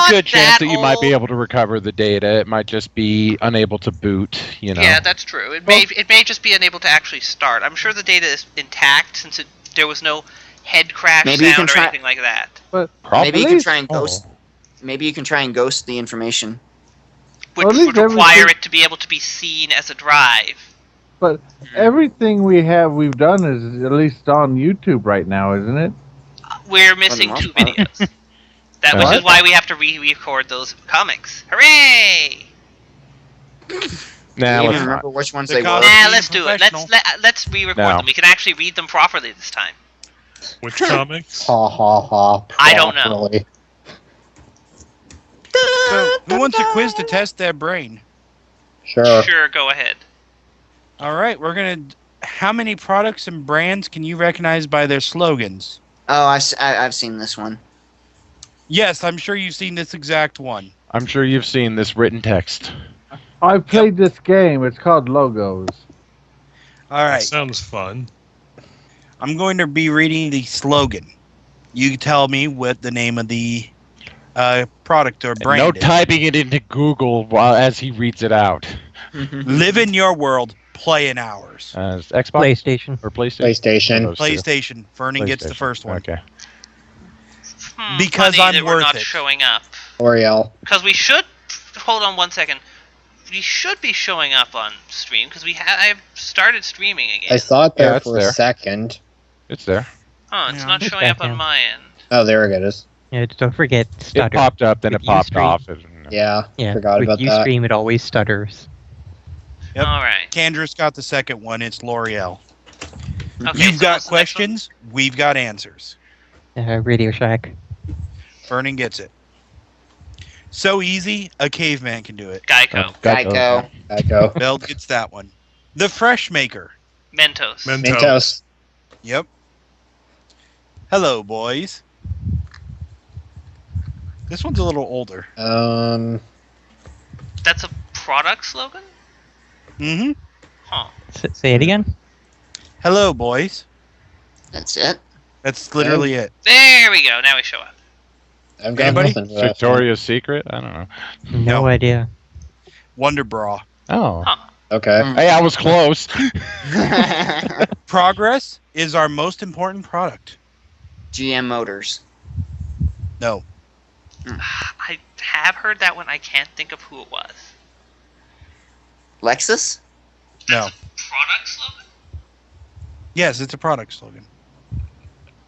a good chance that that you might be old. able to recover the data. It might just be unable to boot, you know. Yeah, that's true. It may just be unable to actually start. I'm sure the data is intact since there was no head crash Maybe you sound can or try- anything like that. But Maybe you at can least- try and ghost. Maybe you can try and ghost the information. Which Well, at least would require everything- it to be able to be seen as a drive. But everything we've done is at least on YouTube right now, isn't it? We're missing most 2 part. videos. Which What? is why we have to re-record those comics. Hooray! Nah, Do you let's even not. remember which ones The they were? comic- Nah, being let's do it. professional. Let's re-record No. them. We can actually read them properly this time. Which comics? Ha ha ha. I don't know. properly. So, who wants a quiz to test their brain? Sure. Sure, go ahead. All right, we're gonna. How many products and brands can you recognize by their slogans? Oh, I've seen this one. Yes, I'm sure you've seen this exact one. I'm sure you've seen this written text. I've played this game. It's called Logos. All That right, sounds fun. I'm going to be reading the slogan. You tell me what the name of the product or And brand no is. typing it into Google while as he reads it out. Live in your world, play in ours. Xbox PlayStation. or PlayStation. PlayStation. Those two. PlayStation. Vernon gets the PlayStation. first one. Okay. Because Funny I'm that we're worth not it. showing up. L'Oreal. Because we should... Hold on 1 second. We should be showing up on stream, because I have started streaming again. I saw it there Yeah, it's for there. a second. It's there. Oh, it's Yeah. not It's showing up back on now. my end. Oh, there it is. Yeah, don't forget It stutter. popped up, then With it popped Ustream. off. Yeah, Yeah, forgot with about that. Ustream it always stutters. Yep. Alright. Candra's got the second one. It's L'Oreal. Okay, You've so got what's the next one? questions. We've got answers. Radio Shack. Vernon gets it. So easy, a caveman can do it. Geico. Geico. Geico. Bell gets that one. The Fresh Maker. Mentos. Mentos. Yep. Hello, boys. This one's a little older. That's a product slogan? Mm-hmm. Huh. Say it again. Hello, boys. That's it. That's literally it. There we go. Now we show up. I've got Anybody? nothing for that. Victoria's Secret? I don't know. No No. idea. Wonder Bra. Oh. Huh. Okay. Hey, I was close. Progress is our most important product. GM Motors. No. I have heard that one. I can't think of who it was. Lexus? No. Product slogan? Yes, it's a product slogan.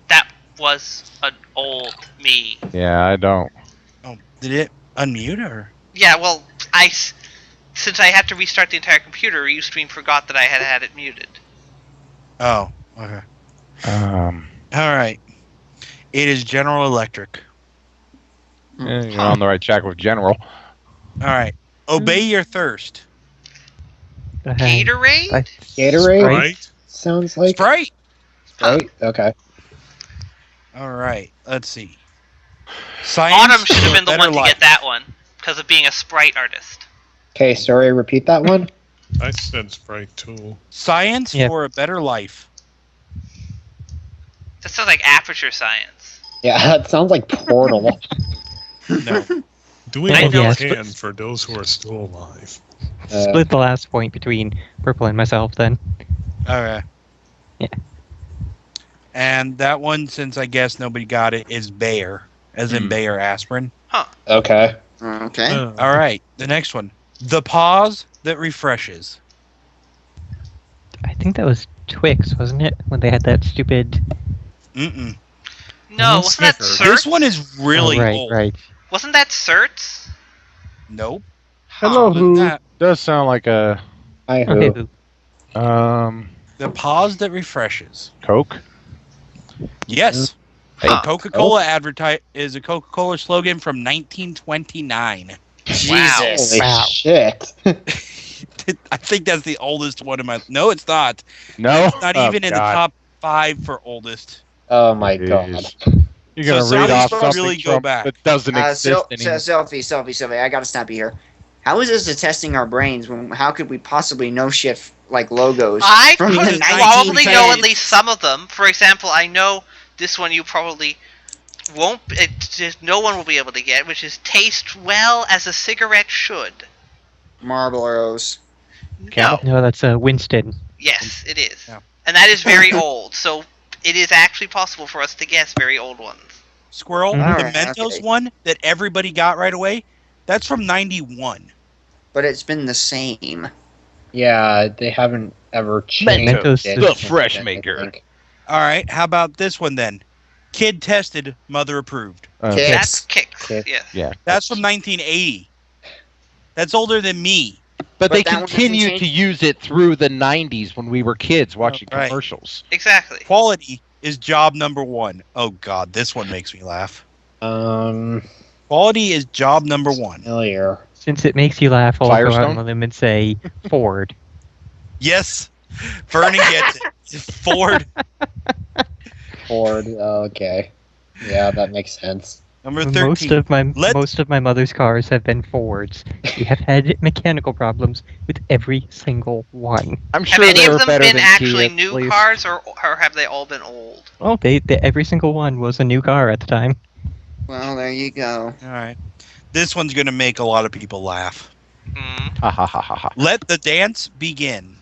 That was an old me. Yeah, I don't. Oh, did it unmute or? Yeah, well, since I had to restart the entire computer, Ustream forgot that I had it muted. Oh, okay. Um, All right. It is General Electric. You're on the right track with General. All right. Obey your thirst. Gatorade? Gatorade? Right? Sounds like. Sprite. Right? Okay. All right. Let's see. Science Autumn should have been the for a one to better get that one because of being a Sprite artist. Okay, sorry, repeat that one. I said Sprite too. Science Yeah. for a better life. That sounds like Aperture Science. Yeah, that sounds like Portal. No. Doing I what know we it's- can for those who are still alive. Split the last point between Purple and myself then. All right. Yeah. And that one, since I guess nobody got it, is Bayer, as in Bayer aspirin. Okay. Okay. All right. The next one. The pause that refreshes. I think that was Twix, wasn't it? When they had that stupid... Mm-mm. No, wasn't that Snickers. Certs? This one is really oh, right, old. right. Wasn't that Certs? Nope. Hello, Other than who? that, Does sound like a Hi, Okay, who? the pause that refreshes. Coke. Yes. Huh. Coca-Cola is a Coca-Cola slogan from 1929. Jesus. Holy Wow. shit. I think that's the oldest one in my... No, it's not. No, It's not Oh, even in the God. top 5 for oldest. Oh my Jeez. god. You're gonna So read somebody's off supposed to something really go from- back. that doesn't exist anymore. Selfie. I gotta stop you here. How is this a testing our brains? How could we possibly know shit like logos? I from could the probably know at 1910s? least some of them. For example, I know this one you probably won't. It just no one will be able to get, which is taste well as a cigarette should. Marlboros. No. No, that's Winston. Yes, it is. Yeah. And that is very old. So it is actually possible for us to guess very old ones. Squirrel, Mhm. the Alright, Mentos okay. one that everybody got right away, that's from 91. But it's been the same. Yeah, they haven't ever changed Mentos, it the since fresh then, I maker. think. All right, how about this one then? Kid tested, mother approved. Okay. That's Kicks. Kicks. Yes. Yeah. That's from 1980. That's older than me. But they that one doesn't continued change- to use it through the 90s when we were kids watching Right. commercials. Exactly. Quality is job number one. Oh God, this one makes me laugh. Um, Quality is job number one. familiar. Since it makes you laugh, I'll go out Firestone? on a limb and say Ford. Yes, Vernon gets it. Ford. Ford. Okay. Yeah, that makes sense. Number 13. Most of my mother's cars have been Fords. We have had mechanical problems with every single one. I'm Have sure any they of were them better been than actually Kia, new please. cars, or have they all been old? Oh, every single one was a new car at the time. Well, there you go. All right. This one's going to make a lot of people laugh. Hmm. Ha ha ha ha ha. Let the dance begin.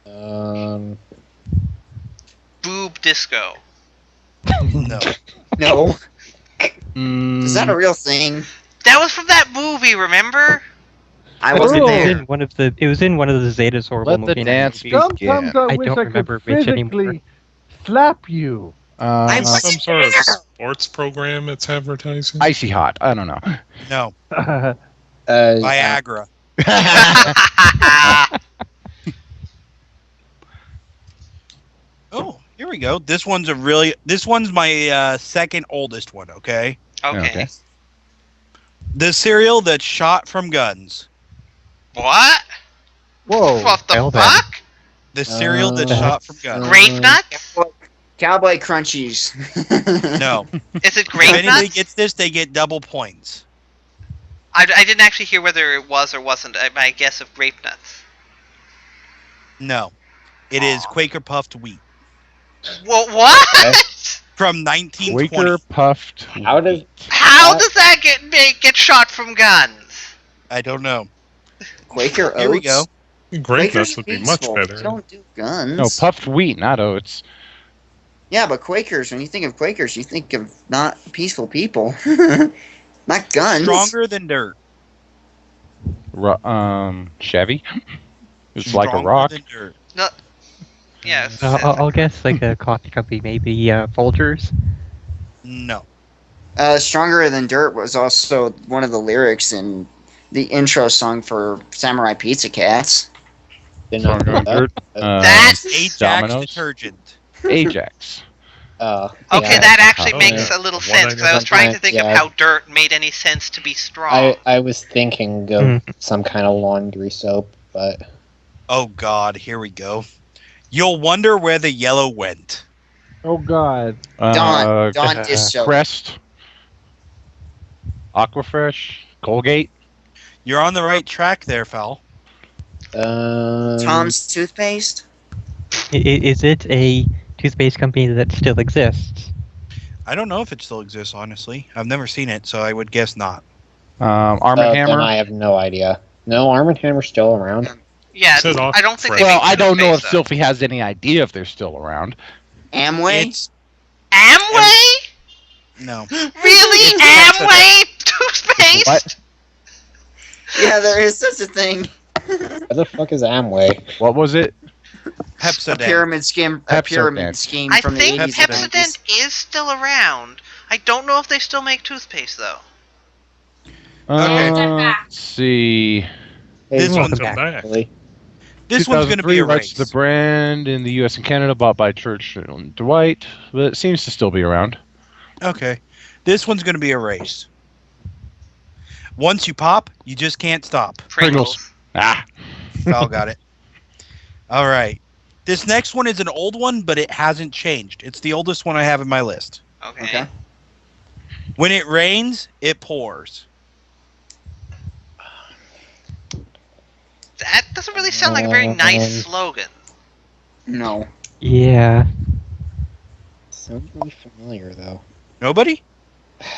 Um, Boob disco. No. No. Mm, Is that a real thing? That was from that movie, remember? I It wasn't was there. in one of the. It was in one of the Zeta's horrible Let the movies. dance Sometimes begin. I I wish don't I remember could which anymore. physically slap you. I Uh, Some sort of sports program it's advertising. icy hot. I don't know. No. uh, Viagra. Oh, here we go. This one's my second oldest one, okay? Okay. Okay. The cereal that's shot from guns. What? Whoa. What the well then. fuck? The cereal that's Uh, shot from guns. Grape nuts? Cowboy Crunchies. No. Is it If grape anybody nuts? gets this, they get double points. I didn't actually hear whether it was or wasn't my guess of grape nuts. No. It is Aw. Quaker puffed wheat Well, what? from 1920. Quaker puffed. How does How does that get shot from guns? I don't know. Quaker Oats. Here we go. Grape Quakers nuts are would be much peaceful. better. They don't do guns. No, puffed wheat, not oats. Yeah, but Quakers, when you think of Quakers, you think of not peaceful people. Not guns. Stronger than dirt. Chevy. It's like a Stronger rock. than dirt. Yes. I'll guess like a coffee company, maybe Folgers. No. Stronger Than Dirt was also one of the lyrics in the intro song for Samurai Pizza Cats. did not know Dirt. that? That- Ajax Domino's? detergent. Ajax. Oh, Okay, yeah. that actually Oh, makes yeah. a little The one sense. I 'Cause I was never trying to tried. think Yeah. of how dirt made any sense to be strong. I was thinking of some kind of laundry soap, but Oh God, here we go. You'll wonder where the yellow went. Oh God. Dawn dish soap. Crest. Aquafresh. Colgate. You're on the right track there, Fel. Tom's toothpaste. Is it a toothpaste company that still exists? I don't know if it still exists, honestly. I've never seen it, so I would guess not. Arm & then Hammer. I have no idea. No, Arm & Hammer's still around. Yeah, Said off I don't think they Well, make I don't know if toothpaste, though. Sylphie has any idea if they're still around. Amway. It's Amway? no. Really? It's Amway toothpaste? What? Yeah, there is such a thing. What the fuck is Amway? What was it? A Pepsodent. pyramid scheme. A Pepsodent. pyramid scheme I from the think 80s and 90s. Pepsodent is still around. I don't know if they still make toothpaste though. Okay. Let's see. This Hey, one's Come back. actually, This one's going to be 2003 a rights to race. the brand in the U.S. and Canada, bought by Church and Dwight, but it seems to still be around. Okay. This one's going to be a race. Once you pop, you just can't stop. Pringles. Ah, Val got it. All right. This next one is an old one, but it hasn't changed. It's the oldest one I have in my list. Okay. Okay. When it rains, it pours. That doesn't really sound like a very nice slogan. No. Yeah. Sounds really familiar though. Nobody?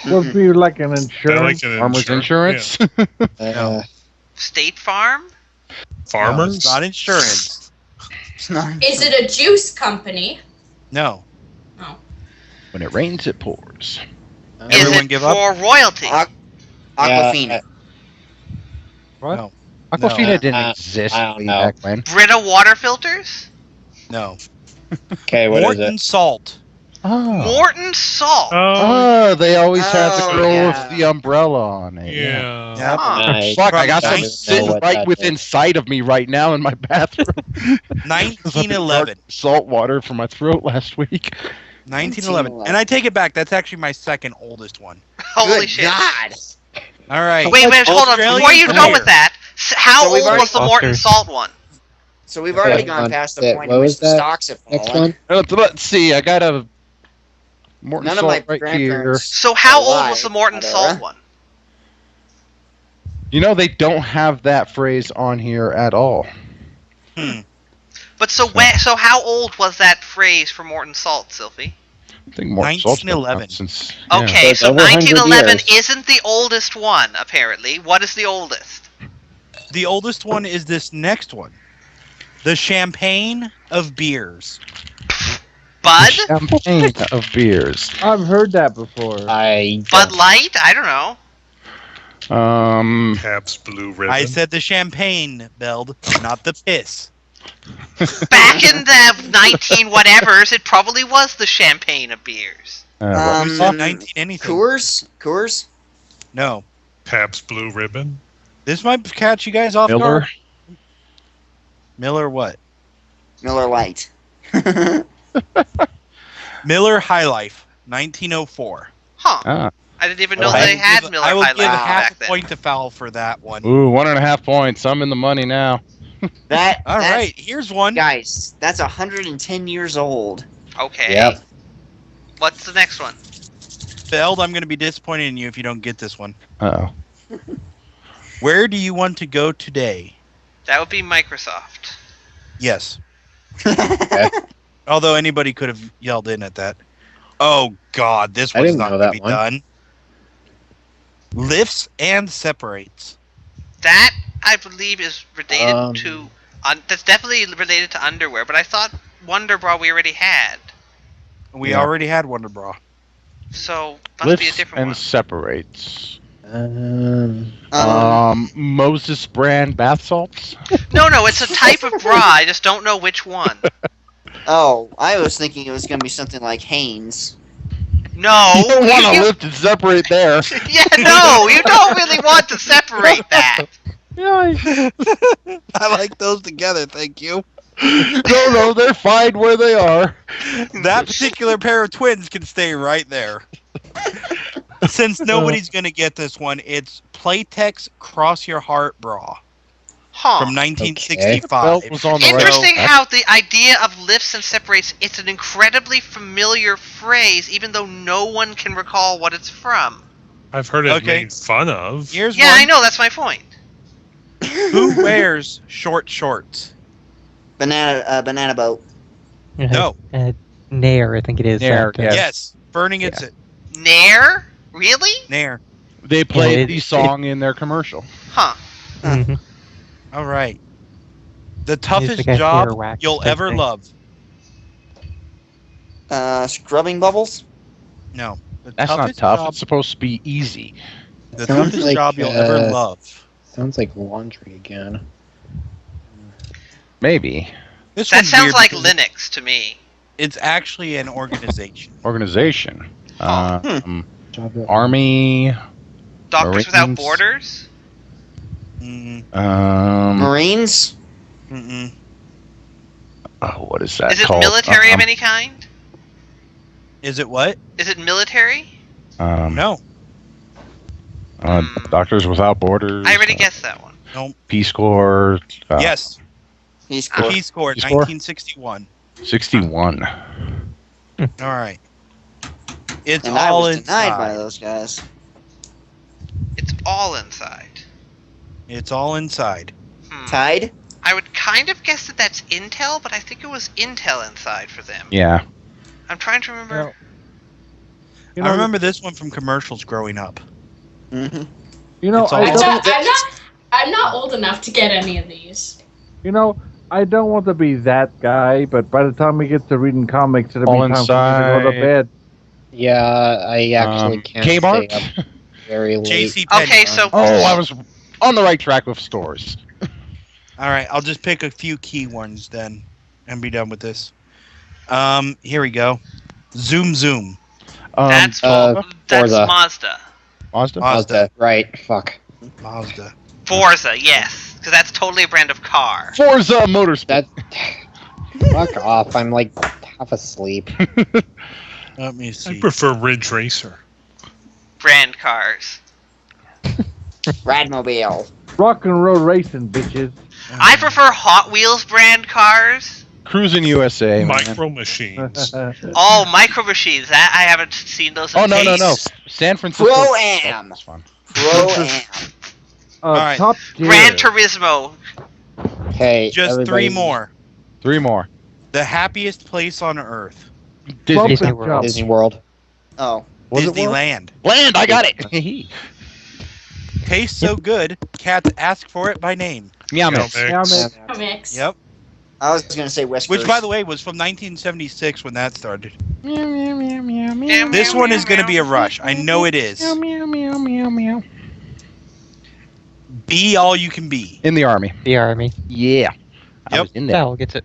Would be like an I insurance. like an Farmers insurance. Uh, State Farm? Yeah. No, Farmers? it's not insurance. It's not. Is it a juice company? No. When it rains, it pours. Everyone Is it give up? for royalty? Aquafina? Yeah, What? No. Aquafina No. didn't exist I don't way know. back when. Brita water filters? No. Okay, what is Morton it? Salt. Oh. Morton Salt. Oh, Oh, they always had the Oh, girl yeah. with the umbrella on it. yeah. Yeah. I Fuck, I got From some know sitting what right that within is. sight of me right now in my bathroom. 1911. Salt water for my throat last week. 1911. And I take it back. That's actually my second oldest one. Holy Good shit. God! All right. Wait, hold on. Australian Before you go beer. with that, how So we've old was the already- Morton Salt one? So we've already Okay, gone on past the that- point what at which was the that? stocks have Next fallen. one? Let's see. I got a Morton None of Salt my right here. grandparents. So how old alive, was the Morton that Salt era. one? You know, they don't have that phrase on here at all. But so how old was that phrase for Morton Salt, Sylvie? I think Morton Salt's been 1911. around since. yeah. Okay, it's so over 100 1911 years. isn't the oldest one, apparently. What is the oldest? The oldest one is this next one. The champagne of beers. Bud? Champagne of beers. I've heard that before. I Bud Light? I don't know. Pabst Blue Ribbon. I said the champagne, Beld, not the piss. Back in the 19 whatevers, it probably was the champagne of beers. What Who was said that? 19 anything? Coors? No. Pabst Blue Ribbon. This might catch you guys off Miller. guard. Miller what? Miller Lite. Miller High Life, 1904. Huh. Ah. I didn't even know I they will had give- Miller I will High give Life half back a then. point to foul for that one. Ooh, 1.5 points. I'm in the money now. That. All that's- right, here's one. Guys, that's 110 years old. Okay. Yep. What's the next one? Beld, I'm going to be disappointed in you if you don't get this one. Oh. Where do you want to go today? That would be Microsoft. Yes. Although anybody could have yelled in at that. Oh, God, this I one's didn't not know going to that be one. done. Lifts and separates. That, I believe, is related Um, to... that's definitely related to underwear, but I thought Wonder Bra we already had. We Yeah. already had Wonder Bra. So, must be a Lifts different and one. separates. Um, Moses brand bath salts. No, it's a type of bra. I just don't know which one. oh, I was thinking it was going to be something like Hanes. No. You don't want to lift and separate there. Yeah, no, you don't really want to separate that. Yeah, I like those together, thank you. No, they're fine where they are. That particular pair of twins can stay right there. Since nobody's going to get this one, it's Playtex Cross Your Heart Bra Huh. from 1965. Belt was on the right Interesting track. how the idea of lifts and separates, it's an incredibly familiar phrase, even though no one can recall what it's from. I've heard it Okay. made fun of. Here's Yeah, one. I know, that's my point. Who wears short shorts? Banana boat. No. Nair, I think it is. Nair, that, yes. Yes. Burning it's it. Nair? Really? Nair. They played it- the song in their commercial. Huh. Mhm. All right. The It's toughest like a job hair wax you'll type ever thing. love. Scrubbing bubbles? No. The That's not toughest tough. job- It's supposed to be easy. the Sounds toughest like, job you'll ever love. Sounds like laundry again. Maybe. This That one's sounds weird like because Linux to me. It's actually an organization. Organization. Job that- Army. Doctors Without Marines. Borders? Mm, Marines? mm-mm. Oh, what is that Is it called? military of any kind? Is it what? Is it military? No. Doctors Without Borders. I already guessed that one. Peace Corps. Yes. He's cool. Peace Corps, Peace Corps? 1961. 61. All right. It's And I all was denied inside. by those guys. It's all inside. It's all inside. Tide? I would kind of guess that that's Intel, but I think it was Intel inside for them. Yeah. I'm trying to remember. I remember this one from commercials growing up. Mm-hmm. You know, It's all- I'm not old enough to get any of these. You know, I don't want to be that guy, but by the time we get to reading comics, it'll All be time for me to go to Inside. bed. Yeah, I actually can't stay Kmart? up very late. JC Penney. Okay, so Oh, I was on the right track with stores. All right, I'll just pick a few key ones then, and be done with this. Here we go. Zoom Zoom. that's Forza. Mazda. Mazda? Mazda, right? Fuck. Mazda. Forza, yes, because that's totally a brand of car. Forza Motorsport. That. Fuck off! I'm like half asleep. Let me I see. prefer Ridge Racer. Brand cars. Radmobile. Rock and roll racing, bitches. I prefer Hot Wheels brand cars. Cruising USA. man. Micro Machines. Oh, Micro Machines. That I haven't seen those. In Oh, no, no, no. taste. San Francisco. Pro-Am. That's fun. Pro-Am. Alright. Top tier. Gran Turismo. Okay, Just everybody, three more. 3 more. The happiest place on earth. Disney. Bump Disney and World. jump. Disney World. Oh. Was it World? Disneyland. Land, I got it. Tastes so good, cats ask for it by name. Meow Meow Mix. Mix. Yeah, man. Comics. Yep. I was going to say Whiskers. Which, by the way, was from 1976 when that started. Meow, meow, meow, meow, meow. This one is going to be a rush. I know it is. Meow, meow, meow, meow, meow. Be all you can be. In the army. The army. Yeah. I Yep. was in there. Sal gets it.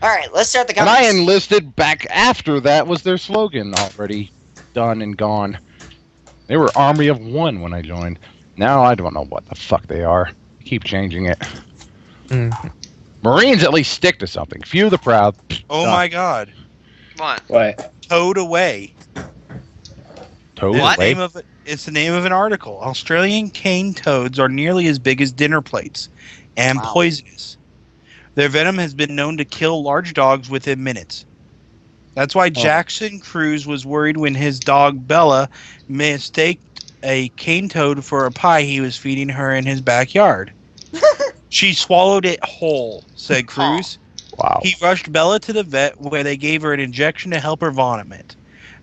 All right, let's start the And comics. I enlisted back after that was their slogan already done and gone. They were Army of One when I joined. Now I don't know what the fuck they are. Keep changing it. Mm. Marines at least stick to something. Few the proud. Oh Done. my god. What? What? Towed away. Toad It's What? the name of it. It's the name of an article. Australian cane toads are nearly as big as dinner plates and Wow. poisonous. Their venom has been known to kill large dogs within minutes. That's why Jackson Cruz was worried when his dog Bella mistaked a cane toad for a pie he was feeding her in his backyard. She swallowed it whole, said Cruz. Wow. He rushed Bella to the vet where they gave her an injection to help her vomit.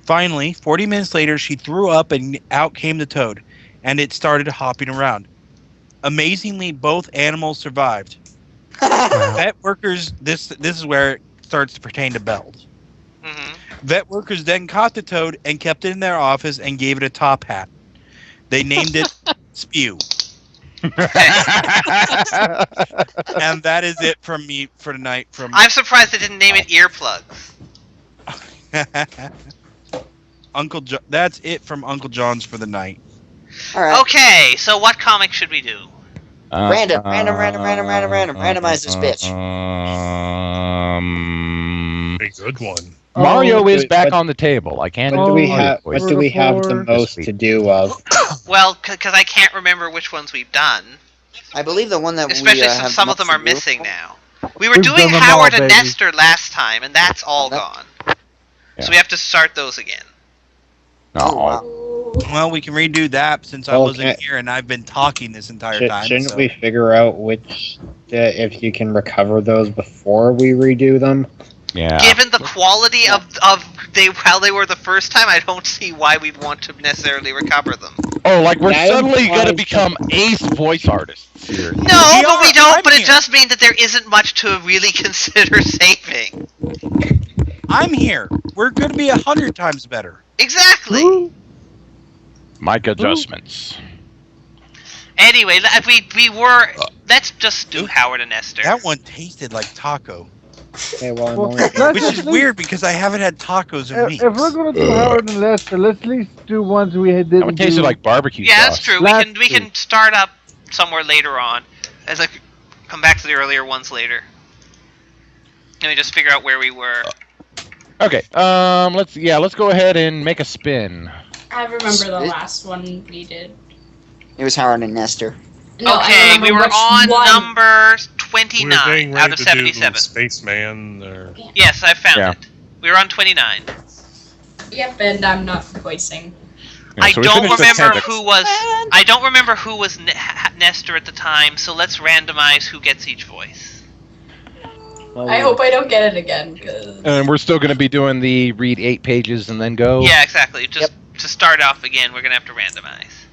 Finally, 40 minutes later, she threw up and out came the toad, and it started hopping around. Amazingly, both animals survived. Vet workers, this is where it starts to pertain to bells. Hmm. Vet workers then caught the toad and kept it in their office and gave it a top hat. They named it Spew. And that is it from me for tonight. From I'm surprised they didn't name it earplugs. Uncle John. That's it from Uncle John's for the night. All right. Okay, so what comic should we do? Random. Randomize this bitch. A good one. Mario is but- back but- on the table. I can't. What do we Mario have? voice. What do we have the most to do of? Well, because I can't remember which ones we've done. I believe the one that Especially we since have some of most them are to do. missing now. We were We've doing done them Howard all, and baby. Nestor last time, and that's all That- gone. Yeah. So we have to start those again. Oh, No. wow. Well, we can redo that since I Well, wasn't can- here and I've been talking this entire time. Shouldn't so- we figure out which, if you can recover those before we redo them? Yeah. Given the quality of how they were the first time, I don't see why we'd want to necessarily recover them. Oh, like we're That suddenly implies gonna that- become ace voice artists here. No, We but we are. don't. I'm But it here. does mean that there isn't much to really consider saving. I'm here. We're going to be 100 times better. Exactly. Mic adjustments. Anyway, let's just do Howard and Nestor. That one tasted like taco, Okay, well, I'm Well, only. let's which at is least- weird because I haven't had tacos in If, weeks. if we're gonna do Howard and Lester, let's at least do ones we had That didn't one do. tasted like barbecue Yeah, sauce. that's true. Last We can start up somewhere later on, as I come back to the earlier ones later. Let me just figure out where we were. Okay. Let's go ahead and make a spin. I remember the last one we did. It was Howard and Nestor. No, I Okay, remember we were which on one. number We're getting 29 ready out of to do 77. Spaceman. Or... Yes, I found Yeah. it. We were on 29. Yep, and I'm not voicing. Yeah, I so we don't finished the remember appendix. who was. I don't remember who was Nestor at the time. So let's randomize who gets each voice. I hope I don't get it again. Cause... And we're still going to be doing the read 8 pages and then go. Yeah, exactly. Just to start off again, we're gonna have to randomize.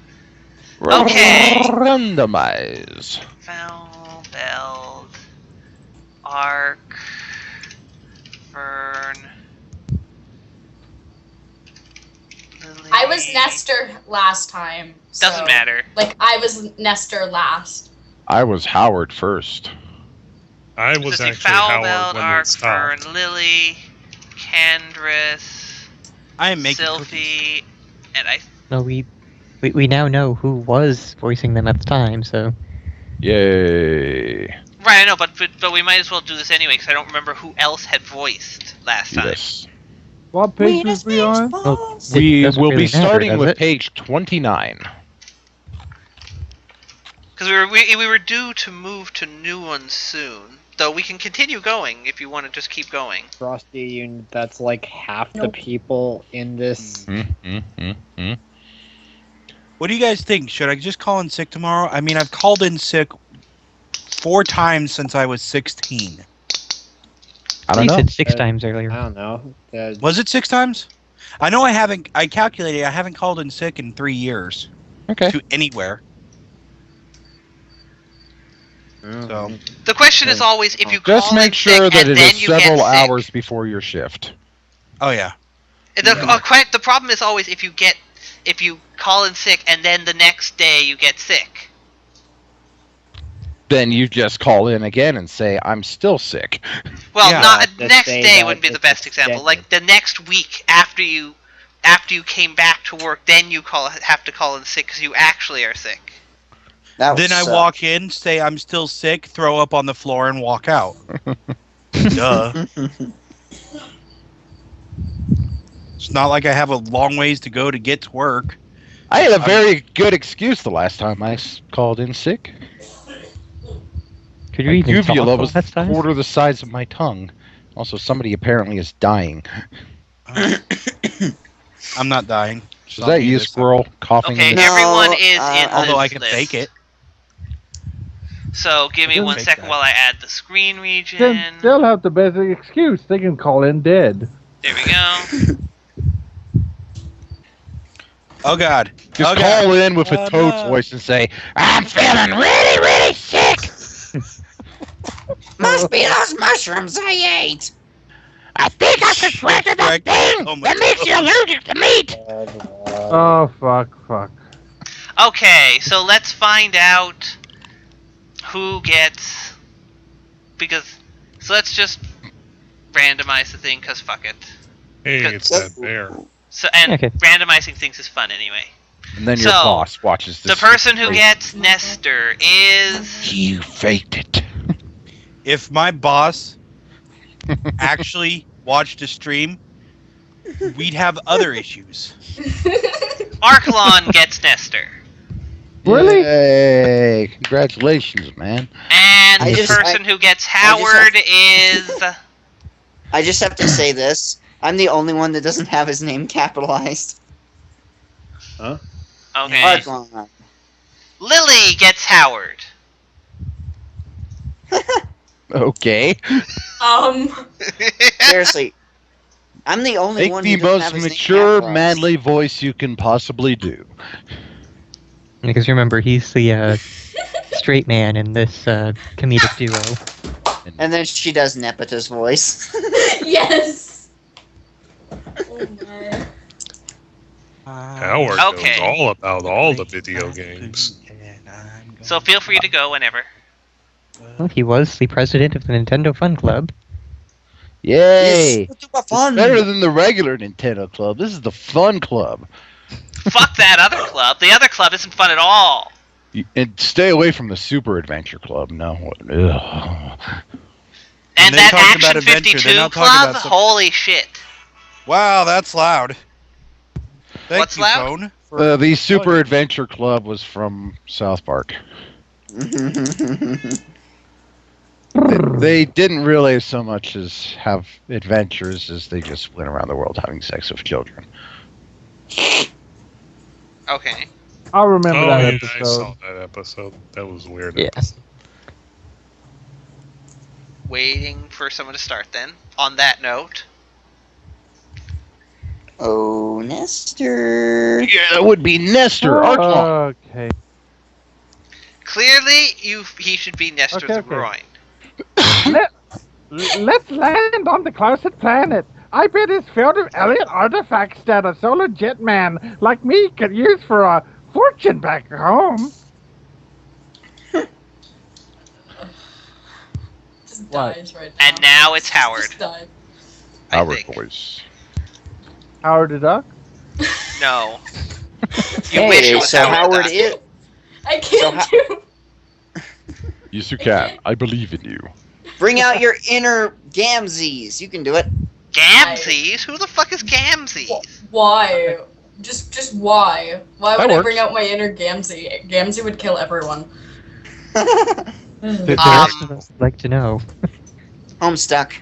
Okay. Randomize. Foul, Beld, Ark, Fern. Lily. I was Nestor last time. Doesn't so, matter. Like, I was Nestor last. I was Howard first. I was Let's see, actually Foul, Howard Beld, when we Ark, Fern, stopped. Lily, Candrass, I am making cookies. Sylphie, and I. No, we now know who was voicing them at the time, so Yay. Right, I know, but we might as well do this anyway because I don't remember who else had voiced last time. Yes. What page was we on? well, We it doesn't will really be matter, starting does with it? page 29. Because we were due to move to new ones soon. Though we can continue going if you want to just keep going. Frosty, that's like half the people in this. What do you guys think? Should I just call in sick tomorrow? I mean, I've called in sick 4 times since I was 16. I don't You know. said 6 times earlier. I don't know. Was it 6 times? I know I haven't. I calculated. I haven't called in sick in 3 years Okay. to anywhere. So The question is always if you Just call make in sure sick that and it then is you get several sick. hours before your shift. oh yeah. The problem is always if you call in sick and then the next day you get sick. Then you just call in again and say, I'm still sick. Well, Yeah, not just next say day that wouldn't be the it's best example. extended. Like the next week after you came back to work, then you have to call in sick because you actually are sick. That Then I would walk in, say I'm still sick, throw up on the floor, and walk out. Duh. It's not like I have a long ways to go to get to work. I had a very good excuse the last time I called in sick. Could you even Uvula talk was last time? quarter the size of my tongue. Also, somebody apparently is dying. I'm not dying. Is that you, Squirrel, coughing? Okay, in the- No, everyone is in Although this I can list. fake it. So give me Doesn't 1 make second that. while I add the screen region. Then they'll have the best excuse. They can call in dead. There we go. Oh God. Just Oh, call God. in with a Oh, toad's no. voice and say, I'm feeling really, really sick. Must be those mushrooms I ate. I think I suspected that thing Oh my that makes you God. allergic to meat. Oh, fuck. Okay, so let's find out who gets so let's just randomize the thing because fuck it. Hey, it's that bear. So and Okay. randomizing things is fun anyway. And then your So, boss watches this. The person who crazy- gets Nestor is You faked it. If my boss actually watched a stream, we'd have other issues. Arklon gets Nestor. Really? Hey, congratulations, man. And I the just- person who gets Howard is I just have to say this. I'm the only one that doesn't have his name capitalized. okay. Arklon. Lily gets Howard. Okay. Seriously. I'm the only Make one the who doesn't most have his name mature, capitalized. manly voice you can possibly do. Because remember, he's the straight man in this comedic duo. And then she does Nepeta's voice. Yes. Oh my. Howard Okay. knows all about all the video games. So feel free to go whenever. Well, he was the president of the Nintendo Fun Club. Yay! Yes, super It's fun. better than the regular Nintendo Club. This is the fun club. Fuck that other club. The other club isn't fun at all. And stay away from the Super Adventure Club. No. Ugh. And they that talked about Action adventure, 52 they're not talking club? about some- Holy shit. Wow, that's loud. Thank What's you, loud? Phone. for- The Super Adventure Club was from South Park. They didn't really so much as have adventures as they just went around the world having sex with children. Okay. I'll remember Oh, that yeah, I episode. saw that episode. That was weird. Yeah. episode. waiting for someone to start then. On that note. Oh, Nestor. Yeah, that would be Nestor. Archon. Okay. Clearly, he should be Nestor Okay, the okay. Groin. Let's land on the closest planet. I bet it's filled with alien artifacts that a solar jet man like me could use for a fortune back home. Just What? dies right now. And now it's Howard. Just died. I Our think. voice. Howard the Duck? No. You wish it was so Howard. Howard Duck. is. I can't So do. Yes, you can. I believe in you. Bring out your inner Gamzees. You can do it. Gamzees? Who the fuck is Gamzees? Why? Just why? Why That would I works. bring out my inner Gamzee? Gamzee would kill everyone. The Um, rest of us would like to know. Homestuck.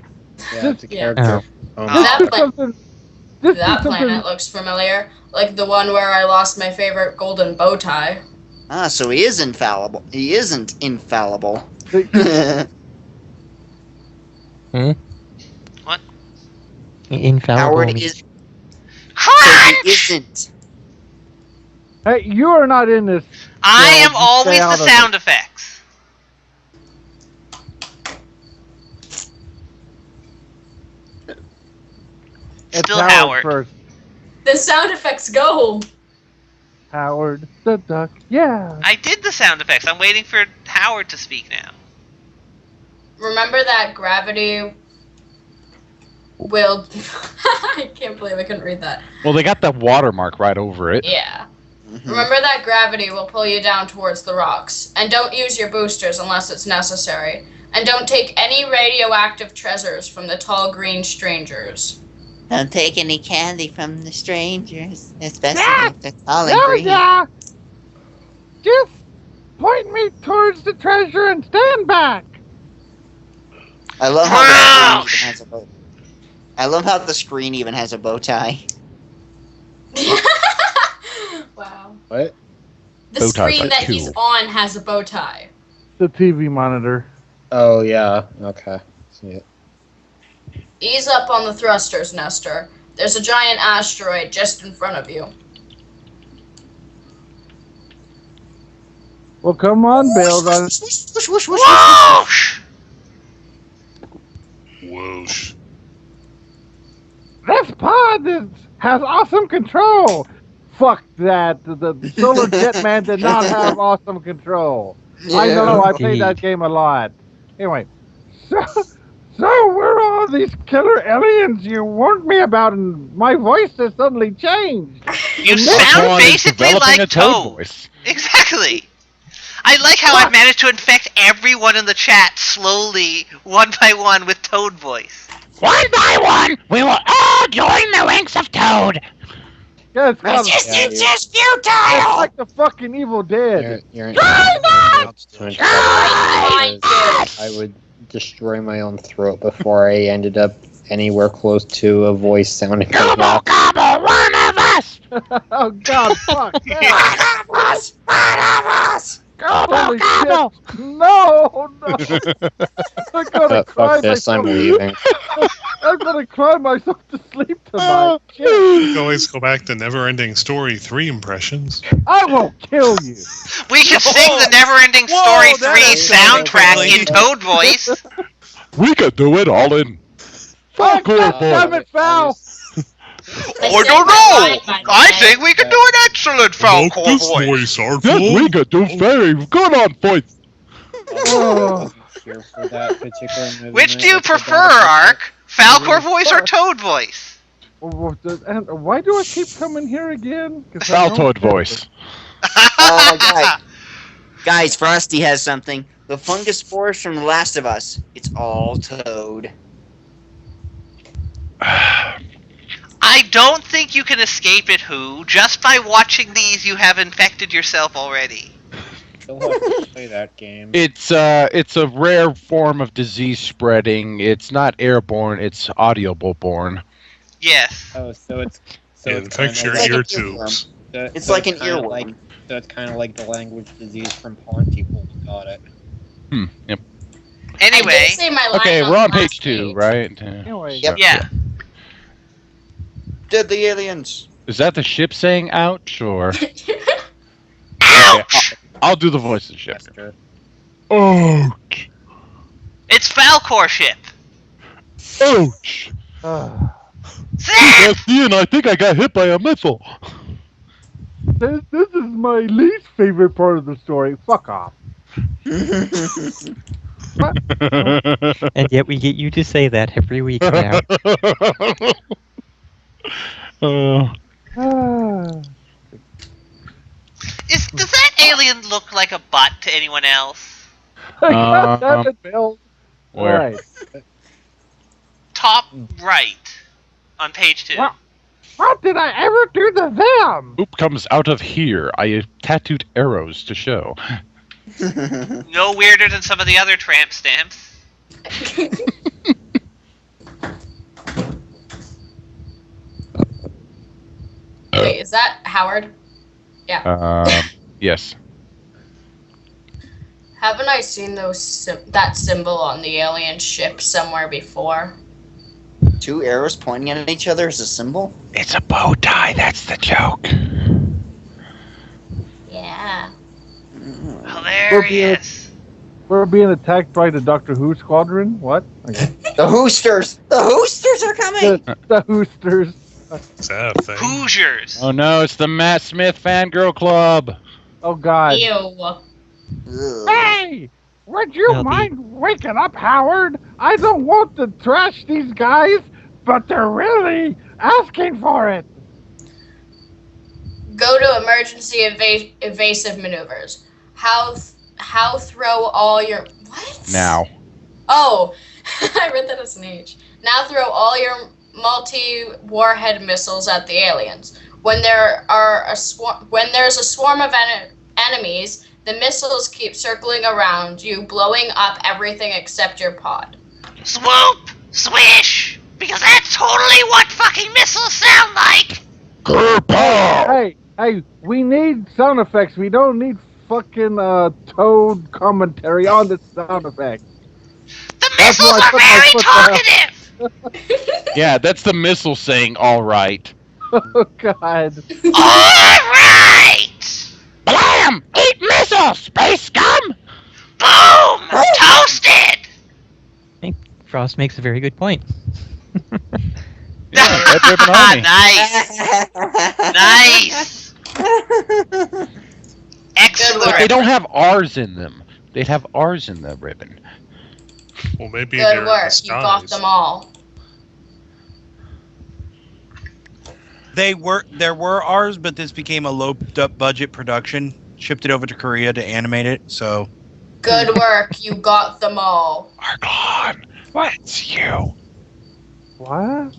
Yeah, it's a Yeah. character. Oh. That This is planet, something- this is that something- planet looks familiar. Like the one where I lost my favorite golden bow tie. Ah, so he is infallible. He isn't infallible. Infallible. Howard means- is. So Crunch! he isn't. Hey, you are not in this. I Well, am always stay out the of sound effects. It's Still Howard. first. The sound effects go. Howard the Duck. Yeah. I did the sound effects. I'm waiting for Howard to speak now. Remember that gravity will. I can't believe I couldn't read that. Well, they got the watermark right over it. Yeah. Mhm. Remember that gravity will pull you down towards the rocks. And don't use your boosters unless it's necessary. And don't take any radioactive treasures from the tall green strangers. Don't take any candy from the strangers, especially Yeah. if they're tall and Oh, green. yeah. Just point me towards the treasure and stand back. I love how the Crouch! screen even has a bow. I love how the screen even has a bow tie. Wow. What? The Bow ties screen are that he's cool. on has a bow tie. The TV monitor. Oh yeah. Okay. See it. Ease up on the thrusters, Nestor. There's a giant asteroid just in front of you. Well, come on, Bill. Whoosh, whoosh, whoosh, whoosh, whoosh, Whoosh! Whoosh. This pod has awesome control. Fuck that. The Solar Jet Man did not have awesome control. I know. I played that game a lot. Anyway, so where are all these killer aliens you warned me about, and my voice has suddenly changed? You Archon sound is basically developing like a Toad Toad. voice. Exactly. I like how I've managed to infect everyone in the chat slowly, one by one, with Toad voice. One by one, we will all join the ranks of Toad. Yeah, it's kind of, It's just it's futile! like the fucking Evil Dead. You're Mind I would destroy my own throat before I ended up anywhere close to a voice sounding like that. Gobble, one of us. Oh God, fuck! Yeah. One of us! One of us! Holy shit! No, no! I'm gonna cry Fuck this, I'm myself. leaving. I'm gonna cry myself to sleep tonight. Shit. You can always go back to Neverending Story 3 impressions. I will kill you. We can sing the Neverending Whoa, Story that 3 is soundtrack friendly. in Toad voice. We could do it all in. Fuck, Falcor God damn voice. it, Val! I don't know. I think we can do an excellent Promote Falcor this voice. voice, Yes, Artful. we could do very good on voice. Oh. Here for that particular movie. Which do you prefer, Ark? Falcor voice or Toad voice? And why do I keep coming here again? 'Cause I know- Faltoad voice. Guys, Frosty has something. The fungus spores from The Last of Us. It's all Toad. I don't think you can escape it, Who. Just by watching these, you have infected yourself already. Still have to play that game. It's a rare form of disease spreading. It's not airborne. It's audible borne. Yes. Oh, so it's It infects your like ear an tubes. It's like an kinda earworm. Like, so it's kind of like the language disease from Pontypool. Got it. Yep. I Anyway, did say my line Okay, on we're on the last page 2, page. right? Anyway, Yep. yeah. Did the aliens? Is that the ship saying ouch, or? Ouch! I'll do the voice of the ship. Chester. Ouch! It's Falcor ship. Ouch! Zap! That's Ian, I think I got hit by a missile. this is my least favorite part of the story. Fuck off. And yet we get you to say that every week now. Ah. Does that alien look like a butt to anyone else? God damn it, Bill. Where? Right. Top right on page 2. What? What did I ever do to them? Oop comes out of here. I have tattooed arrows to show. No weirder than some of the other tramp stamps. Wait, is that Howard? Yes. Haven't I seen that symbol on the alien ship somewhere before? 2 arrows pointing at each other as a symbol? It's a bow tie, that's the joke. Yeah. Hilarious. We're being attacked by the Doctor Who squadron? What? Okay. The Hoosters! The Hoosters are coming! The Hoosters. Is that a thing? Hoosiers. Oh no, it's the Matt Smith Fangirl Club. Oh God. Ew. Ugh. Hey! Would you Well, mind waking up, Howard? I don't want to trash these guys, but they're really asking for it. Go to emergency evasive maneuvers. How throw all your what? Now. Oh, I read that as an H. Now throw all your multi-warhead missiles at the aliens. When there's a swarm of enemies, the missiles keep circling around you, blowing up everything except your pod. Swoop! Swish! Because that's totally what fucking missiles sound like! Hey, we need sound effects. We don't need fucking Toad commentary on the sound effects. The That's missiles why I are put my very foot talkative! Yeah, that's the missile saying all right. Oh God. Alright! Blam! Eat missiles, space scum! Boom! Toasted! I think Frost makes a very good point. Yeah, Red Ribbon Army. Nice! Nice! Excellent. But they don't have R's in them. They'd have R's in the ribbon. Well, maybe Good they're work. You got disguised. them all. There were ours, but this became a low budget production. Shipped it over to Korea to animate it. So Good work. You got them all. Arglon, it's you. What? Your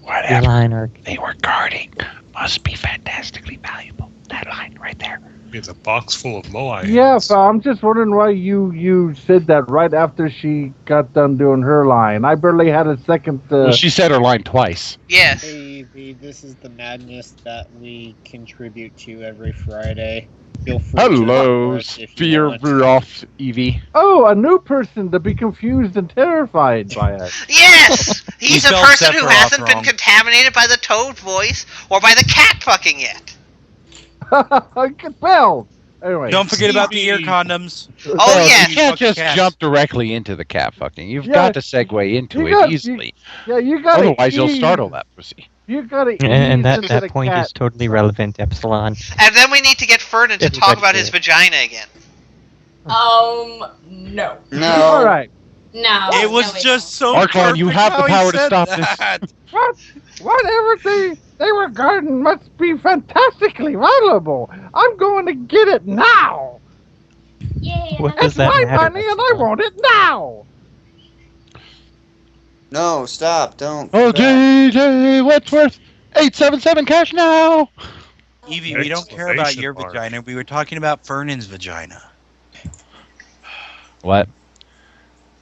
Whatever line arc. they were guarding must be fantastically valuable. That line right there. It's a box full of Moai. Yeah, so I'm just wondering why you said that right after she got done doing her line. I barely had a second. Well, she said her line twice. Yes. Hey, Evie, this is the madness that we contribute to every Friday. Feel free to Hello, report if you Sphere want. Ruoff, Evie. Oh, a new person to be confused and terrified by it. Yes! He's You a spelled person who Sephiroth hasn't been wrong. contaminated by the toad voice or by the cat fucking yet. Well, anyway. don't forget about the ear condoms. Oh, Well, yes. You can't Fucking just cats. jump directly into the cat fucking. You've Yeah. got to segue into You it got- easily. Yeah, you gotta. Otherwise, you'll ease- startle that pussy. You gotta. And ease that, into that the point cat. is totally relevant, Epsilon. And then we need to get Fernan to talk Everybody about do his it. vagina again. No. No. All right. No. It was no, we just so Arklon, you perfect have the how he power to said stop this. that. Whatever they were guarding must be fantastically valuable. I'm going to get it now. don't. Yeah. What It's does that my matter? money, and I want it now. No, stop. Don't. Oh, JJ Wentworth, 877 cash now. Evie, we don't care about your Exclamation mark. vagina. We were talking about Fernand's vagina. What?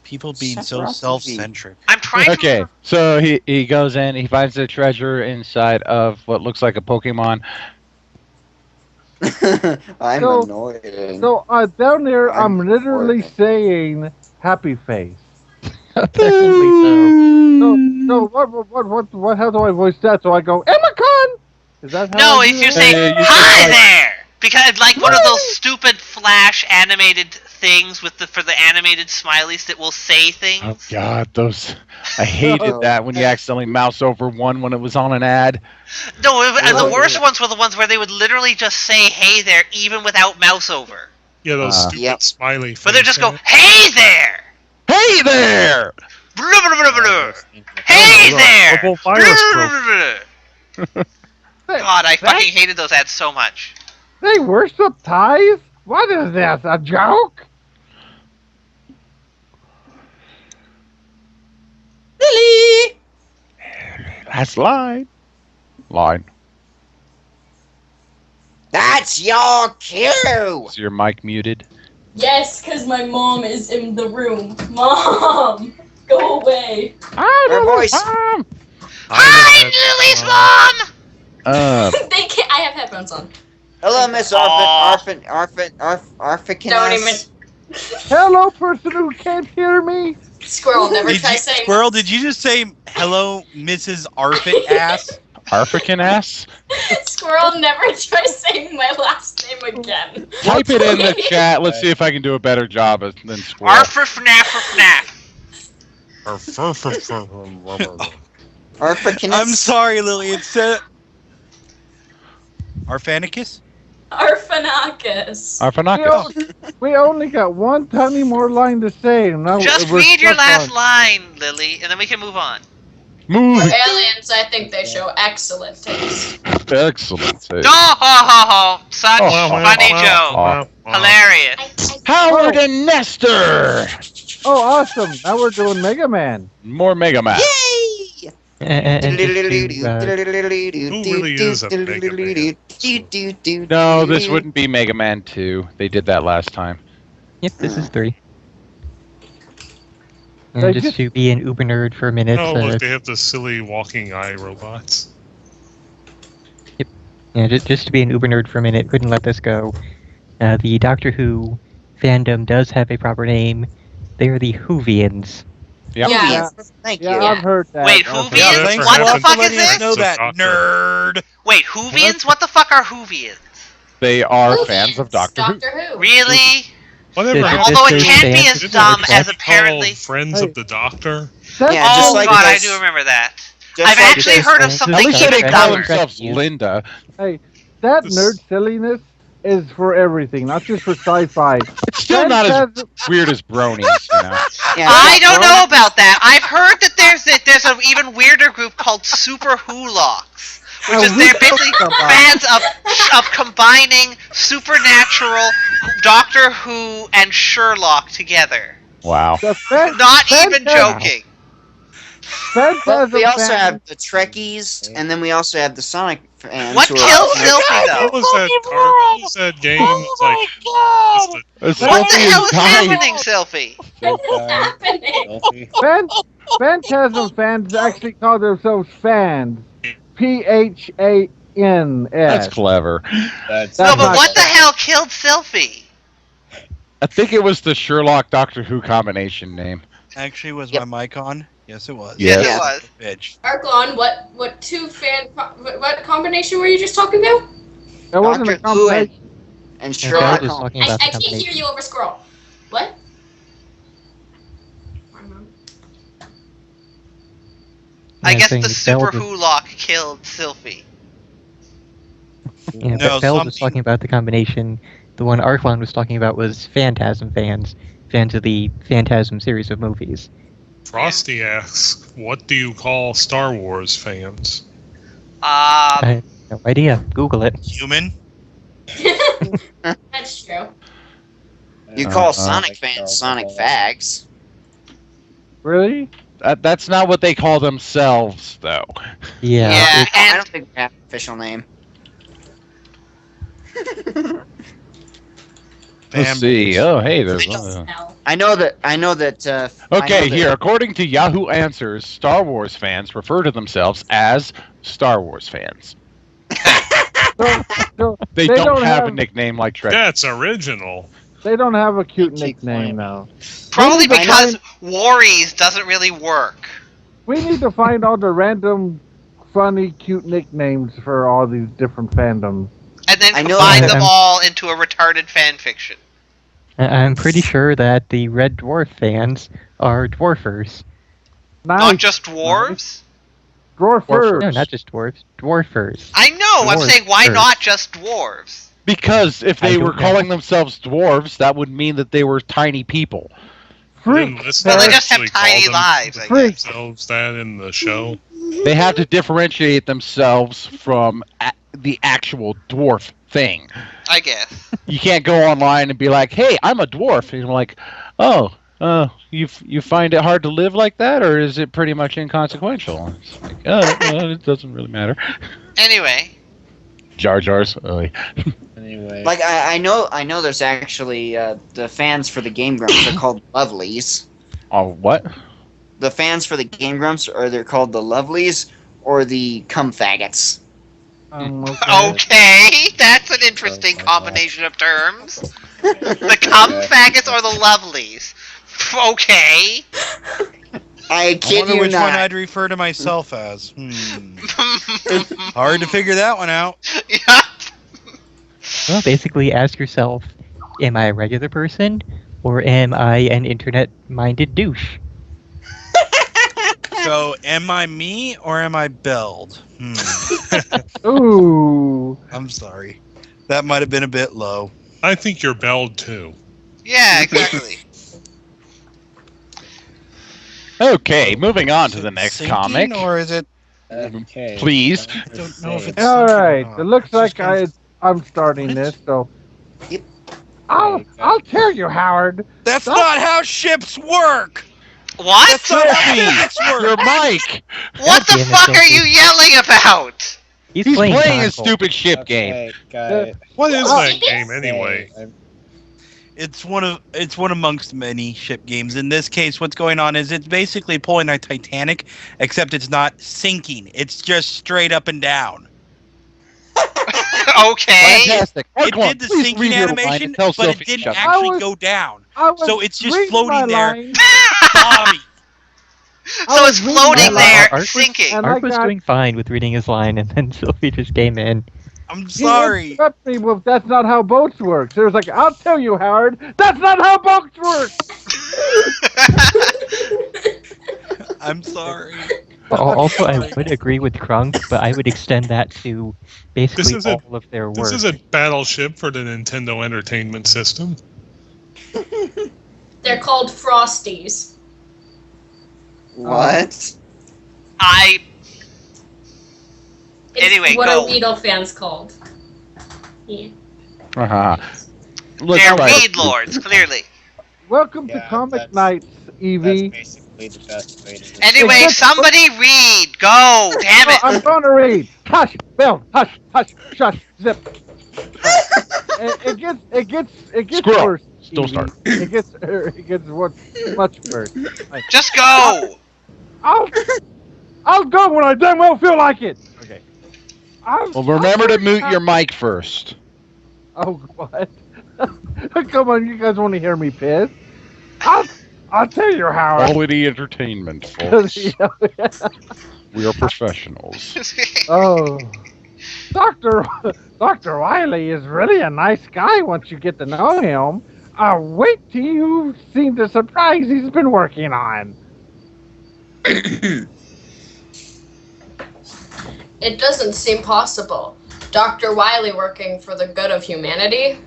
People being so Sephiroth, self-centric. I'm trying to Okay, so he goes in, he finds the treasure inside of what looks like a Pokemon. I'm So- annoyed. So down there, I'm I'm literally for it. saying, happy face. Apparently so. So what? How do I voice that? So I go, Emicon. Is that how? No, I do if you that? say you just hi like- there, because like one of those stupid Flash animated things with for the animated smileys that will say things. Oh God, those! I hated that when you accidentally mouse over one when it was on an ad. No, the worst ones were the ones where they would literally just say "Hey there" even without mouse over. Yeah, those stupid Yep. smiley. But they just go face. "Hey there." Hey there! Blah, blah, blah, blah. Hey there! Global Blah, virus blah, broke. blah, blah. God, I fucking hated those ads so much. They worship ties. What is this? A joke? Lily! That's line. Line. That's your cue! Is your mic muted? Yes, because my mom is in the room. Mom, go away. Her voice. Hi, Lily's mom! They can't. I have headphones on. Hello, Miss Aw. Arfikinus. Don't even. Hello, person who can't hear me. Squirrel, never try saying. Squirrel, did you just say hello, Mrs. Arfit ass? Arfican ass? Squirrel, never try saying my last name again. Type it in the chat. Let's see if I can do a better job than Squirrel. Arf-fnaf-fnaf. Arfikinus. I'm sorry, Lily. It's Arphanicus? Arphanakis. Arfanakis. We only got one tiny more line to say. Now Just we're read your stuck last on- line, Lily, and then we can move on. Move. For aliens, I think they show excellent taste. Excellent. Oh, ho, ho, ho. Such Oh, funny joke. Hilarious. Howard and Nestor. Oh, awesome! Now we're doing Mega Man. More Mega Man. Yay! And just to, Who really is a Mega Man? No, this wouldn't be Mega Man 2. They did that last time. yep, this is 3. They And just just- to be an uber nerd for a minute, Oh, look, they have the silly walking eye robots. just to be an uber nerd for a minute, couldn't let this go. The Doctor Who fandom does have a proper name. They are the Whovians. Yep. Yeah. Thank you. Yeah, I've heard that. Wait, I've heard Whovians? Yeah, Thanks What a the lot fuck for is letting us this? know that, Doctor. nerd. Wait, Whovians? What the fuck are Whovians? They are Whovians, fans of Doctor Who. Doctor Who. Really? Whatever This- happened Although it this is can't be fans- as dumb as to apparently. called Friends of the Doctor? That's Yeah, just Oh like god, I this- do remember that. Just I've like actually this- heard of At something At least they even didn't call dumber. themselves Linda. that This- nerd silliness is for everything, not just for sci-fi. It's still not as Fantastic- weird as bronies, you know. Yeah, I don't bro. know about that. I've heard that there's an even weirder group called Super Wholocks, which Oh, is we they're talked basically about- fans of combining supernatural, Doctor Who, and Sherlock together. Wow. The fan- Not even Fantastic- joking. But Phantasm we also fan- have the Trekkies, and then we also have the Sonic fans. What who killed are, Sylphie though? What was that What was that game? It's like, just the- What the hell is happening, Sylphie? What is happening? Phantasm fans actually call themselves fans. PHANS. That's clever. That's No, That's but not- what the hell killed Sylphie? I think it was the Sherlock Doctor Who combination name. Actually, was Yep. my mic on? Yes, it was. Yes. It was. Bitch. Arklon, what two what combination were you just talking about? That wasn't a Doctor Who combination. and Okay, I Sherlock was Holmes. talking I about the can't hear combination. you over Squirrel. What? I Yeah, guess saying the that Super Bell was- Wholocks killed Sylphie. Yeah, No, but Bell was something- talking about the combination. The one Arklon was talking about was Phantasm fans of the Phantasm series of movies. Frosty asks, "What do you call Star Wars fans?" I have no idea. Google it. Human? That's true. You call Uh, Sonic fans Sonic fags. Really? That's not what they call themselves, though. Yeah. Yeah, I and don't think we have an official name. Let's see. Oh, hey, there's. Hell. I know that. I know Okay, that- here, according to Yahoo Answers, Star Wars fans refer to themselves as Star Wars fans. So They They don't don't have a have- nickname like Trek. That's original. They don't have a cute Keep nickname flying. now. Probably Maybe because Warries doesn't really work. We need to find all the random, funny, cute nicknames for all these different fandoms. And then I know combine that- them all into a retarded fan fiction. I'm pretty sure that the Red Dwarf fans are dwarfers. Nice. Not just dwarves? Dwarfers. No, not just dwarves. Dwarfers. I know, I'm Dwarves saying why first. not just dwarves? Because if I they don't were know. calling themselves dwarves, that would mean that they were tiny people. Freak. Well, they just have actually tiny call them- lives, I Freak. guess. themselves that in the show. They have to differentiate themselves from the actual dwarf thing. I guess. You can't go online and be like, "Hey, I'm a dwarf," and you're like, "Oh, you find it hard to live like that, or is it pretty much inconsequential?" It's like, it doesn't really matter. Anyway, Jar Jars. Anyway. Like I know there's actually the fans for the Game Grumps are called Lovelies. Oh, what? The fans for the Game Grumps are they're called the Lovelies or the Cum Faggots. okay, that's an interesting Oh my combination of terms. The cum faggots or the lovelies? Okay. I I kid wonder you which one not. I'd refer to myself as. Hard to figure that one out. Yeah. Well, basically ask yourself, am I a regular person, or am I an internet-minded douche? So, am I me or am I Belled? Ooh. I'm sorry. That might have been a bit low. I think you're belled too. Yeah, exactly. Okay, moving on to Is the it next sinking, comic. Or is it? Okay. Please. I don't know if it's All sinking or right. not. It looks It's just like kind I'm starting this, so. Yep. I'll tell you, Howard. That's not how ships work! What? That's not how physics Your work! mic. What the damn it, fuck are Sophie. you yelling about? He's playing a console. stupid ship game. Okay, got it. What is Oh, that it game is. anyway? It's one amongst many ship games. In this case, what's going on is it's basically pulling a Titanic, except it's not sinking. It's just straight up and down. Okay. Fantastic. It Mark, did the please sinking read your line animation, and tell but Sophie it to didn't shut up. actually I was- go down. I was So it's just reading floating my there. line, Bobby, So it's was reading floating my there, line. sinking. And Art I was got- doing fine with reading his line, and then Sylvie just came in. I'm You sorry. interrupt me with that's not how boats work. So it was like, I'll tell you, Howard, that's not how boats work. I'm sorry. Also, I would agree with Krunk, but I would extend that to basically This is a- all of their work. This is a battleship for the Nintendo Entertainment System. They're called Frosties. What? I. It's Anyway, what go. are Weedle fans called? Yeah. Uh-huh. Let's They're try to- weed lords, clearly. Welcome to Yeah, Comic that's- Nights, That's Evie. basically the best way to Anyway, Except- somebody read. Go. Damn Oh, it. I'm going to read. Hush, Bill. Hush, hush, shush, zip. It gets Squirrel. worse. Still Evie. start. It gets much worse. Just go. I'll go when I damn well feel like it. Okay. Well, remember to mute your mic first. Oh, what? Come on, you guys want to hear me piss? I'll tell you, Howard. Quality entertainment, folks. We are professionals. Oh, Dr. Wiley is really a nice guy once you get to know him. Wait till you've seen the surprise he's been working on. It doesn't seem possible. Dr. Wiley working for the good of humanity?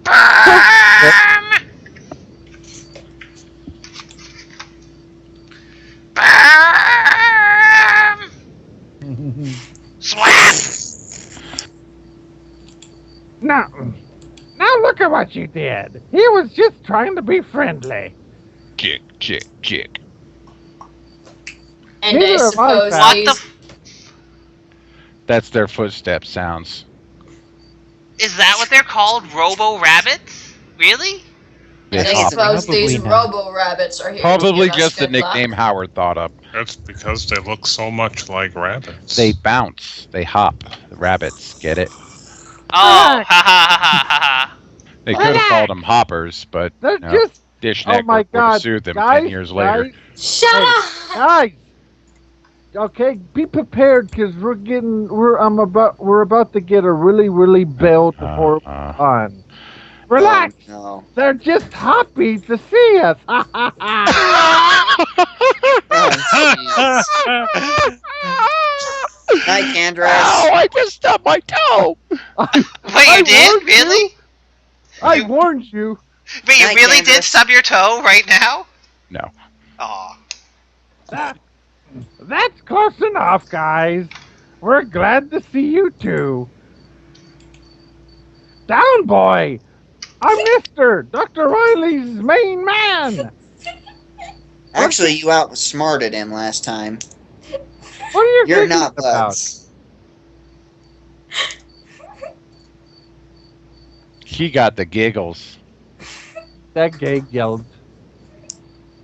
Burn. Burn. Swap. Now look at what you did. He was just trying to be friendly. Chick, chick, chick. And I Neither have I suppose found- What these... the? That's their footstep sounds. Is that what they're called? Robo rabbits? Really? They And I hop. suppose these Probably not. robo-rabbits are here Probably to give us just a good luck. nickname Howard thought up. That's because they look so much like rabbits. They bounce. They hop. The rabbits. Get it? ha ha ha ha ha. They could have called them hoppers, but They're no, just. Dish Oh my Network would have God, sued them guys, 10 years later. guys, Shut Hey, up! guys. Okay, be prepared because we're about to get a really built for fun. Relax. Oh, They're just happy to see us. no. Night, Candras. Ow, I just stubbed my toe! Wait, I you did? warned you. Really? I warned you. Wait, you Night, really did Candace. stub your toe right now? No. Aw. That's close enough, guys. We're glad to see you too. Down, boy. I'm Mr. Dr. Riley's main man. Actually, you outsmarted him last time. What are you You're thinking not about? buds. He got the giggles. That gay yelled.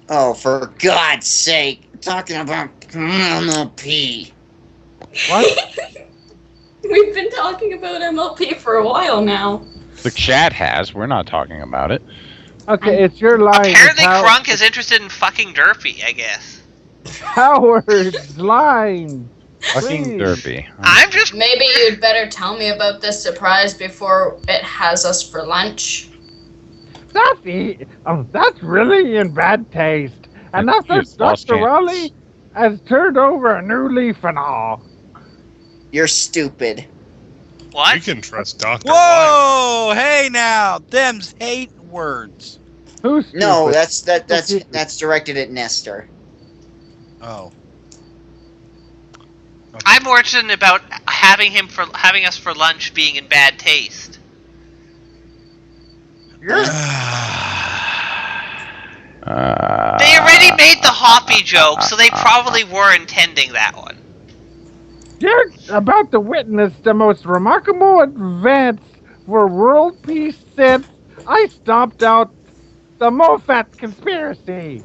Oh, for God's sake. I'm talking about MLP. What? We've been talking about MLP for a while now. The chat has. We're not talking about it. Okay, it's your line. Apparently, How- Crunk is interested in fucking Derpy, I guess. Howard's line. Fucking Please. derpy. I'm just. Maybe you'd better tell me about this surprise before it has us for lunch. That's really in bad taste. And after He's lost Dr. chance. Raleigh has turned over a new leaf and all. You're stupid. We What? can trust Dr. White. Whoa! Hey now, them's hate words. Who's No, stupid? that's directed at Nestor. Oh. I'm more interested about having us for lunch being in bad taste. You're- They already made the Hoppy joke, so they probably were intending that one. You're about to witness the most remarkable advance for world peace since I stomped out the Moffat conspiracy.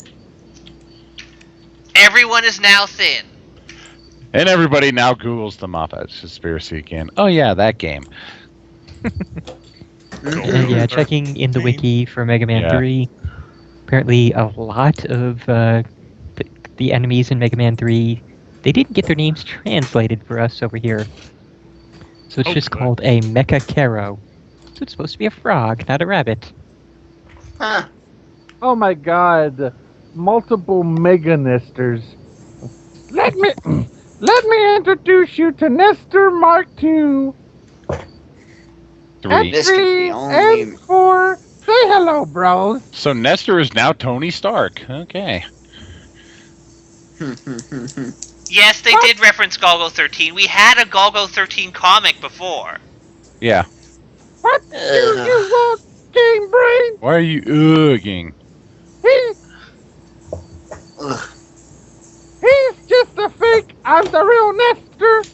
Everyone is now thin. And everybody now Googles the Moffat conspiracy again. Oh yeah, that game. Yeah, checking in the wiki for Mega Man Yeah. 3. Apparently, a lot of the enemies in Mega Man 3, they didn't get their names translated for us over here. So it's just Okay. called a Mecha Kero. So it's supposed to be a frog, not a rabbit. Huh. Oh my god. Multiple Mega Nestors. Let me introduce you to Nestor Mark II. 3. This could be And only- 4. Say hello, bros. So Nestor is now Tony Stark. Okay. Yes, they did reference Golgo 13. We had a Golgo 13 comic before. Yeah. What do you want, Game Brain? Why are you ugging? Ugh. He's just a fake. I'm the real Nestor.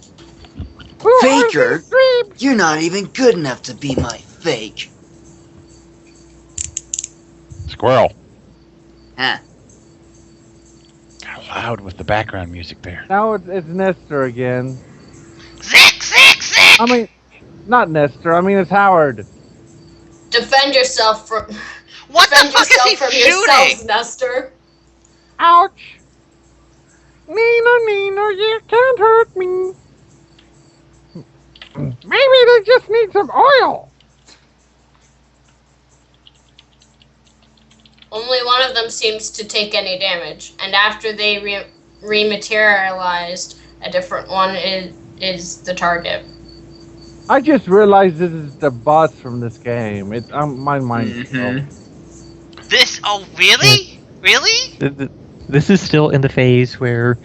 Who Faker? are these dreams? You're not even good enough to be my fake. Squirrel. Huh. Got loud with the background music there. Now it's Nestor again. Zick, zick, zick! I mean, not Nestor. I mean, it's Howard. Defend yourself from. What the Defend fuck is yourself he from shooting? yourselves, Nestor. Ouch. Nina, you can't hurt me. Maybe they just need some oil. Only one of them seems to take any damage, and after they rematerialized, a different one is the target. I just realized this is the boss from this game. My mind's blown. This? Oh, really? Really? This is still in the phase where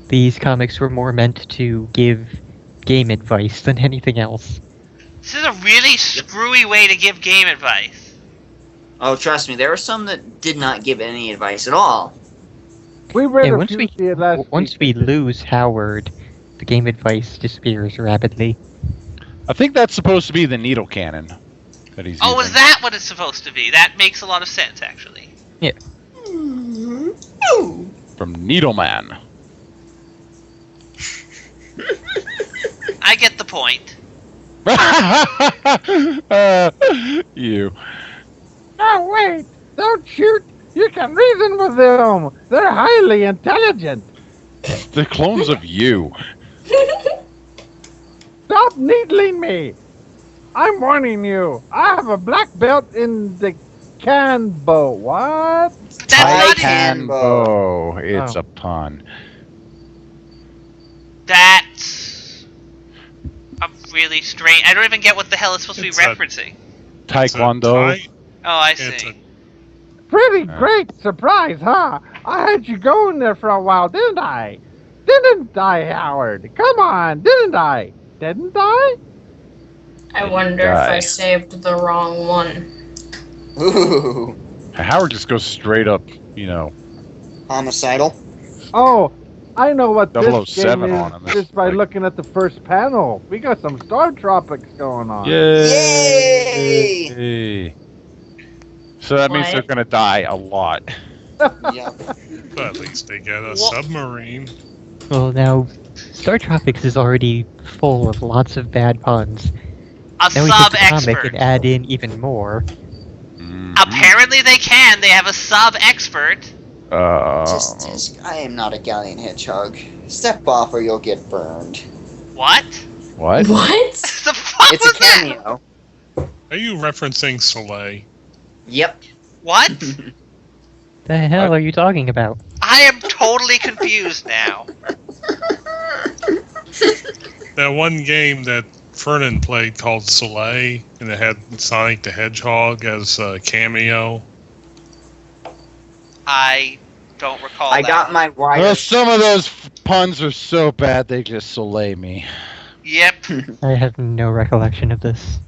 these comics were more meant to give game advice than anything else. This is a really screwy way to give game advice. Oh, trust me, there were some that did not give any advice at all. We read Yeah, a once few we here last once week. we lose Howard, the game advice disappears rapidly. I think that's supposed to be the needle cannon that he's Oh, using. is that what it's supposed to be? That makes a lot of sense, actually. From Needleman. I get the point. You. No, wait! Don't shoot! You can reason with them! They're highly intelligent! They're clones of you. Stop needling me! I'm warning you! I have a black belt in the Kanbo. What? That's not Titan. Oh, it's Oh. a pun. That's a really strange. I don't even get what the hell it's supposed It's to be a- referencing. Taekwondo. Oh, I It's see. a Pretty great surprise, huh? I had you going there for a while, didn't I? Didn't I, Howard? Come on, didn't I? Didn't I? I wonder if Die. I saved the wrong one. Ooh. Howard just goes straight up, you know. Homicidal. Oh, I know what this 007 game on is him. just by looking at the first panel. We got some Star Tropics going on. Yay! Yay! So that means What? they're gonna die a lot. Yep. but at least they get a What? submarine. Well, now, Star Tropics is already full of lots of bad puns. A Now we take the comic sub-expert. and add in even more. Apparently they can. They have a sub-expert. I am not a galleon hedgehog. Step off or you'll get burned. What? What? What? The fuck It's was a that? cameo. Are you referencing Soleil? Yep. What? The hell are you talking about? I am totally confused now. That one game that Fernan played called Soleil, and it had Sonic the Hedgehog as a cameo. I don't recall I that. got my wire. Well, some of those puns are so bad they just soleil me. Yep. I have no recollection of this.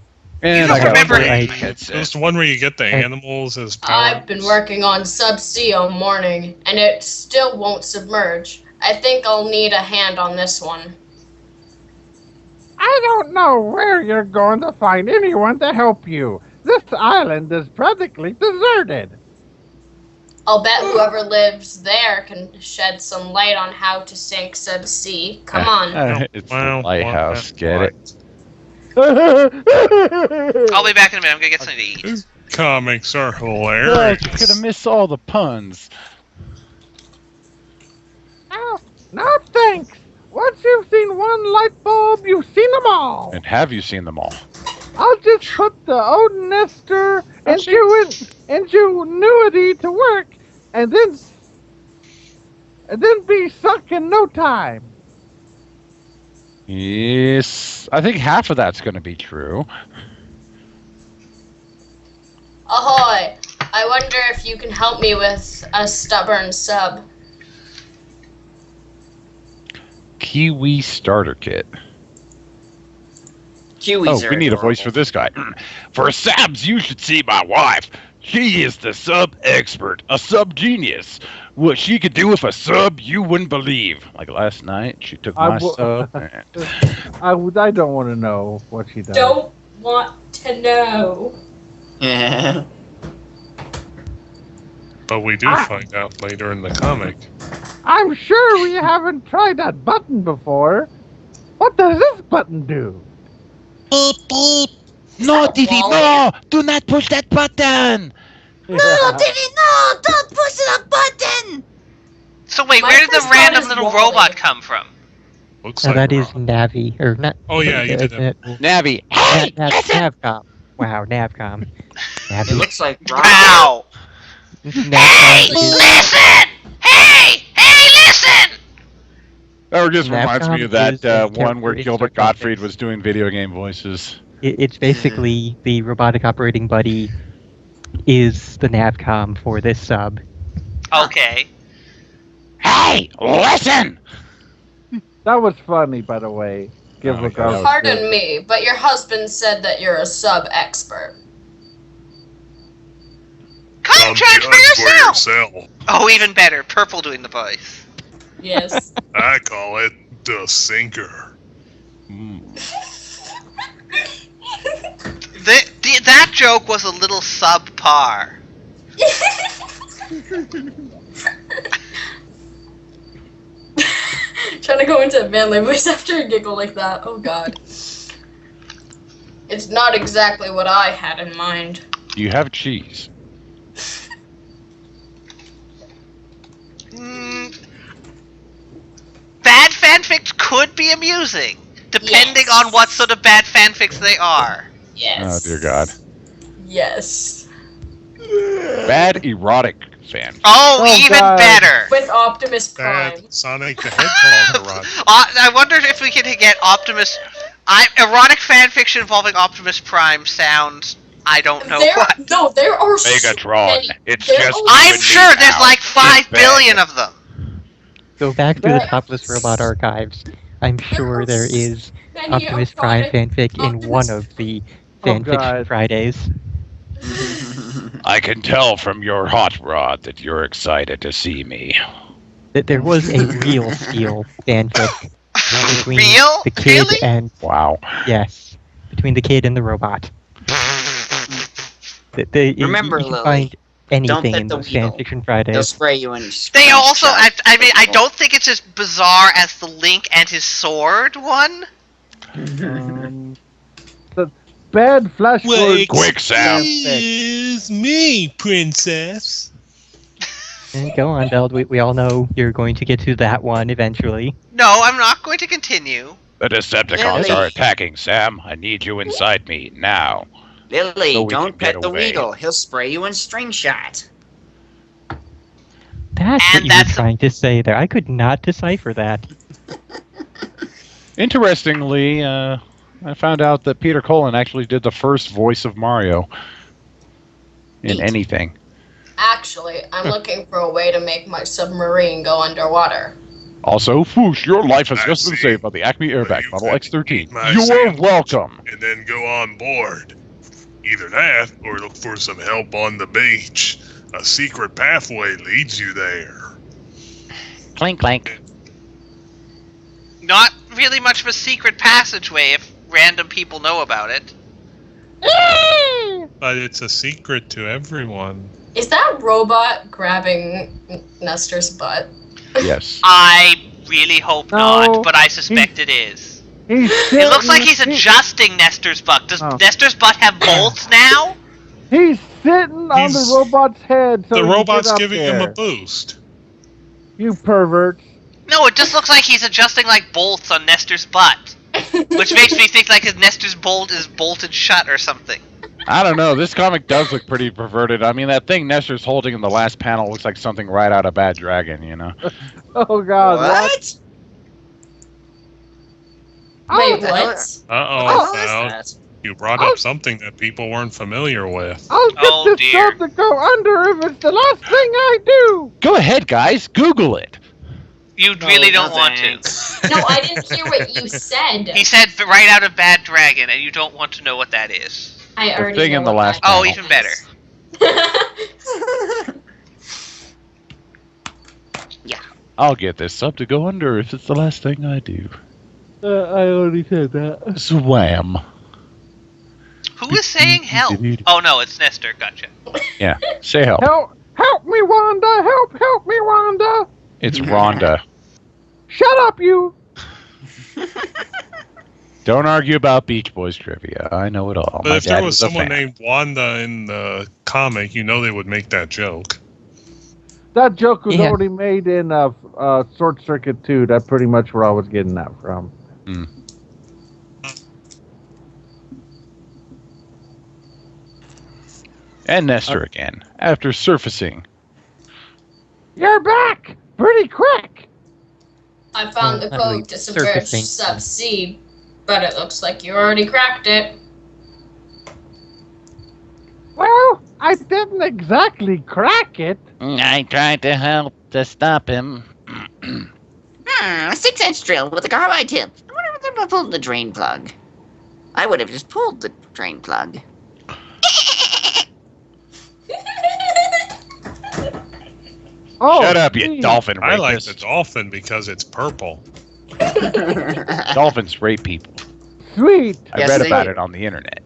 And don't I got remember a it. great It was headset. the one where you get the animals as powers. I've been working on Subsea all morning, and it still won't submerge. I think I'll need a hand on this one. I don't know where you're going to find anyone to help you. This island is practically deserted. I'll bet whoever lives there can shed some light on how to sink Subsea. Come on. It's Wow, the lighthouse, get it? I'll be back in a minute. I'm gonna get something to eat. These comics are Look, hilarious. you're gonna miss all the puns. No thanks. Once you've seen one light bulb, you've seen them all. And have you seen them all? I'll just put the Odin Esther ingenuity to work, and then be sunk in no time. Yes, I think half of that's gonna be true. Ahoy! I wonder if you can help me with a stubborn sub. Kiwi starter kit. Kiwis Oh, are we need a voice for adorable. this guy. For subs, you should see my wife. She is the sub expert, a sub genius. What she could do with a sub, you wouldn't believe. Like last night, she took I my wo- sub. and- I don't want to know what she does. Don't want to know. Yeah. But we do find out later in the comic. I'm sure we haven't tried that button before. What does this button do? Beep beep. No, Diddy, no! Do not push that button. No, don't push the button. So wait, My where did the first thought random is little Wally. robot come from? Looks So like that is Rob. Navi, or not. Oh, yeah, you did it. Navi. Hey, listen. Navcom. Wow, Navcom. It Navi. looks like Rob. Wow! Navcom is, Listen! Hey! Hey, listen! That just reminds me of Navcom is that a one where character in Gilbert Star Gottfried Tropics. was doing video game voices. it's basically the robotic operating buddy is the Navcom for this sub. Okay. Hey, listen! That was funny, by the way. Give Oh, a yeah, that was Pardon me, but your husband said that you're a sub expert. Come judge for yourself! Oh, even better. Purple doing the voice. Yes. I call it the sinker. That joke was a little subpar. Trying to go into a manly voice after a giggle like that. Oh god. It's not exactly what I had in mind. You have cheese. Bad fanfics could be amusing, depending Yes. on what sort of bad fanfics they are. Yes. Oh dear God. Yes. Bad erotic fan. Oh, Oh, even God. better. With Optimus Prime. Bad Sonic the Hedgehog erotic. I wonder if we can get Optimus. Erotic fanfiction involving Optimus Prime sounds. I don't know what. No, there are so Megatron. many. It's There just are- you I'm and me sure there's now. like 5 It's bad. billion of them. Go back to the There- Topless Robot archives. I'm sure there is many Optimus Prime erotic- fanfic in Optimus- one of the Oh, Fanfiction God. Fridays. I can tell from your hot rod that you're excited to see me. That there was a real Steel fanfic between Real? the kid Really? and Wow. yes, between the kid and the robot. Remember, you can Lily, find anything pet in the those Weedle. Fanfiction They'll Fridays. spray you in. They also. I mean, I don't think it's as bizarre as the Link and his sword one. The bad flash forward. Quick, Sam. Is me, princess. And go on, Beld. We all know you're going to get to that one eventually. No, I'm not going to continue. The Decepticons Lily. are attacking, Sam. I need you inside me now. Lily, So we don't can get pet the away. Weedle. He'll spray you in string shot. That's And what you that's- were trying to say there. I could not decipher that. Interestingly, I found out that Peter Cullen actually did the first voice of Mario in Neat. anything. Actually, I'm looking for a way to make my submarine go underwater. Also, Foosh, your life has I just been see. saved by the Acme Airbag you Model can X13. eat my You are sandwich. welcome. And then go on board. Either that, or look for some help on the beach. A secret pathway leads you there. Clink, clank. Not really much of a secret passageway if random people know about it. But it's a secret to everyone. Is that robot grabbing Nestor's butt? Yes. I really hope No, not, but I suspect it is. It looks like he's adjusting Nestor's butt. Does Oh. Nestor's butt have bolts now? He's sitting on the He's- robot's head. So The he can robot's get up giving there. him a boost. You pervert. No, it just looks like he's adjusting like bolts on Nestor's butt. Which makes me think like his Nestor's bolt is bolted shut or something. I don't know. This comic does look pretty perverted. I mean, that thing Nestor's holding in the last panel looks like something right out of Bad Dragon, you know? Oh God! What? Wait, the hell? what? Uh-oh, What is Val. that? You brought up something that people weren't familiar with. I'll get Oh, this dear. sub to go under if it's the last thing I do. Go ahead, guys. Google it. You really don't want to. No, I didn't hear what you said. He said right out of Bad Dragon, and you don't want to know what that is. I The already thing know in the what last that Oh, is. even better. I'll get this sub to go under if it's the last thing I do. I already said that. Swam. Who is saying help? Oh no, it's Nestor. Gotcha. Yeah. Say help. Help me, Wanda! Help me, Wanda! It's Rhonda. Shut up, you! Don't argue about Beach Boys trivia. I know it all. But My if there dad was a someone fan. named Wanda in the comic, you know they would make that joke. That joke was Yeah. already made in Short Circuit 2. That's pretty much where I was getting that from. And Nestor again, after surfacing. You're back! Pretty quick! I found the I believe code to subvert surfacing. sub-C, but it looks like you already cracked it. Well, I didn't exactly crack it. I tried to help to stop him. A 6-inch drill with a carbide tip. I wonder if I pulled the drain plug. I would have just pulled the drain plug. Oh, Shut up, you geez. dolphin I like the rapist. dolphin because it's purple. Dolphins rape people. Sweet, I Yes, read they about do. it on the internet.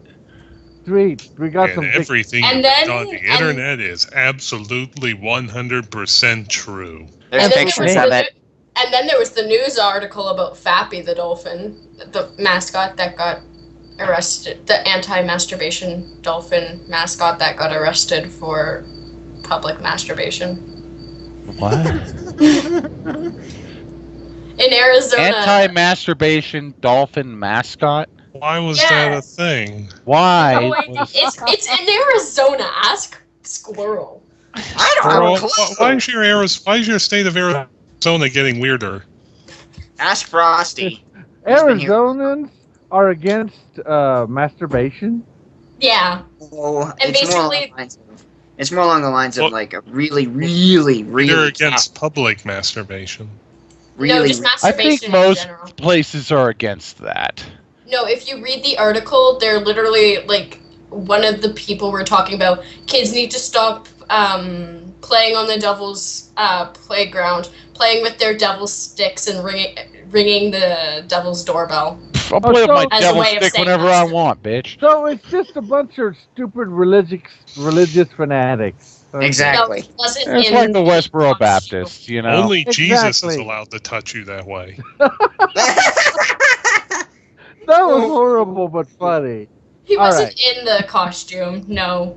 sweet. We got some And big... everything And you then- read on the and- internet is absolutely 100% true. There's And then pictures there of was it. And then there was the news article about Fappy the dolphin, the mascot that got arrested, the anti-masturbation dolphin mascot that got arrested for public masturbation. What? In Arizona. Anti-masturbation dolphin mascot? Why was Yeah. that a thing? Why? Oh, wait, it's in Arizona. Ask Squirrel. I don't Girl, have a clue. why is your state of Arizona getting weirder? Ask Frosty. He's been here. Arizonans are against masturbation. Yeah. Oh, And it's more along basically- the lines of, it's more along the lines of Well- like a really, really, They're really, against public masturbation. No, really. just I masturbation think most in general. places are against that. No, if you read the article, they're literally like one of the people were talking about kids need to stop playing on the devil's playground, playing with their devil's sticks and ringing the devil's doorbell. I'll play with my As a devil way of stick saying whenever I masturbate. want, bitch. So it's just a bunch of stupid religious fanatics. Okay. Exactly. No, it wasn't It's in like the Westboro costume. Baptists, you know? Only Jesus is Exactly. allowed to touch you that way. That was horrible but funny. He All wasn't in the costume. No.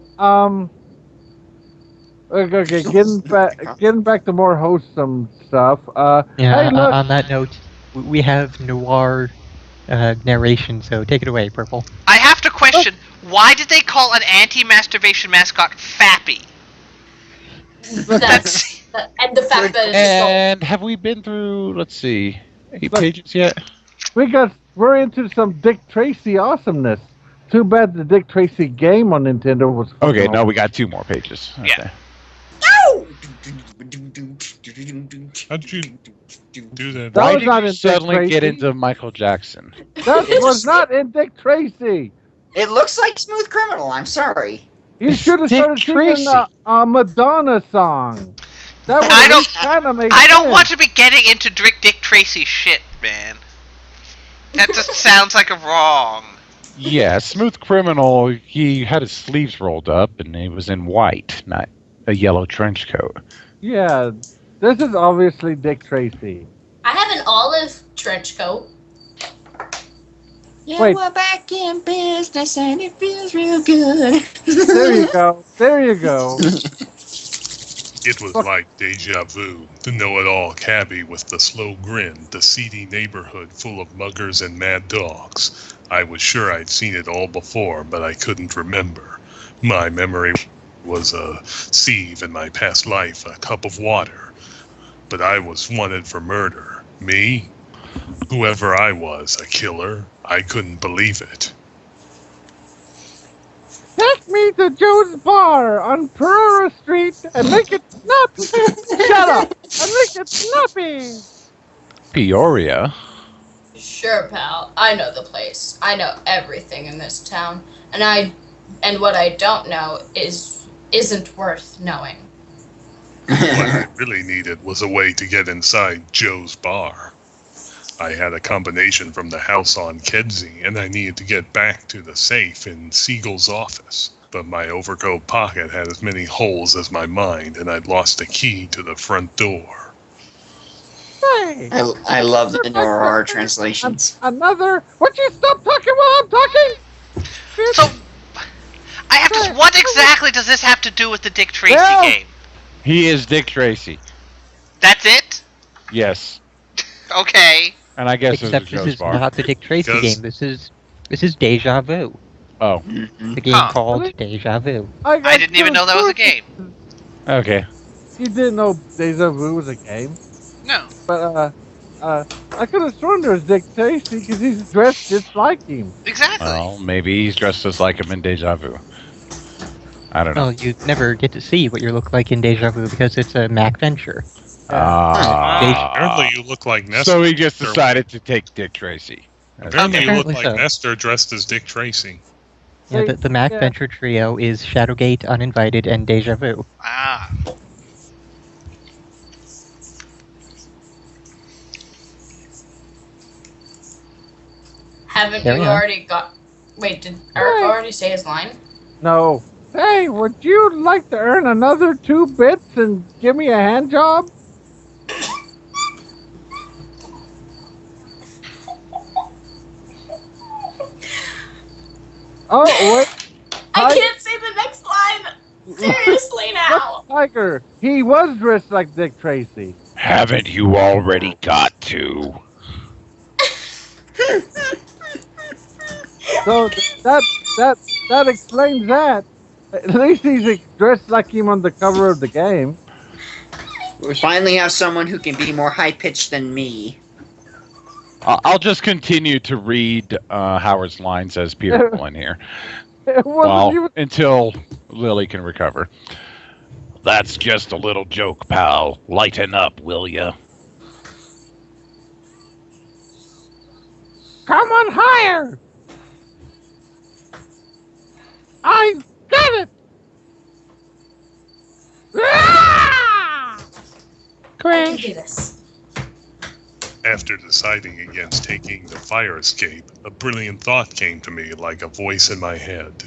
Okay, getting back to more wholesome stuff. Yeah, Hey, look. on that note, we have noir narration, so take it away, Purple. I have to question, why did they call an anti-masturbation mascot Fappy? That's and the fact that it's just And have we been through, let's see, 8 Look. pages yet? We're into some Dick Tracy awesomeness. Too bad the Dick Tracy game on Nintendo was. Okay, no, we got 2 more pages. Okay. Yeah. How did you do that? That Why was did not you in Dick suddenly get Tracy. into Michael Jackson? That was not in Dick Tracy. It looks like Smooth Criminal. I'm sorry. You should have Dick started Tracy. singing a Madonna song. That would I don't- kind of make I don't sense. want to be getting into Dick Tracy shit, man. That just sounds like a wrong. Yeah, Smooth Criminal, he had his sleeves rolled up and he was in white, not a yellow trench coat. Yeah, this is obviously Dick Tracy. I have an olive trench coat. Yeah, Wait. we're back in business and it feels real good. There you go. There you go. It was like deja vu. The know-it-all cabbie with the slow grin, the seedy neighborhood full of muggers and mad dogs. I was sure I'd seen it all before, but I couldn't remember. My memory was a sieve in my past life, a cup of water. But I was wanted for murder. Me? Whoever I was, a killer? I couldn't believe it. Take me to Joe's Bar on Pereira Street and make it snappy. Shut up and make it snappy. Peoria? Sure, pal. I know the place. I know everything in this town, and what I don't know isn't worth knowing. What I really needed was a way to get inside Joe's Bar. I had a combination from the house on Kedzie, and I needed to get back to the safe in Siegel's office. But my overcoat pocket had as many holes as my mind, and I'd lost the key to the front door. Hey, I love the Nora translations. another. Would you stop talking while I'm talking? So, I have to. What exactly does this have to do with the Dick Tracy Well- game? He is Dick Tracy. That's it? Yes. Okay. And I guess Except there's a this Joe's is Bar. not the Dick Tracy Because- game. This is Deja Vu, Oh, Mhm. the game Huh. called Really? Deja Vu. I didn't even know that was a game. okay. You didn't know Deja Vu was a game, No. but I could have sworn there was Dick Tracy because he's dressed just like him. Exactly. Well, maybe he's dressed just like him in Deja Vu. I don't know. Well, you never get to see what you look like in Deja Vu because it's a Mac Venture. Apparently you look like Nestor. So he just decided to take Dick Tracy. Apparently you look Apparently like so. Nestor dressed as Dick Tracy. Yeah, the Mac Yeah. Venture trio is Shadowgate, Uninvited, and Deja Vu. Ah. Haven't There you we are. already got? Wait, did Eric already say his line? No. Hey, would you like to earn another 2 bits and give me a hand job? Oh, wait. I can't say the next line. Seriously now. Tiger. He was dressed like Dick Tracy. Haven't you already got to? So that explains that. At least he's dressed like him on the cover of the game. We finally have someone who can be more high pitched than me. I'll just continue to read Howard's lines as Peter Quinn here. Until Lily can recover. That's just a little joke, pal. Lighten up, will ya? Come on higher! I got it! I can do this. After deciding against taking the fire escape, a brilliant thought came to me like a voice in my head.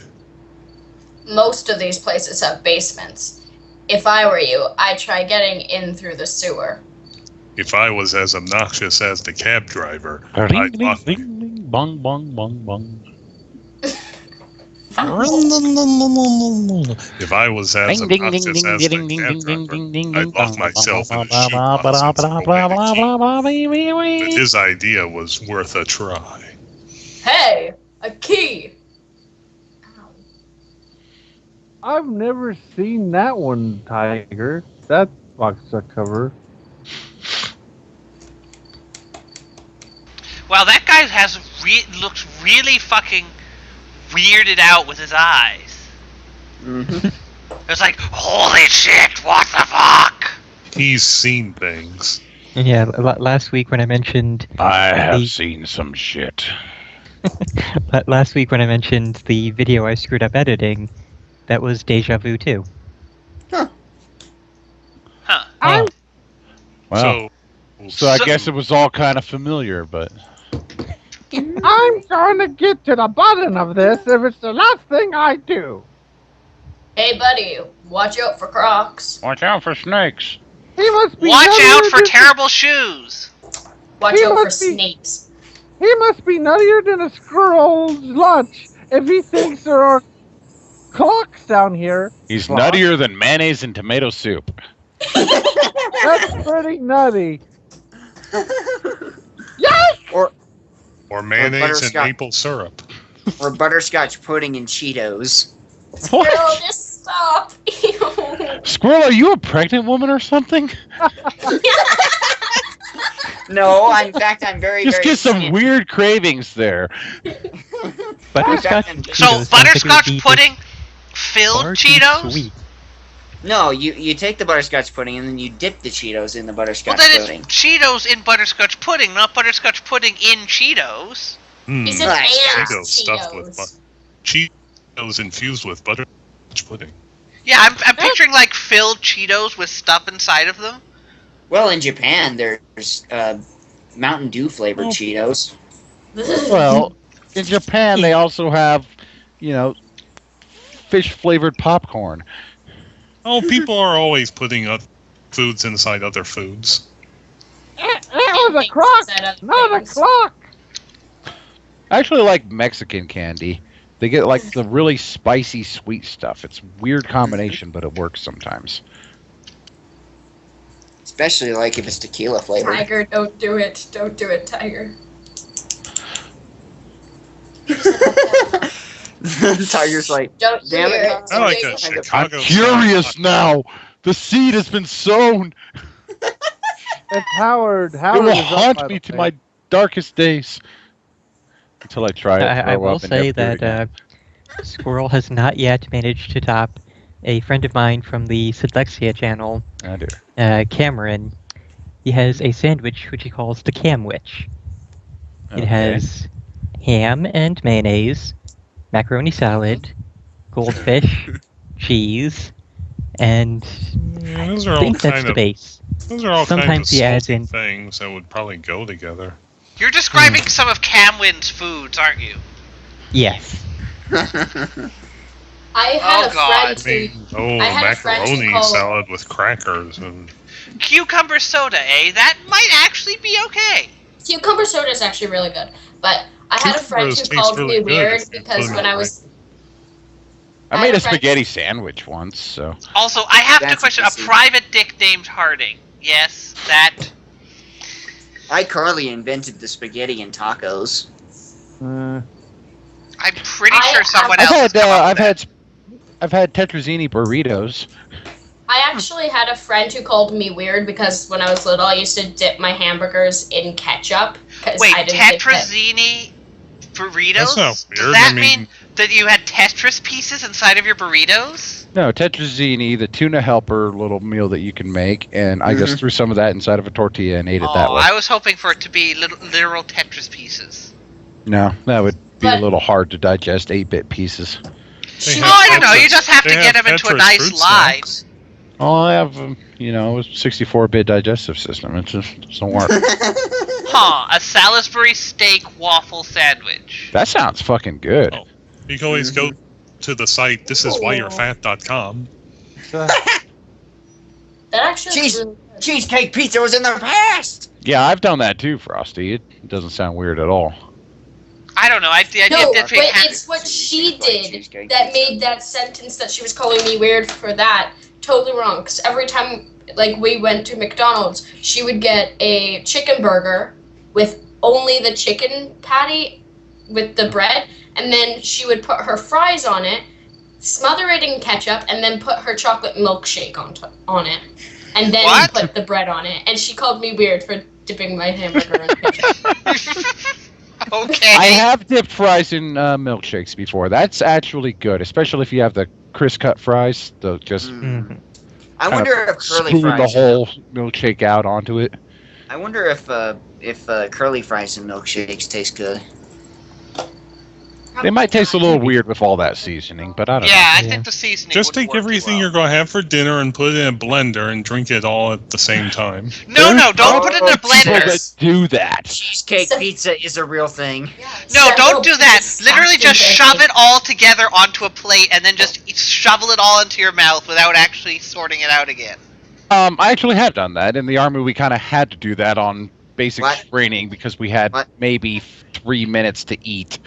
Most of these places have basements. If I were you, I'd try getting in through the sewer. If I was as obnoxious as the cab driver, Ring, I'd ding, lock ding, ding, bong, bong, bong, bong. If I was as Ding, ding, ding, obnoxious ding, as the ding, ding, cab ding, ding, driver, ding, ding, I'd ding, lock bong, myself bong, in bong, a shoe blah, blah, closet blah, and blah, go blah, away blah, blah, wee, wee, But wee. his idea was worth a try. Hey, a key. Ow. I've never seen that one, Tiger. That box cover. Wow, that guy looks really fucking weirded out with his eyes. Mm-hmm. It's like, holy shit, what the fuck? He's seen things. Yeah, last week when I mentioned I have the- seen some shit. last week when I mentioned the video I screwed up editing, that was Deja Vu 2. Huh. Oh, Well, so I guess it was all kind of familiar, but I'm gonna get to the bottom of this if it's the last thing I do. Hey, buddy, watch out for Crocs. watch out for snakes. He must be Watch nuttier out for than- terrible shoes. Watch He out for must be- snakes. He must be nuttier than a squirrel's lunch if he thinks there are clocks down here. He's Well, nuttier than mayonnaise and tomato soup. That's pretty nutty. Yes! Or mayonnaise and butterscotch. maple syrup. Or butterscotch pudding and Cheetos. Girl, just stop. Ew. Squirrel, are you a pregnant woman or something? No, in fact, I'm very, Just very get some skinny. weird cravings there. butterscotch I'm- Cheetos So, sounds like it would butterscotch be pudding filled far too Cheetos? sweet. No, you take the butterscotch pudding and then you dip the Cheetos in the Well, butterscotch then pudding. it's Cheetos in butterscotch pudding, not butterscotch pudding in Cheetos. He said Right. and Cheetos stuffed with Cheetos. Cheetos infused with butterscotch pudding. Yeah, I'm picturing like filled Cheetos with stuff inside of them. Well, in Japan, there's Mountain Dew flavored Oh. Cheetos. Well, in Japan, they also have, fish flavored popcorn. Oh, people are always putting up foods inside other foods. That was a crock, not a clock. I actually like Mexican candy. They get like the really spicy sweet stuff. It's a weird combination, but it works sometimes. Especially like if it's tequila flavored. Tiger, don't do it. Don't do it, Tiger. Tiger's like, Don't do Damn it, it. I like Jake, that I'm Chicago. I'm curious now. The seed has been sown. It's Howard. It Howard will is up, by haunt the me to way. my darkest days. Until I try it. I will say that Squirrel has not yet managed to top a friend of mine from the Sidlexia channel, I do. Cameron. He has a sandwich which he calls the Camwich. It has ham and mayonnaise, macaroni salad, goldfish, cheese, and Those I are all think that's kind the of base. those are all Sometimes kinds of he adds salty in- things that would probably go together. You're describing some of Camwin's foods, aren't you? Yes. I had Oh, a God. friend who Oh, I had a friend who macaroni called- salad with crackers and Cucumber soda, eh? That might actually be okay. cucumber soda is actually really good. But I had a friend Cucumbers who taste called really me good weird if you put because them when in I the was I made a friend- spaghetti sandwich once, so. Also, I have to That's question a interesting. private dick named Harding. Yes, that. iCarly invented the spaghetti and tacos. Uh, I'm pretty sure someone I've else has had come up with that. I've had tetrazzini burritos. I actually had a friend who called me weird because when I was little, I used to dip my hamburgers in ketchup. 'Cause Wait, I didn't think that- tetrazzini burritos? That's not Does weird, that I mean- mean that you had Tetris pieces inside of your burritos? No, tetrazzini, the tuna helper little meal that you can make, and I just threw some of that inside of a tortilla and ate it that Oh, way. I was hoping for it to be literal Tetris pieces. No, that would be a But- little hard to digest 8-bit pieces. They Oh, have I don't know. Tetris- You just have to they get have them into a Tetris nice fruit line. snacks. Oh, I have, a 64-bit digestive system. It just doesn't work. Huh, a Salisbury steak waffle sandwich. That sounds fucking good. Oh. You can always go to the site thisiswhyyou'refat.com. That actually Jeez. was really good. Cheesecake pizza was in the past! Yeah, I've done that too, Frosty. It doesn't sound weird at all. I don't know. I did No, did but think it's what she did Cheesecake that pizza. made that sentence that she was calling me weird for that totally wrong. Because every time, like, we went to McDonald's, she would get a chicken burger with only the chicken patty with the bread, and then she would put her fries on it, smother it in ketchup, and then put her chocolate milkshake on it, and then What? put the bread on it. And she called me weird for dipping my hamburger in ketchup. Okay. I have dipped fries in milkshakes before. That's actually good, especially if you have the crisp cut fries. They'll just Mhm. I wonder if curly spoon the fries. whole milkshake out onto it. I wonder if curly fries and milkshakes taste good. They might taste a little weird with all that seasoning, but I don't Yeah, I Yeah. think the seasoning Just wouldn't take work too everything well. you're going to have for dinner and put it in a blender and drink it all at the same time. No, don't put it in a People blender. that do that. Cheesecake So- pizza is a real thing. No, Several don't do that. pieces Literally stacked in just shove bacon. it all together onto a plate and then just shovel it all into your mouth without actually sorting it out again. I actually have done that. In the Army, we kind of had to do that on basic What? training because we had What? maybe 3 minutes to eat.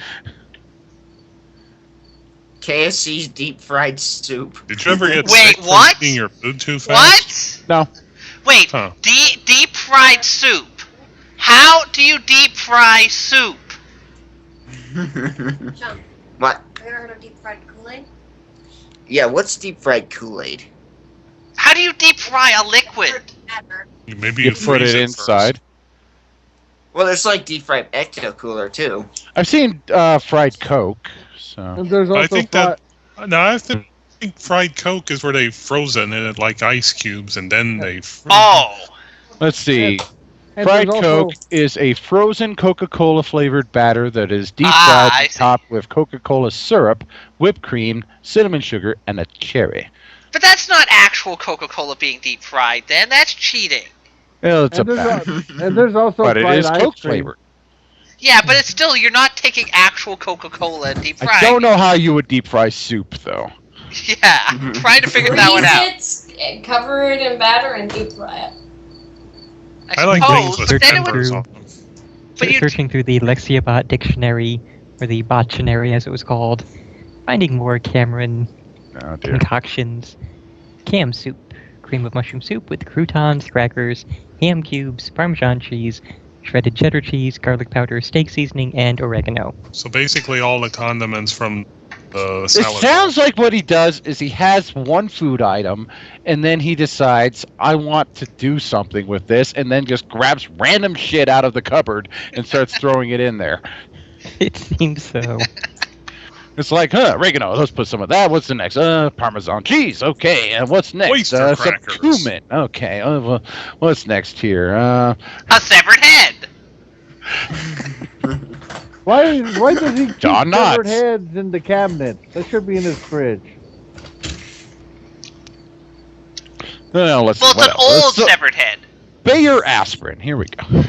KFC's deep fried soup. Did you ever get Wait, sick what? from eating your food too fast? What? No. Wait, Huh. deep fried soup. How do you deep fry soup? John, What? have you ever heard of deep fried Kool-Aid? Yeah, what's deep fried Kool-Aid? How do you deep fry a liquid? Maybe You you put freeze it first. inside. Well, there's like deep fried Ecto Cooler too. I've seen fried Coke. So and there's I also think that. No, I think fried Coke is where they frozen it like ice cubes and then they. Oh, let's see. and Fried there's Coke also- is a frozen Coca-Cola flavored batter that is deep Ah, fried I and see. topped with Coca-Cola syrup, whipped cream, cinnamon sugar, and a cherry. but that's not actual Coca-Cola being deep fried. Then that's cheating. Well, it's a and there's batter, and there's also but it fried is ice Coke cream. flavored. Yeah, but it's still you're not taking actual Coca-Cola and deep I frying. don't know how you would deep fry soup though. Yeah, I'm trying to figure that one out. Freeze it, cover it in batter, and deep fry it. I like things with then it would, peppers on them. but you, Searching through the Lexicobot dictionary, or the Bottionary as it was called, finding more Cameron Oh dear. concoctions. Cam soup. Cream of mushroom soup with croutons, crackers, ham cubes, Parmesan cheese, shredded cheddar cheese, garlic powder, steak seasoning, and oregano. So basically, all the condiments from the It salad. sounds like what he does is he has one food item, and then he decides, I want to do something with this, and then just grabs random shit out of the cupboard and starts throwing it in there. It seems so. It's like, oregano, let's put some of that. What's the next? Parmesan cheese. Okay, and what's next? Oyster Some crackers. cumin. Okay, what's next here? a severed head. Why does he keep John severed Knotts. heads in the cabinet? That should be in his fridge. No, let's Well, it's what an else? old Let's- severed head. Bayer aspirin. Here we go.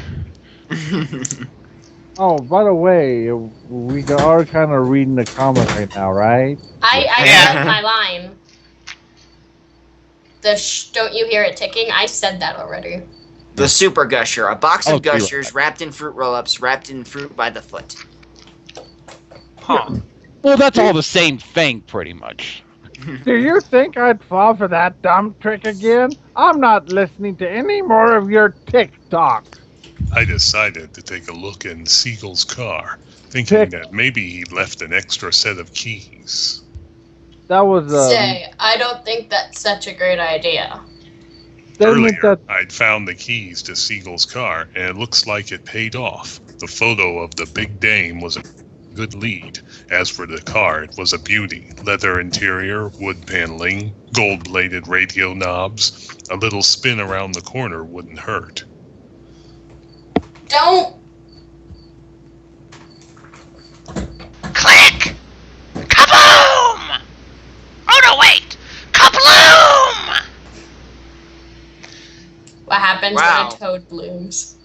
Oh, by the way, we are kind of reading the comment right now, right? I Yeah. said my line. Don't you hear it ticking? I said that already. The Super Gusher, a box I'll of do it. Gushers wrapped in fruit roll-ups, wrapped in fruit by the foot. Huh. Well, that's all the same thing, pretty much. Do you think I'd fall for that dumb trick again? I'm not listening to any more of your TikTok. I decided to take a look in Siegel's car, thinking that maybe he left an extra set of keys. That was Say, I don't think that's such a great idea. Earlier, I'd found the keys to Siegel's car, and it looks like it paid off. The photo of the big dame was a good lead. As for the car, it was a beauty. Leather interior, wood paneling, gold-bladed radio knobs. A little spin around the corner wouldn't hurt. Don't. Click! Kaboom! Oh no, wait! Kabloom! What happens Wow. when a toad blooms?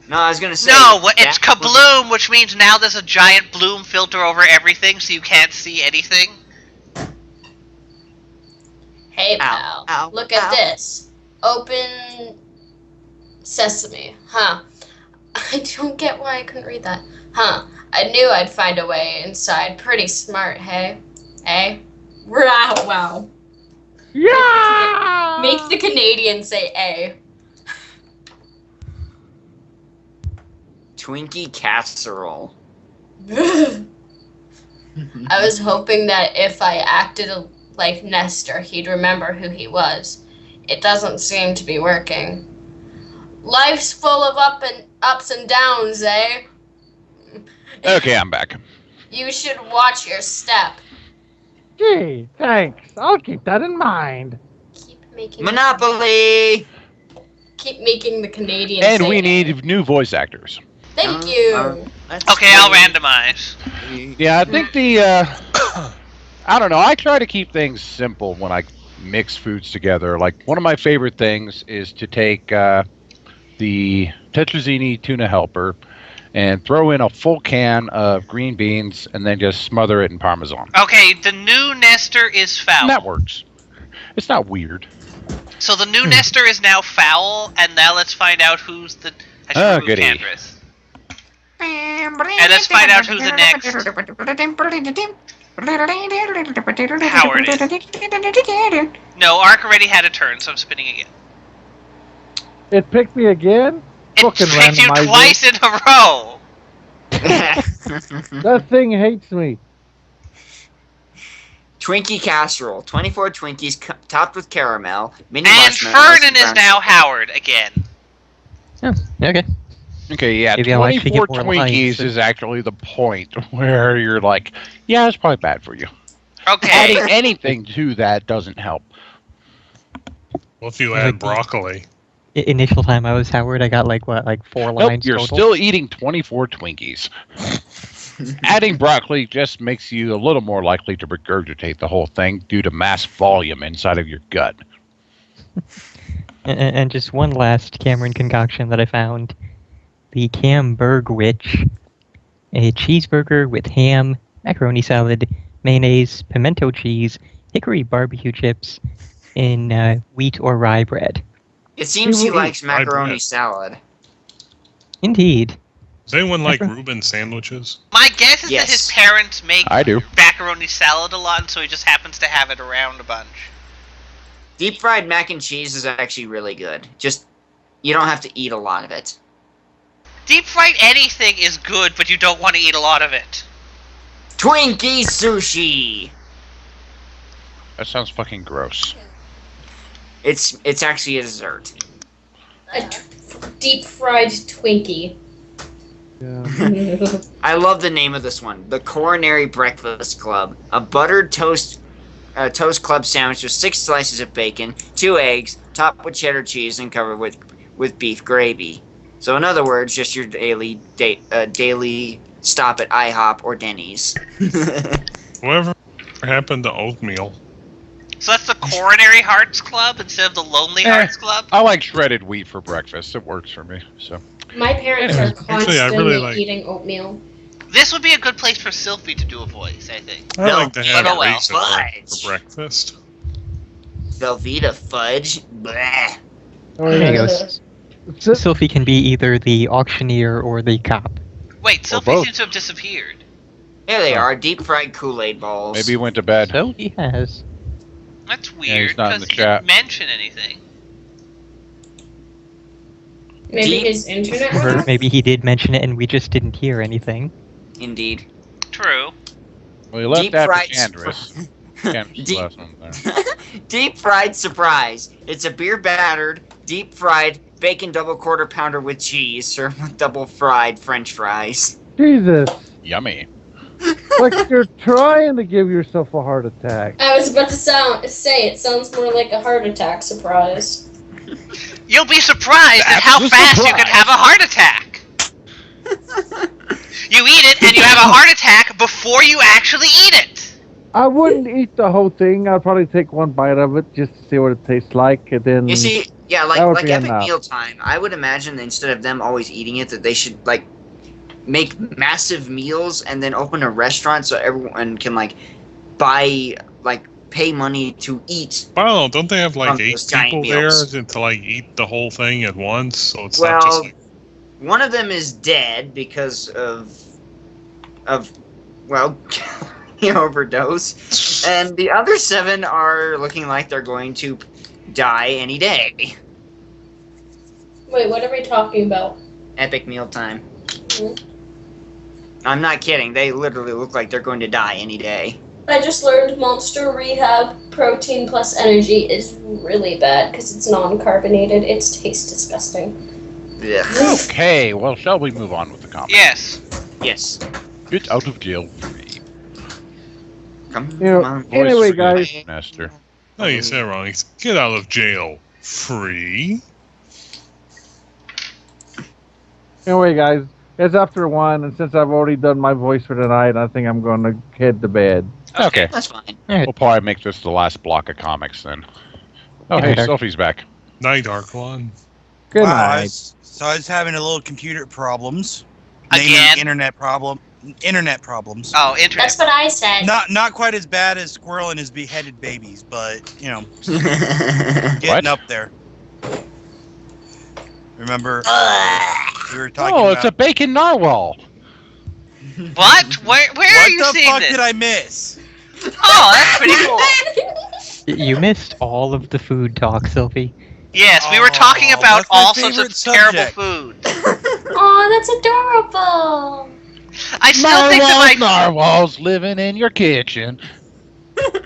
No, I was gonna say. No, it's that was- kabloom, which means now there's a giant bloom filter over everything, so you can't see anything. Hey, Ow, pal. ow, Look at ow. this. Open sesame. Huh. I don't get why I couldn't read that. Huh. I knew I'd find a way inside. Pretty smart, hey? Hey? Wow, wow. Yeah! Make the Canadian say A. Twinkie casserole. I was hoping that if I acted like Nestor, he'd remember who he was. It doesn't seem to be working. Life's full of ups and downs, eh? Okay, I'm back. You should watch your step. Gee, thanks. I'll keep that in mind. Keep making Monopoly. Keep making the Canadian. And say we A. need new voice actors. Thank you. Okay, I'll randomize. Yeah, I think I don't know. I try to keep things simple when I mix foods together. Like, one of my favorite things is to take the tetrazzini tuna helper and throw in a full can of green beans and then just smother it in Parmesan. Okay, the new Nestor is foul. And that works. It's not weird. So the new Nestor is now foul, and now let's find out who's the... I should remove goody. Candrath. And let's find out who the next Howard is. No, Ark already had a turn, so I'm spinning again. It picked me again? It Fucking picked you randomizer. twice in a row! That thing hates me. Twinkie casserole. 24 Twinkies topped with caramel. Mini And marshmallows. Fernan is brown now sugar. Howard again. Oh, okay. Okay, yeah, Maybe I'll actually 24 get more Twinkies likes. is actually the point where you're like, yeah, it's probably bad for you. Okay. Adding anything to that doesn't help. Well, if you Like add the- broccoli, Initial time I was Howard, I got like 4 Nope, lines you're total. still eating 24 Twinkies. Adding broccoli just makes you a little more likely to regurgitate the whole thing due to mass volume inside of your gut. And just one last Cameron concoction that I found. The Cambergwich. A cheeseburger with ham, macaroni salad, mayonnaise, pimento cheese, hickory barbecue chips, in wheat or rye bread. It seems he likes Rye macaroni bread. salad. Indeed. does anyone like Pepper- Reuben sandwiches? My guess is Yes. that his parents make I do. macaroni salad a lot, so he just happens to have it around a bunch. Deep fried mac and cheese is actually really good. Just, you don't have to eat a lot of it. Deep fried anything is good, but you don't want to eat a lot of it. Twinkie sushi. That sounds fucking gross. It's actually a dessert. Deep fried Twinkie. Yeah. I love the name of this one. The Coronary Breakfast Club. A buttered toast club sandwich with 6 slices of bacon, 2 eggs, topped with cheddar cheese, and covered with beef gravy. So in other words, just your daily stop at IHOP or Denny's. Whatever happened to oatmeal? So that's the Coronary Hearts Club instead of the Lonely Hearts Club? I like shredded wheat for breakfast. It works for me. So My parents Anyways, are constantly actually, I really like- eating oatmeal. This would be a good place for Sylvie to do a voice, I think. I like to have oh well. raisin Fudge. for breakfast. Velveeta fudge. Bleh. Oh, There you yeah. go. Sophie can be either the auctioneer or the cop. Wait, Sylvie both. seems to have disappeared. Here they are, deep fried Kool-Aid balls. Maybe he went to bed. So he has. That's Yeah, weird he's not in because the he chat. didn't mention anything. Maybe Deep- his internet Or went off? maybe he did mention it and we just didn't hear anything. Indeed. True. Well, he left Deep after fried Candrus. Candrus was the Deep- last one there. Deep fried surprise. It's a beer battered, deep fried bacon double quarter pounder with cheese served with double fried French fries. Jesus. Yummy. Like you're trying to give yourself a heart attack. I was about to say it sounds more like a heart attack surprise. You'll be surprised at That's how the fast you surprise. can have a heart attack. You eat it and you have a heart attack before you actually eat it. I wouldn't eat the whole thing. I'd probably take one bite of it just to see what it tastes like, and then You see, yeah, That would like be Epic enough. Mealtime, I would imagine that instead of them always eating it, that they should like make massive meals and then open a restaurant so everyone can like buy like pay money to eat. I don't know. Don't they have like From 8 those giant people there meals. to like eat the whole thing at once? So it's not just Well, like one of them is dead because of well, overdose, and the other 7 are looking like they're going to die any day. Wait, what are we talking about? Epic Mealtime. Mhm. I'm not kidding. They literally look like they're going to die any day. I just learned Monster Rehab Protein Plus Energy is really bad because it's non-carbonated. It tastes disgusting. Ugh. Okay, well, shall we move on with the comments? Yes. Yes. Get out of jail free. Come You know, on. Anyway, Voice guys. for Nestor. no, you said it wrong. It's get out of jail free. Anyway, guys, it's after 1, and since I've already done my voice for tonight, I think I'm going to head to bed. Okay. That's fine. We'll probably make this the last block of comics then. Oh, Good hey, night, Ark. Sophie's back. Night, Arklon. Good Wow, night. so I was having a little computer problems. Again? Namely, internet problems. Oh, internet. That's what I said. Not quite as bad as Squirrel and his beheaded babies, but you know, getting What? up there. Remember we were talking Oh, it's a about bacon narwhal. What? Where are what you the seeing fuck this? did I miss? Oh, that's pretty cool. You missed all of the food talk, Sylvie. Yes, we were talking Oh, about that's my all sorts favorite of terrible subject. food. Aw, that's adorable. I still think that my Narwhals living in your kitchen.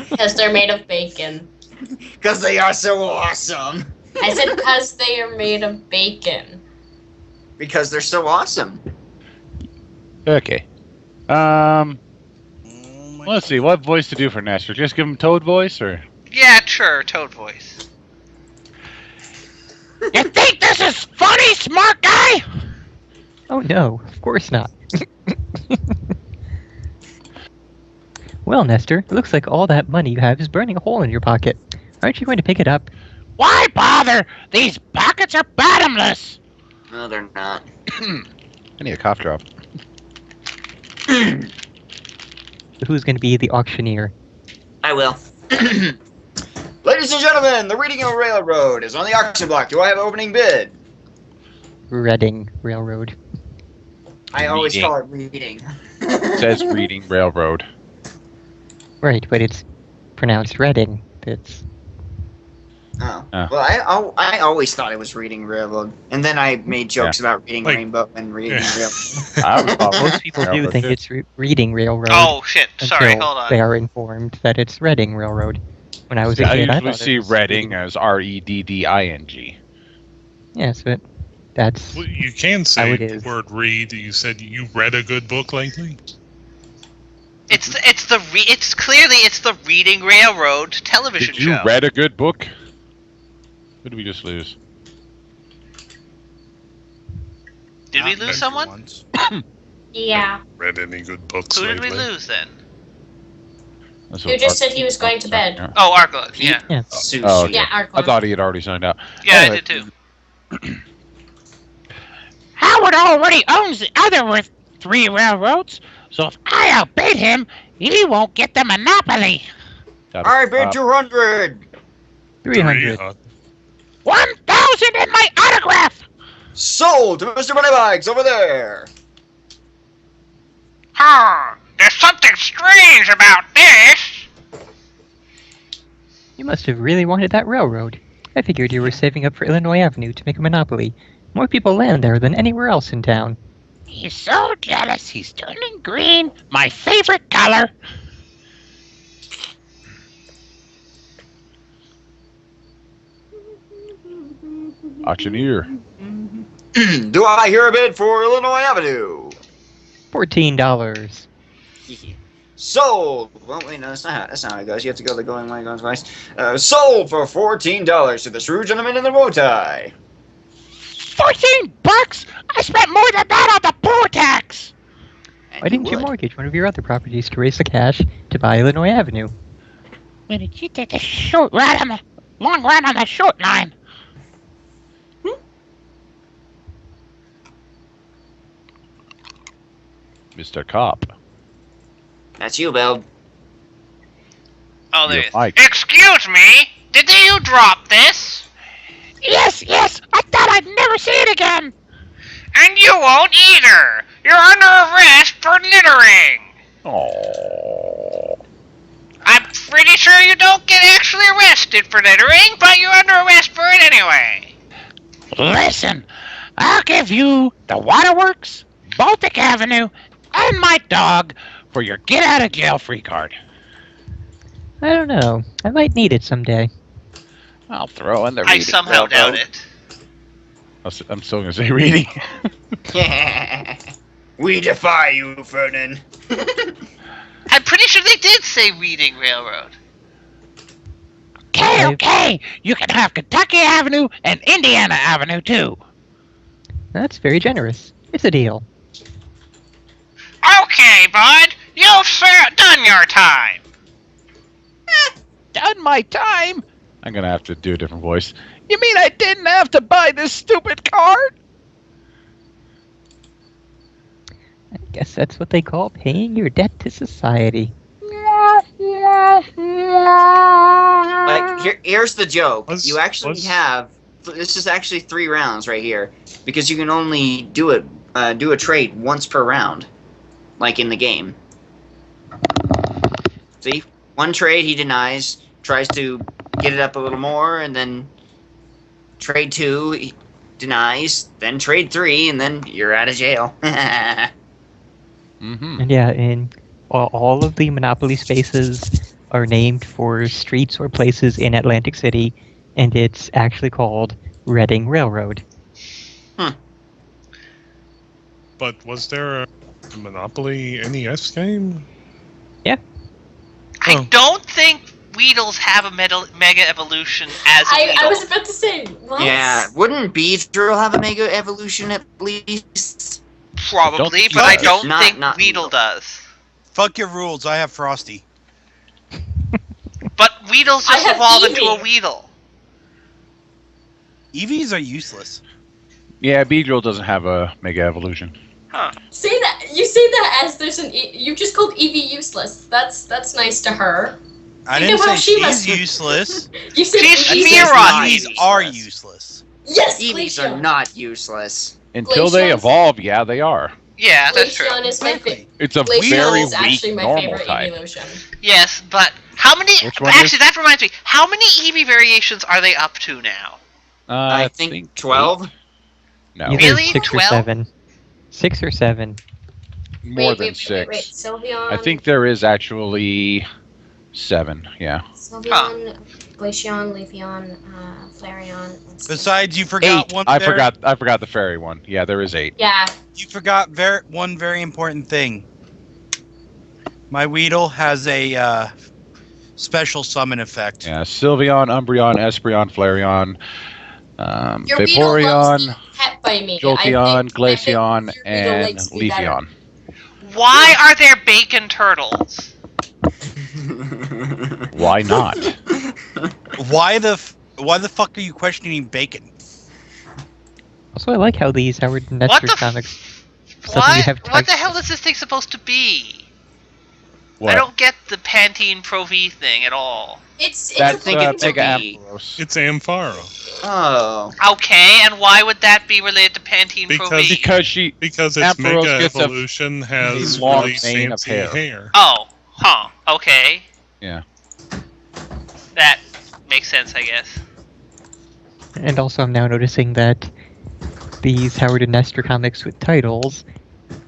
Because they're made of bacon. Because they are so awesome. I said because they are made of bacon. Because they're so awesome. Okay. Oh my Let's see, what voice to do for Nestor? Just give him Toad voice, or? yeah, sure, Toad voice. You think this is funny, smart guy? Oh no, of course not. Well, Nestor, it looks like all that money you have is burning a hole in your pocket. Aren't you going to pick it up? Why bother? These pockets are bottomless. No, they're not. I need a cough drop. Who's going to be the auctioneer? I will. Ladies and gentlemen, the Reading Railroad is on the auction block. Do I have an opening bid? Reading Railroad. I always Reading. call it reading. It says Reading Railroad. Right, but it's pronounced Reading. It's Oh. Ah. Well, I always thought it was Reading Railroad. And then I made jokes about Reading Like- Rainbow and Reading Yeah. Railroad. I was thought most people do Railroad, think too. it's Reading Railroad. Oh shit! Sorry, until hold on. they are informed that it's Reading Railroad. When I was a I kid, I usually thought see it was Reading as Redding. Yes, but that's Well, you can How say it the is. word read. You said you read a good book lately. It's clearly the Reading Railroad television Did you show. read a good book? Who did we just lose? Did we Not lose good for someone? once. Yeah. Read any good books Who did we lately? lose then? That's Who what just Ark- said he was going to bed. Yeah. Oh, Arklon. Yeah, Sushi. Oh, okay. Yeah, our I thought he had already signed out. yeah, Anyway. I did too. Howard already owns the other 3 railroads, so if I outbid him, he won't get the monopoly. Got it. I bid 200. 300. 1,000 in my autograph. Sold to Mr. Moneybags over there. Ha! There's something strange about this. You must have really wanted that railroad. I figured you were saving up for Illinois Avenue to make a monopoly. More people land there than anywhere else in town. He's so jealous. He's turning green. My favorite color. Auctioneer. Do I hear a bid for Illinois Avenue? $14. Sold. Well, wait, no, that's not how it goes. You have to go the going way goes twice. Sold for $14 to the shrewd gentleman in the bow tie. $14? I spent more than that on the poor tax. And Why didn't you would. mortgage one of your other properties to raise the cash to buy Illinois Avenue? Why did you take the short ride on the long ride on the short line? Mr. Cop. That's you, Bill. Oh, there You're he is. Mike. Excuse me? Did you drop this? Yes. I thought I'd never see it again. And you won't either. You're under arrest for littering. Oh. I'm pretty sure you don't get actually arrested for littering, but you're under arrest for it anyway. Listen, I'll give you the Waterworks, Baltic Avenue, and my dog for your get-out-of-jail-free card. I don't know. I might need it someday. I'll throw in the I reading somehow doubt railroad. it. I'm still going to say reading. We defy you, Vernon. I'm pretty sure they did say Reading Railroad. Okay. You can have Kentucky Avenue and Indiana Avenue, too. That's very generous. It's a deal. Okay, bud. You've done your time. Done my time? I'm going to have to do a different voice. You mean I didn't have to buy this stupid card? I guess that's what they call paying your debt to society. Like, here's the joke. Was- You actually was- have. This is actually 3 rounds right here, because you can only do a trade once per round, like in the game. See, one trade he denies, tries to get it up a little more, and then trade 2 he denies, then trade 3, and then you're out of jail. Mm-hmm. And yeah, and all of the Monopoly spaces are named for streets or places in Atlantic City, and it's actually called Reading Railroad. But was there a Monopoly NES game? I Oh. don't think Weedles have a Mega Evolution as a I Weedle. was about to say, what? Yeah, wouldn't Beedrill have a Mega Evolution at least? Probably, Don't- but I No, don't not- think not Weedle Weedle. does. Fuck your rules. I have Frosty. But Weedle's I just have evolved into a Eevee. Weedle. EVs are useless. Yeah, Beedrill doesn't have a Mega Evolution. Say that you say that as there's an you just called Eevee useless. That's nice to her. I You didn't know how say she she's must- useless. You said She's Eevee Mirror. useless. EVs are useless. Yes, Eevees Glaceon. are not useless. Until they Glaceon's- evolve, yeah, they are. Yeah, that's true. Glaceon is my Exactly. favorite. It's a Glaceon very is actually weak my normal favorite type. evolution. Yes, but how many... Which one Actually, is- that reminds me. How many Eevee variations are they up to now? I think 12? 8? No, Either Really? 6 or 12? 7. 6 or 7. more than 6. Wait, Sylveon. I think there is actually 7, yeah. Sylveon, Glaceon, Leafeon, Flareon. and Sylveon. Besides, you forgot 8. one. I forgot the fairy one. Yeah, there is 8. Yeah. You forgot one very important thing. My Weedle has a special summon effect. Yeah, Sylveon, Umbreon, Espeon, Flareon, Your Weedle loves Vaporeon, being pet by me. Jolteon, I think Glaceon, your Weedle and likes me better. Leafeon. Why are there bacon turtles? Why not? Why the fuck are you questioning bacon? Also, I like how these Howard What Netzer the comics suddenly What? have What the types- hell is this thing supposed to be? What? I don't get the Pantene Pro V thing at all. It's That's think it's a Mega bee. Ampharos. It's Ampharos. Oh. Okay, and why would that be related to Pantene Pro Because- V? Because its Ampharos Mega gets a Evolution has long really mane of fancy hair. hair. Oh, huh. Okay. Yeah. That makes sense, I guess. And also, I'm now noticing that these Howard and Nestor comics with titles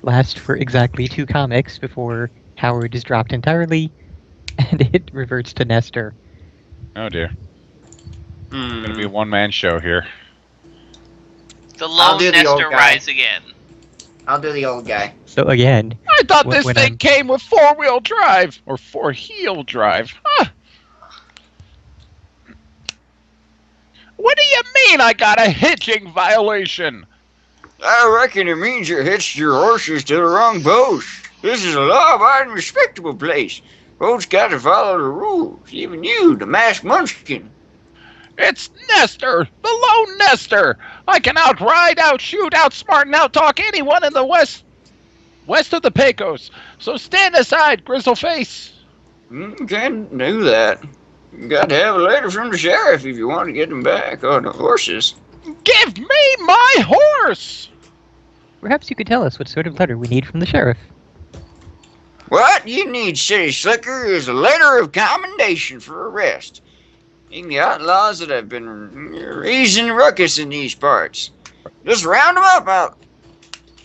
last for exactly 2 comics before Howard is dropped entirely, and it reverts to Nestor. Oh dear. Hmm. Gonna be a one-man show here. The I'll lone do the old Nestor guy. rise again. I'll do the old guy. So again, I thought Wh- this when thing I'm- came with 4-wheel drive or 4-heel drive. Huh. What do you mean I got a hitching violation? I reckon it means you hitched your horses to the wrong post. This is a law-abiding, respectable place. Folks got to follow the rules. Even you, the masked munchkin. It's Nestor, the lone Nestor. I can outride, outshoot, outsmart, and outtalk anyone in the west of the Pecos. So stand aside, Grizzleface. Can't do that. You got to have a letter from the sheriff if you want to get them back on the horses. Give me my horse. perhaps you could tell us what sort of letter we need from the sheriff. What you need, City Slicker, is a letter of commendation for arrest. In the outlaws that have been raising ruckus in these parts. Just round them up,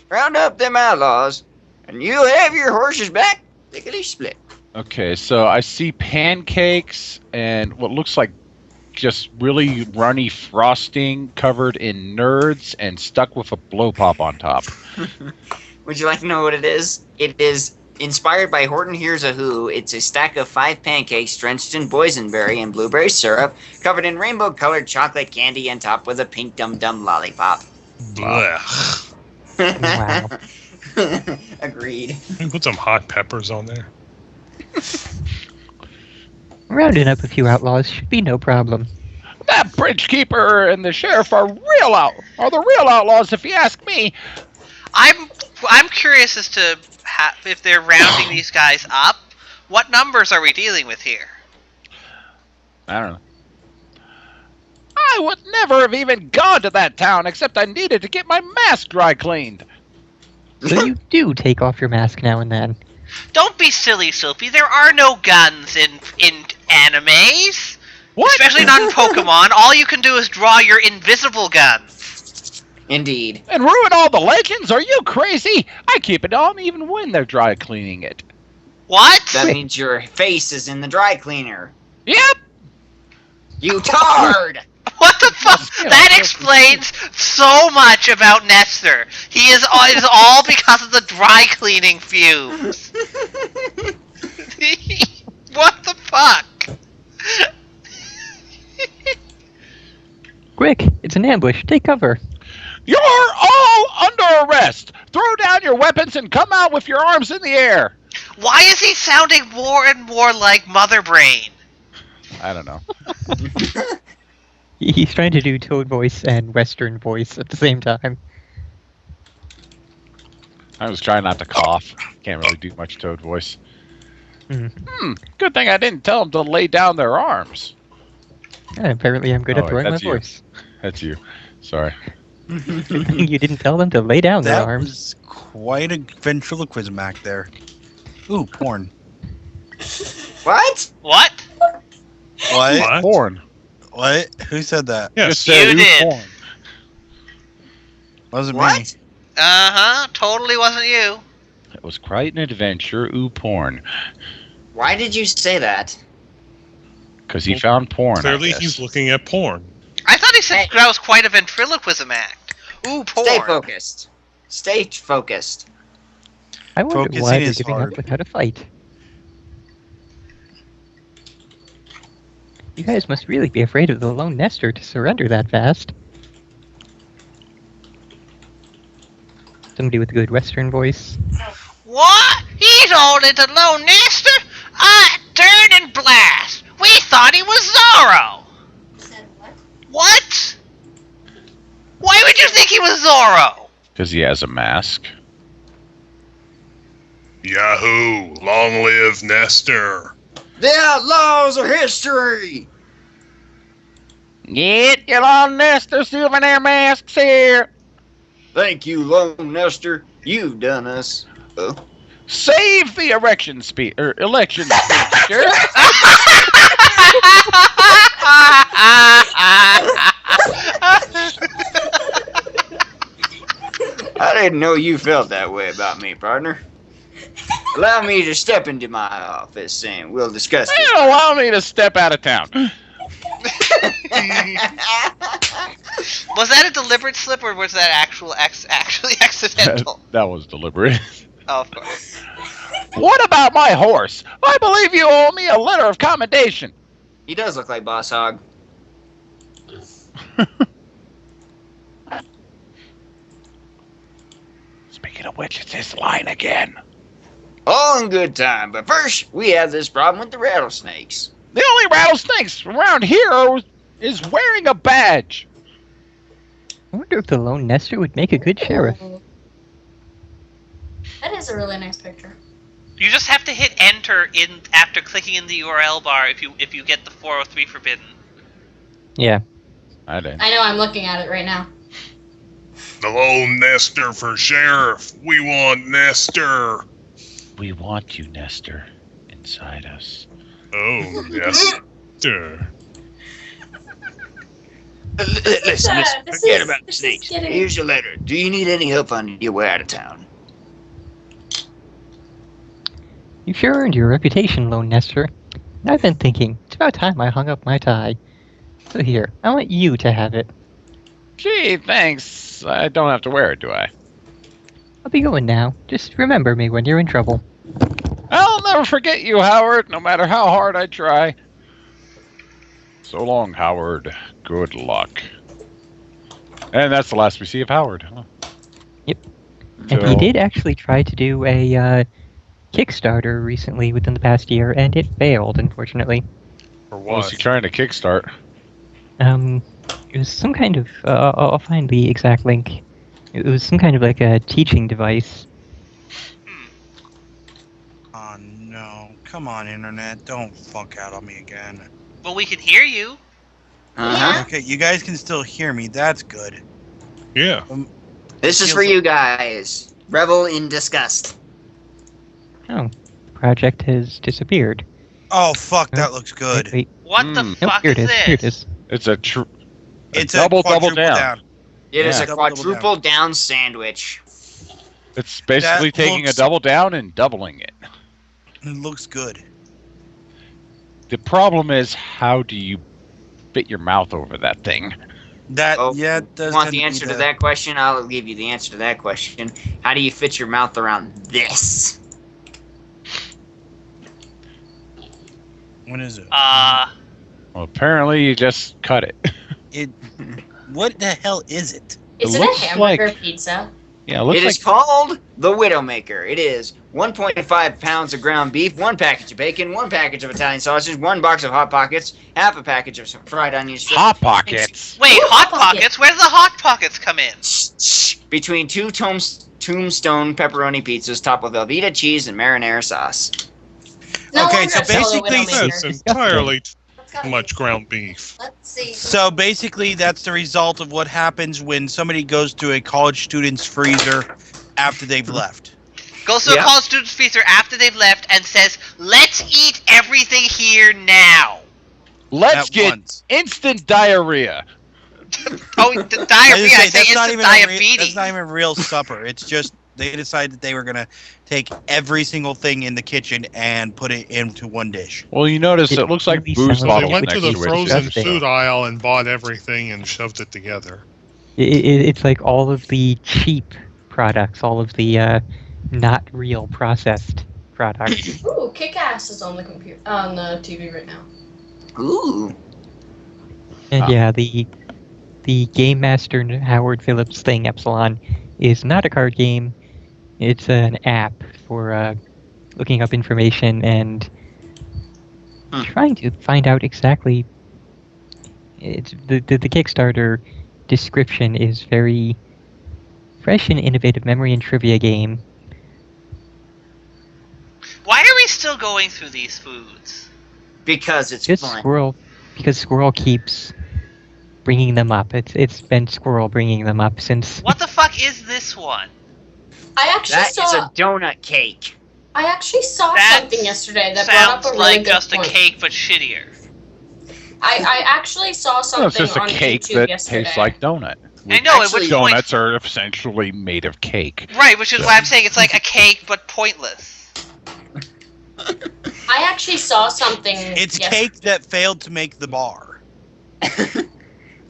round up them outlaws, and you'll have your horses back lickety split. Okay, so I see pancakes and what looks like just really runny frosting covered in nerds and stuck with a blow pop on top. Would you like to know what it is? It is inspired by Horton Hears a Who. It's a stack of 5 pancakes drenched in boysenberry and blueberry syrup, covered in rainbow-colored chocolate candy and topped with a pink dum-dum lollipop. Blech. Wow. Agreed. Can you put some hot peppers on there? Rounding up a few outlaws should be no problem. That bridgekeeper and the sheriff are the real outlaws, if you ask me. I'm curious as to if they're rounding these guys up. What numbers are we dealing with here? I don't know. I would never have even gone to that town except I needed to get my mask dry cleaned. So you do take off your mask now and then. Don't be silly, Sophie. There are no guns in animes. What? Especially not in Pokemon. All you can do is draw your invisible gun. Indeed. And ruin all the legends? Are you crazy? I keep it on even when they're dry cleaning it. What? That means your face is in the dry cleaner. Yep. You tard! What the fuck? That explains so much about Nestor. It is all because of the dry cleaning fumes. What the fuck? Quick, it's an ambush. Take cover. You're all under arrest. Throw down your weapons and come out with your arms in the air. Why is he sounding more and more like Mother Brain? I don't know. He's trying to do Toad voice and Western voice at the same time. I was trying not to cough. Can't really do much Toad voice. Mhm. Good thing I didn't tell them to lay down their arms. Apparently I'm good Oh, at throwing my that's you. voice. That's you. Sorry. You didn't tell them to lay down their That arms. was quite a ventriloquism act there. Ooh, porn. What? What? What? What? Porn. What? Who said that? Yes. Just said You who did. porn. Wasn't me. What? Uh-huh. Totally wasn't you. It was quite an adventure. Ooh, porn. Why did you say that? Because he found porn. Clearly, I guess. he's looking at porn. I thought he said Hey. that was quite a ventriloquism act. Ooh, porn. Stay focused. Stay focused. I wonder Focusing why they're is giving hard. up without a fight. You guys must really be afraid of the lone Nestor to surrender that fast. Somebody with a good Western voice. What? He's all into Lone Nestor? Turn and blast! We thought he was Zorro! Said what? What? Why would you think he was Zorro? Because he has a mask. Yahoo! Long live Nestor! The outlaws of history! Get your Lone Nestor souvenir masks here. Thank you, Lone Nestor. You've done us. Save the election speech. Sure. I didn't know you felt that way about me, partner. Allow me to step into my office and we'll discuss this. Allow me to step out of town. Was that a deliberate slip or was that actually accidental? That was deliberate. Oh, of course. What about my horse? I believe you owe me a letter of commendation. He does look like Boss Hog. Speaking of which, it's his line again. All in good time, but first we have this problem with the rattlesnakes. The only rattlesnakes around here is wearing a badge. I wonder if the Lone Nestor would make a good sheriff. That is a really nice picture. You just have to hit enter in after clicking in the URL bar if you get the 403 forbidden. Yeah. I didn't. I know, I'm looking at it right now. The Lone Nestor for sheriff. We want Nestor. We want you, Nestor, inside us. Oh, Nestor. Listen, This forget is- about the this is snakes. getting- Here's your letter. Do you need any help on your way out of town? You've sure earned your reputation, Lone Nestor. I've been thinking, it's about time I hung up my tie. So here, I want you to have it. Gee, thanks. I don't have to wear it, do I? I'll be going now. Just remember me when you're in trouble. I'll never forget you, Howard, no matter how hard I try. So long, Howard. Good luck. And that's the last we see of Howard. Huh? Yep. And he did actually try to do a Kickstarter recently within the past year, and it failed, unfortunately. For What was what? he trying to kickstart? It was some kind of, I'll find the exact link. It was some kind of like a teaching device. Oh no. Come on, Internet. Don't fuck out on me again. Well, we can hear you. Uh-huh. Okay, you guys can still hear me. That's good. Yeah. This is for you guys. Revel in disgust. Oh, the project has disappeared. Oh, fuck, that looks good. Wait. What the Mm. Nope, fuck here it is is. Here it this? is. It's a It's double a quadruple down. It is Yeah. a Double, double quadruple down sandwich. It's basically That taking a looks- double down and doubling it. It looks good. The problem is, how do you fit your mouth over that thing? That Oh, yeah, it does. Want tend the be answer to that question? I'll give you the answer to that question. How do you fit your mouth around this? What is it? Well, apparently you just cut it. It. What the hell is it? Is It it a looks hamburger like- pizza? Yeah, it looks It like is called the Widowmaker. It is 1.5 pounds of ground beef, 1 package of bacon, 1 package of Italian sausage, 1 box of Hot Pockets, half a package of fried onion strips. Hot Pockets. Wait, Ooh, Hot Hot Pocket. Pockets? Where do the Hot Pockets come in? Between 2 tombstone pepperoni pizzas topped with Velveeta cheese and marinara sauce. No Okay, wonder so it's called a basically- Widowmaker. That's entirely Let's go. too much ground beef. Let's see. So basically, that's the result of what happens when somebody goes to a college student's freezer after they've left. Goes to Yeah. a college student's freezer after they've left and says, "Let's eat everything here now." Let's At get once. instant diarrhea. Oh, the I just diarrhea! I say that's not instant even a diabetes. that's not even real supper. It's just they decided that they were gonna take every single thing in the kitchen and put it into one dish. Well, you notice It it looks like really booze sounds So bottles they went next to the to it. frozen disgusting. food aisle and bought everything and shoved it together. It's like all of the cheap products, all of the not real processed products. Ooh, Kick-Ass is on the computer, on the TV right now. Ooh. And yeah, the Game Master Howard Phillips thing, Epsilon, is not a card game. It's an app for looking up information and trying to find out exactly. It's the Kickstarter description is very fresh and innovative memory and trivia game. Why are we still going through these foods? Because it's Just fun. Squirrel, because Squirrel keeps bringing them up. It's been Squirrel bringing them up since. What the fuck is this one? I actually That is saw. a donut cake. I actually saw That something yesterday that brought up Sounds a really like good just point. a cake, but shittier. I actually saw Well, something it's just a on cake YouTube that yesterday. tastes like donut. I know, at Actually, which point... Donuts are essentially made of cake. Right, which is why I'm saying it's like a cake, but pointless. I actually saw something. It's yes- cake that failed to make the bar. Can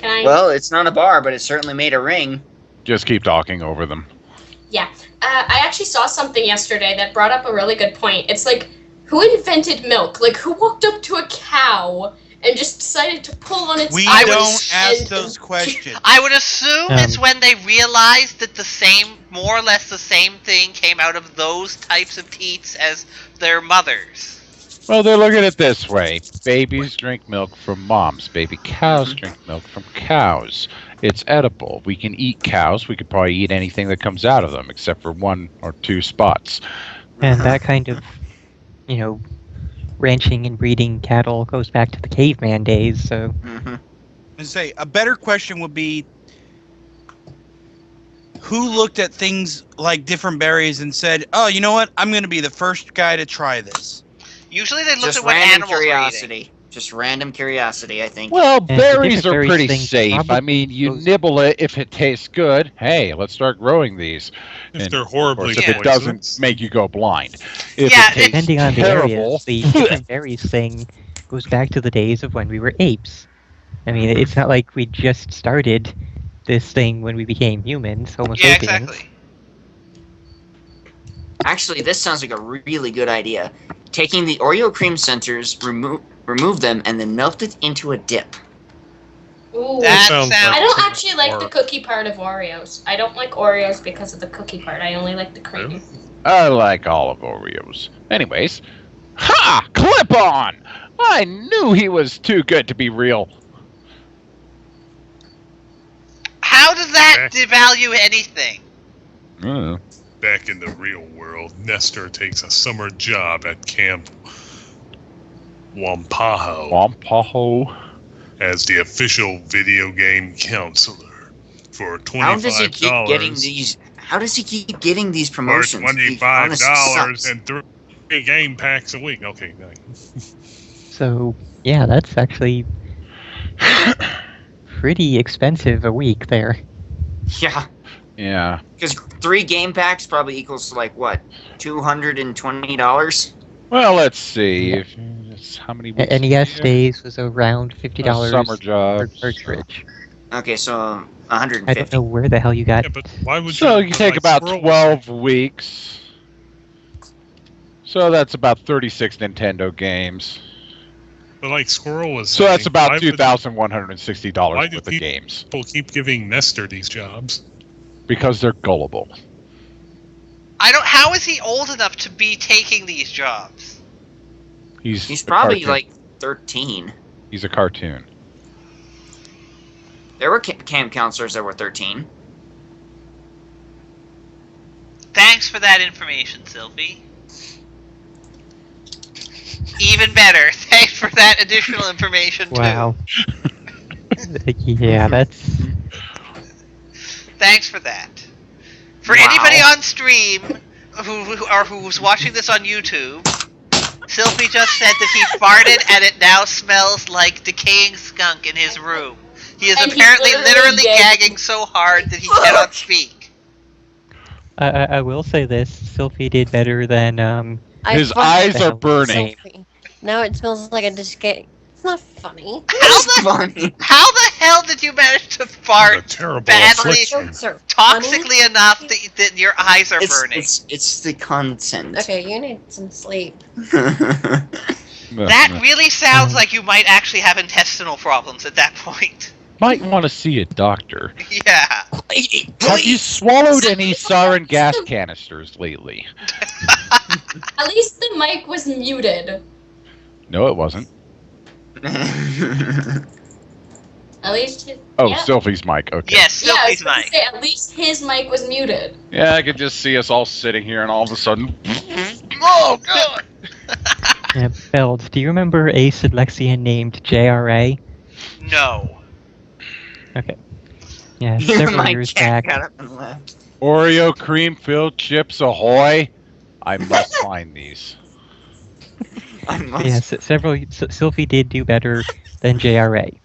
I? Well, it's not a bar, but it certainly made a ring. Just keep talking over them. I actually saw something yesterday that brought up a really good point. It's like, who invented milk? Like, who walked up to a cow and just decided to pull on its We iris don't ask and- those questions. I would assume it's when they realized that the same, more or less the same thing came out of those types of teats as their mothers. Well, they look at it this way. Babies drink milk from moms. Baby cows drink milk from cows. It's edible. We can eat cows. We could probably eat anything that comes out of them, except for 1 or 2 spots. And that kind of, ranching and breeding cattle goes back to the caveman days. So Mm-hmm. And say a better question would be, who looked at things like different berries and said, "Oh, you know what? I'm going to be the first guy to try this." Usually they look Just at what random animals are eating. curiosity. Just random curiosity, I think. Well, the berries different are berries pretty things safe. I probably mean, you goes- nibble it if it tastes good. Hey, let's start growing these. If And, they're Of horribly course, if it doesn't make you go blind. If Yeah, it tastes depending on the terrible, areas, the different berries thing goes back to the days of when we were apes. I mean, it's not like we just started this thing when we became humans, Homo Yeah, sapiens. exactly. Actually, this sounds like a really good idea. Taking the Oreo cream centers, remove them, and then melt it into a dip. Ooh. That sounds sounds... I don't like actually like the work. cookie part of Oreos. I don't like Oreos because of the cookie part. I only like the cream. I like all of Oreos. Anyways, ha! Clip on! I knew he was too good to be real. How does that devalue anything? Mm. Back in the real world, Nestor takes a summer job at Camp Wampaho Wampaho. as the official video game counselor for $25. How does he keep getting these? How does he keep getting these For promotions? He honestly $25 sucks. and 3 game packs a week. Okay, nice. So, yeah, that's actually pretty expensive a week there. Yeah, Yeah. because 3 game packs probably equals to like what, $220? Well, let's see. If how many weeks? NES a year? days was around $50 Summer per jobs. cartridge. Okay, so I 150. don't know where the hell you got. Yeah, but why would So you you take like about Squirrel- 12 weeks. So that's about 36 Nintendo games. But like Squirrel was So that's saying, about why would $2,160 why do worth of people- games. people keep giving Nestor these jobs? Because they're gullible. How is he old enough to be taking these jobs? He's a probably cartoon. like 13. He's a cartoon. There were camp counselors that were 13. Thanks for that information, Sylvie. Even better, thanks for that additional information too. Wow. Yeah, that's... Thanks for that. For Wow. anybody on stream who's watching this on YouTube, Sylvie just said that he farted and it now smells like decaying skunk in his room. He is And he's apparently literally literally gagging. gagging so hard that he cannot speak. I will say this, Sylphie did better than, I His fucked eyes the are hell burning. Sophie. Now it smells like a disca. It's not funny. Funny. How the hell did you manage to What a fart terrible badly- affliction. Jokes are funny. toxically enough that your eyes are burning? It's the content. Okay, you need some sleep. That really sounds like you might actually have intestinal problems at that point. Might want to see a doctor. Yeah. Have you swallowed any sarin gas canisters lately? At least the mic was muted. No, it wasn't. At least his, Oh, yeah. Sylphie's mic. Okay. Yes, Yeah, I was Sylvie's gonna mic. say, at least his mic was muted. Yeah, I could just see us all sitting here, and all of a sudden, Oh God! Yeah, Beld, do you remember a Sidlexian named JRA? No. Okay. Yeah, several My years cat back. got up and left. Oreo cream-filled chips ahoy! I must find these. I must. Yes, Sylphie did do better than JRA.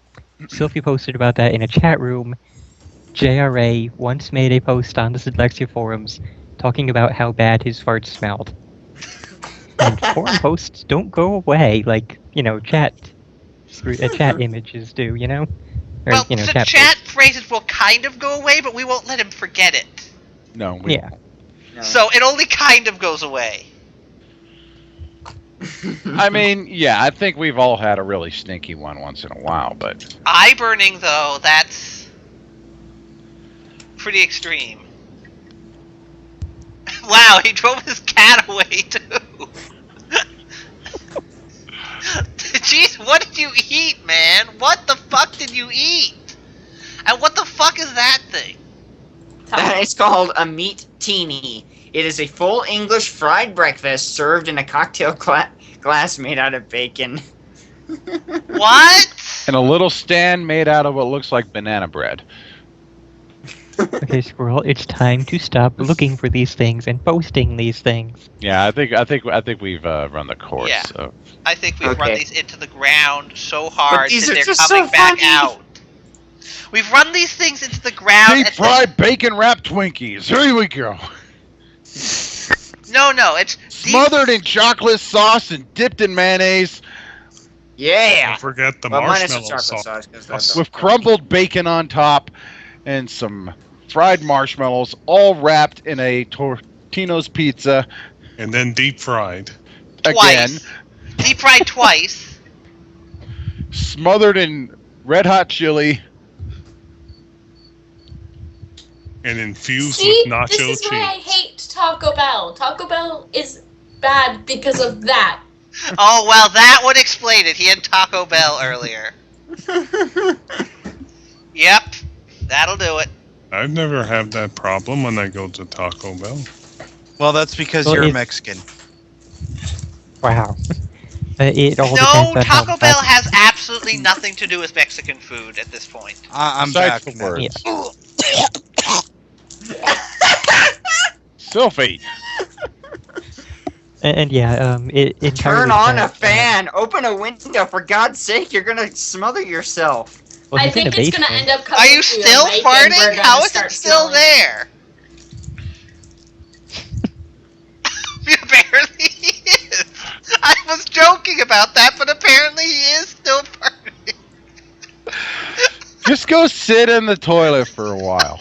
Sylphie posted about that in a chat room. JRA once made a post on the Sidlexia forums talking about how bad his farts smelled. And forum posts don't go away like, chat images do, Or, Well, the chat chat phrases will kind of go away, but we won't let him forget it. No, we Yeah. No. So it only kind of goes away. I mean, yeah, I think we've all had a really stinky one once in a while, but Eye burning, though, that's pretty extreme. Wow, he drove his cat away, too. Jeez, what did you eat, man? What the fuck did you eat? And what the fuck is that thing? It's called a meat teeny. It is a full English fried breakfast served in a cocktail glass made out of bacon. What? and a little stand made out of what looks like banana bread. Okay, Squirrel, it's time to stop looking for these things and posting these things. Yeah, I think we've run the course. Yeah. So. I think we've run Okay. these into the ground so hard these that are they're just coming so back funny. out. We've run these things into the ground. Deep fried bacon wrapped Twinkies. Here we go. No, it's Smothered in chocolate sauce and dipped in mayonnaise Yeah. Don't forget the Well, minus the marshmallow chocolate sauce. sauce, 'cause that's with crumbled bacon on top and some fried marshmallows, all wrapped in a Tortino's pizza. And then deep fried. Again, twice. Deep fried twice. smothered in red hot chili. And infused See, with nacho this is cheese. why I hate Taco Bell. Taco Bell is bad because of that. Oh, well, that would explain it. He had Taco Bell earlier. Yep, that'll do it. I've never had that problem when I go to Taco Bell. Well, that's because Well, you're a it- Mexican. Wow. It all No, depends on how Taco Bell much- has absolutely nothing to do with Mexican food at this point. I'm Besides back the now. words. Yeah. Sylphie. And yeah, it entirely Turn on a depends fan. Open a window. For God's sake, you're gonna smother yourself. Well, I he's in think a it's gonna basement. end up coming Are you to still your mic and we're farting? gonna How is start it still smelling. there? Apparently he is. I was joking about that, but apparently he is still farting. Just go sit in the toilet for a while.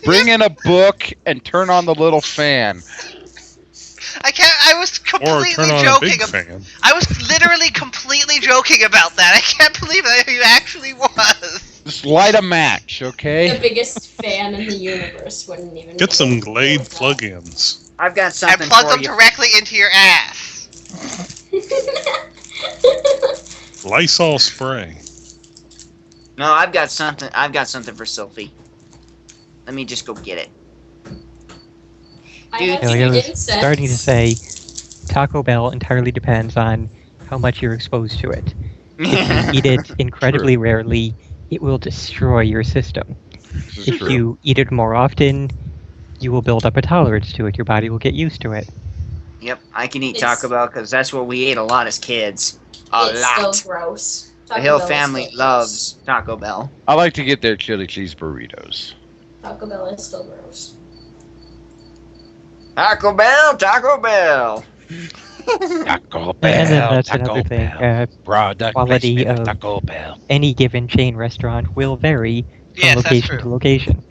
Bring in a book and turn on the little fan. I was Or completely turn on a joking. big fan. I was literally completely joking about that. I can't believe that you actually was. Just light a match, The okay? biggest fan in the universe wouldn't even. Get be some able to Glade deal with that. plug-ins. I've got And something plug for them you. directly into your ass. Lysol spray. No, I've got something. I've got something for Sylphie. Let me just go get it. I Dude, have Like I some was incense. starting to say, Taco Bell entirely depends on how much you're exposed to it. If you eat it incredibly rarely, it will destroy your system. This is If true. you eat it more often, you will build up a tolerance to it. Your body will get used to it. Yep, I can eat It's- Taco Bell because that's what we ate a lot as kids. A It's lot. still gross. The Taco Hill Bell is family still loves Taco Bell. I like to get their chili cheese burritos. gross. Taco Bell is still gross. Taco Bell, Taco Bell. Taco Bell. And then that's Taco another thing. Bell. Product quality placement of- Taco Bell. Any given chain restaurant will vary from Yes, that's location true. to location.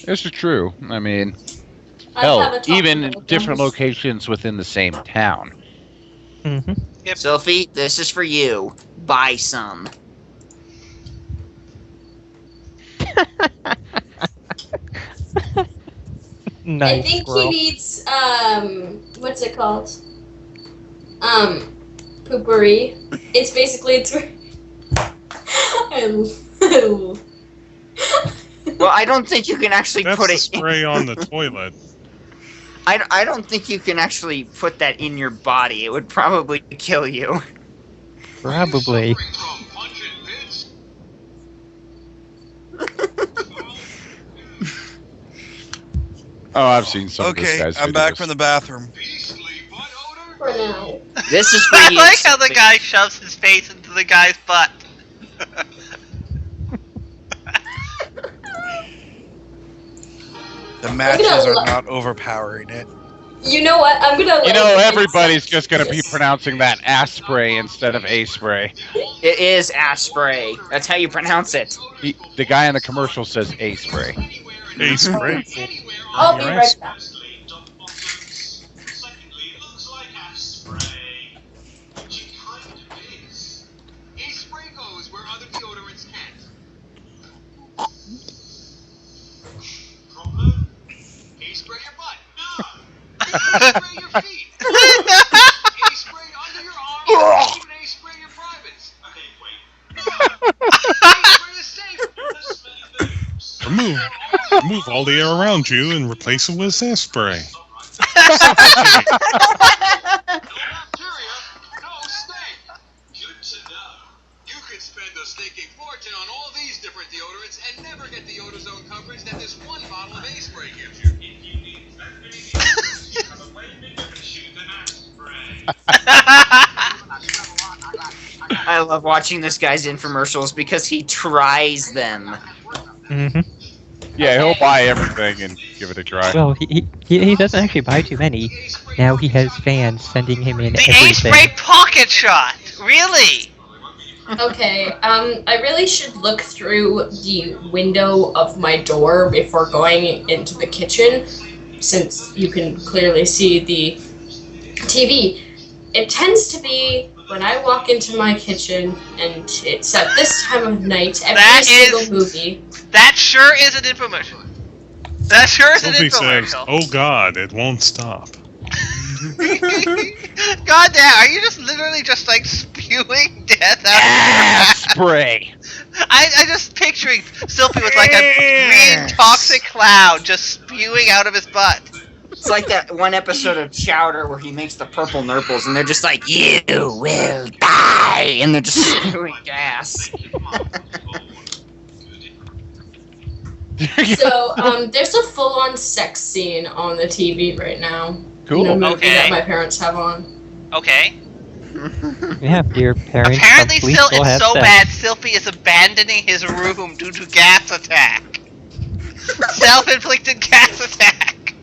This is true. I mean, I'd have a hell, Taco even Bell different almost- locations within the same town. Hmm. Yep. Sophie, this is for you. Buy some. Nice. I think squirrel. he needs what's it called? Poopery. It's basically it's. Well, I don't think you can actually That's put the it. spray on the toilet. I don't think you can actually put that in your body. It would probably kill you. Probably. Oh, I've seen some of this Okay, guy's I'm back videos. from the bathroom. For now. This is I where like how the guy shoves his face into the guy's butt. The matches are lo- not overpowering it. You know what? I'm gonna. You know, everybody's just gonna be Yes. pronouncing that ass spray instead of a spray. It is ass spray. That's how you pronounce it. The guy in the commercial says a spray. A spray. I'll be right back. Remove all the air around you and replace it with ass spray. I love watching this guy's infomercials because he tries them. Hmm. Yeah, he'll Okay. buy everything and give it a try. Well, he doesn't actually buy too many. Now he has fans sending him in The everything. A-spray pocket shot! Really? Okay, I really should look through the window of my door before going into the kitchen, since you can clearly see the TV. It tends to be when I walk into my kitchen, and it's at this time of night, every That single is- movie. That sure is an infomercial. That sure is an Sophie says, infomercial. "Oh God, it won't stop." God damn, are you just literally just like spewing death out of Ass your mouth? spray. I just picturing Sylphie with like a green toxic cloud just spewing out of his butt. It's like that one episode of Chowder where he makes the purple nurples and they're just like, "You will die," and they're just spewing gas. So, there's a full-on sex scene on the TV right now. Cool. In a movie Okay. that my parents have on. Okay. Yeah, your parents Apparently, probably still it's have so sex. bad. Sylphie is abandoning his room due to gas attack. Self-inflicted gas attack.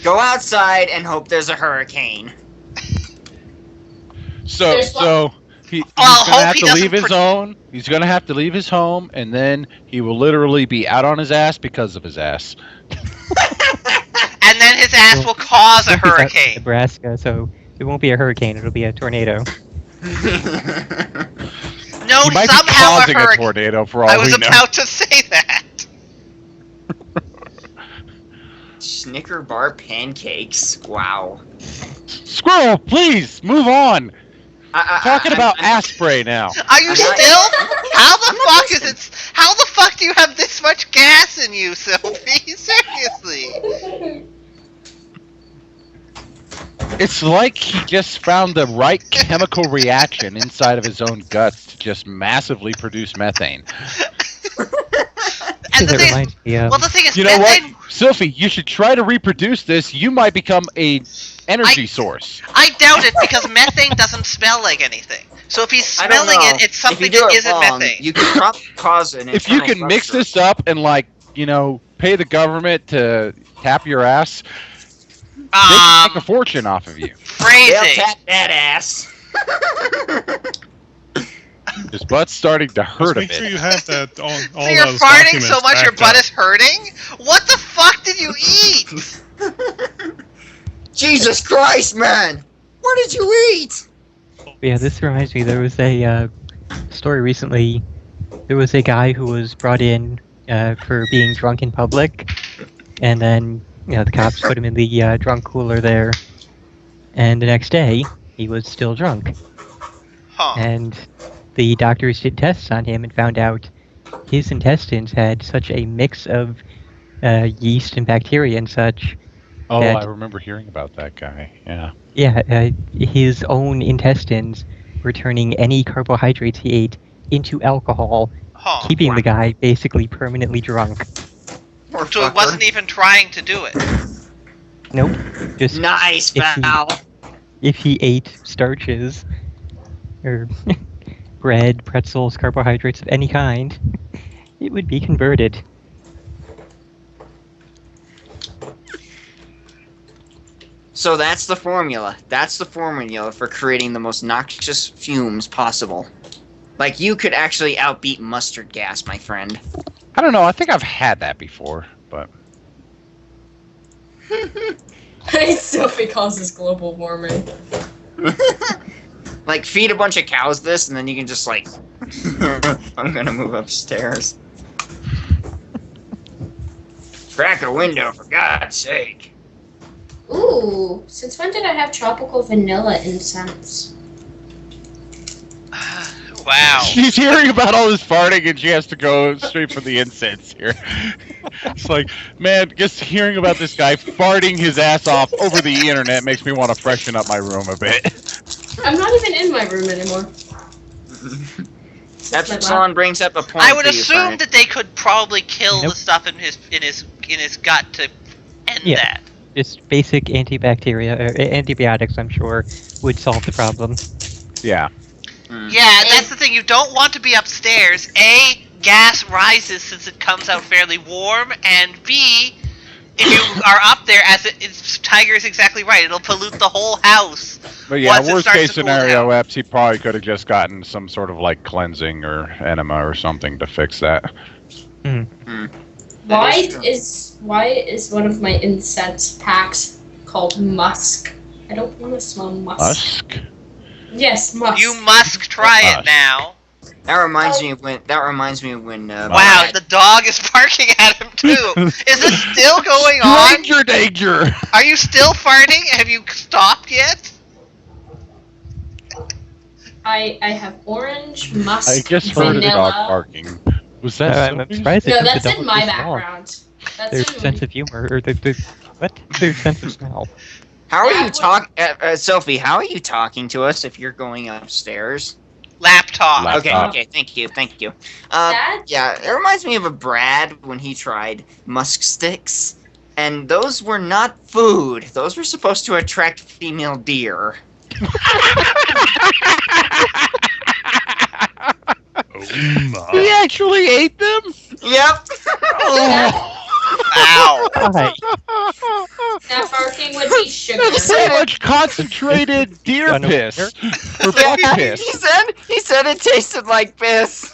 Go outside and hope there's a hurricane. So There's he's Well, gonna hope have he to doesn't leave his own. He's gonna have to leave his home, and then he will literally be out on his ass because of his ass. And then his ass will cause a It'll be about hurricane. Nebraska, so it won't be a hurricane. It'll be a tornado. No, He might be somehow a causing a hurricane. tornado for all I was we know. about to say that. Snicker bar pancakes. Wow. Squirrel, please move on. Talking about I'm- ass spray now. Are you I'm not- still? How the I'm not fuck is listening. it? How the fuck do you have this much gas in you, Sylvie? Seriously. It's like he just found the right chemical reaction inside of his own guts to just massively produce methane. And the That thing, reminds me of. well, the thing is, You know what, methane. Sophie? You should try to reproduce this. You might become a energy source. I doubt it because methane doesn't smell like anything. So if he's I don't smelling know. it, it's If something you do that it isn't wrong, methane. you can probably cause an If you internal can mix rupture. this up and pay the government to tap your ass, they can make a fortune off of you. They'll Phrasing. tap that ass. His butt's starting to Just hurt a make bit. sure you have that all So you're those farting so documents much your backed butt up. is hurting? What the fuck did you eat? Jesus Christ, man! What did you eat? Yeah, this reminds me. There was a story recently. There was a guy who was brought in for being drunk in public, and then the cops put him in the drunk cooler there. And the next day, he was still drunk. Huh. And the doctors did tests on him and found out his intestines had such a mix of yeast and bacteria and such. Oh, that- I remember hearing about that guy. Yeah. Yeah, his own intestines were turning any carbohydrates he ate into alcohol, Oh, keeping the guy basically permanently drunk. Poor so it fucker. wasn't even trying to do it. Nope. Just Nice, If he- Val. if he ate starches or bread, pretzels, carbohydrates of any kind, it would be converted. So that's the formula. That's the formula for creating the most noxious fumes possible. Like, you could actually outbeat mustard gas, my friend. I don't know. I think I've had that before, but Sophie causes global warming. Like, feed a bunch of cows this, and then you can just, like... I'm gonna move upstairs. Crack a window, for God's sake. Ooh, since when did I have tropical vanilla incense? Wow. she's hearing about all this farting and she has to go straight for the incense here. It's like, man, just hearing about this guy farting his ass off over the internet makes me want to freshen up my room a bit. I'm not even in my room anymore. That's My what Solon brings up a point. I would for you, assume Frank. that they could probably kill Nope. the stuff in his gut to end Yeah. that. Just basic antibiotics, I'm sure, would solve the problem. Yeah. Yeah, that's the thing. You don't want to be upstairs. A, gas rises since it comes out fairly warm, and B, if you are up there, Tiger is exactly right. It'll pollute the whole house. But yeah, Once it worst starts case to cool scenario, down. Eps, he probably could have just gotten some sort of like cleansing or enema or something to fix that. Why is one of my incense packs called musk? I don't want to smell musk. Musk? Yes, musk. You must try it now. That reminds me of when. Wow, the dog is barking at him too. Is this still going on? Stranger danger! Are you still farting? Have you stopped yet? I have orange, musk, I just heard a vanilla. dog barking. Was that I'm Sophie's? surprised. No, it that's took in the my dog this long. background. Their That's in sense of humor, or their sense of smell. How are That you would- talking, Sophie? How are you talking to us if you're going upstairs? Laptop. Laptop. Okay, thank you. That- Yeah, it reminds me of a Brad when he tried musk sticks, and those were not food. Those were supposed to attract female deer. Oh my. He actually ate them? Yep. Ow. Hi. That barking would be sugar. That's so much concentrated deer Gun piss. over Or buck piss. He said it tasted like piss.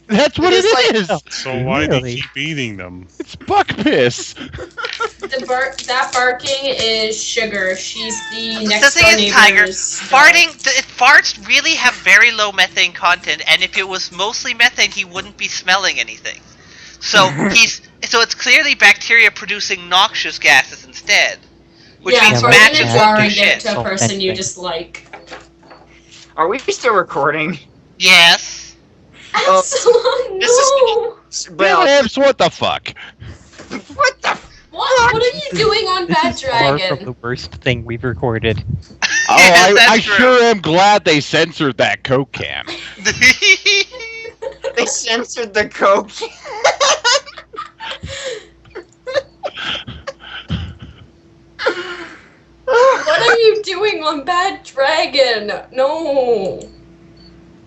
That's what it It is is. So why do Really? you keep eating them? It's buck piss. That barking is sugar. She's the next thing door is, Tiger, neighbor's dog. Farts really have very low methane content, and if it was mostly methane, he wouldn't be smelling anything. So it's clearly bacteria producing noxious gases instead, which Yeah, means put it matches in a won't jar do and give it shit. to a person you Authentic. dislike. Are we still recording? Yes. Oh, Absolutely this is- no. Well, Eps, what the fuck? what the? What are you doing on Bad Far from the Dragon? worst thing we've recorded. Oh, Yes, that's I true. sure am glad they censored that Coke can. They censored the Coke. What are you doing on Bad Dragon? No.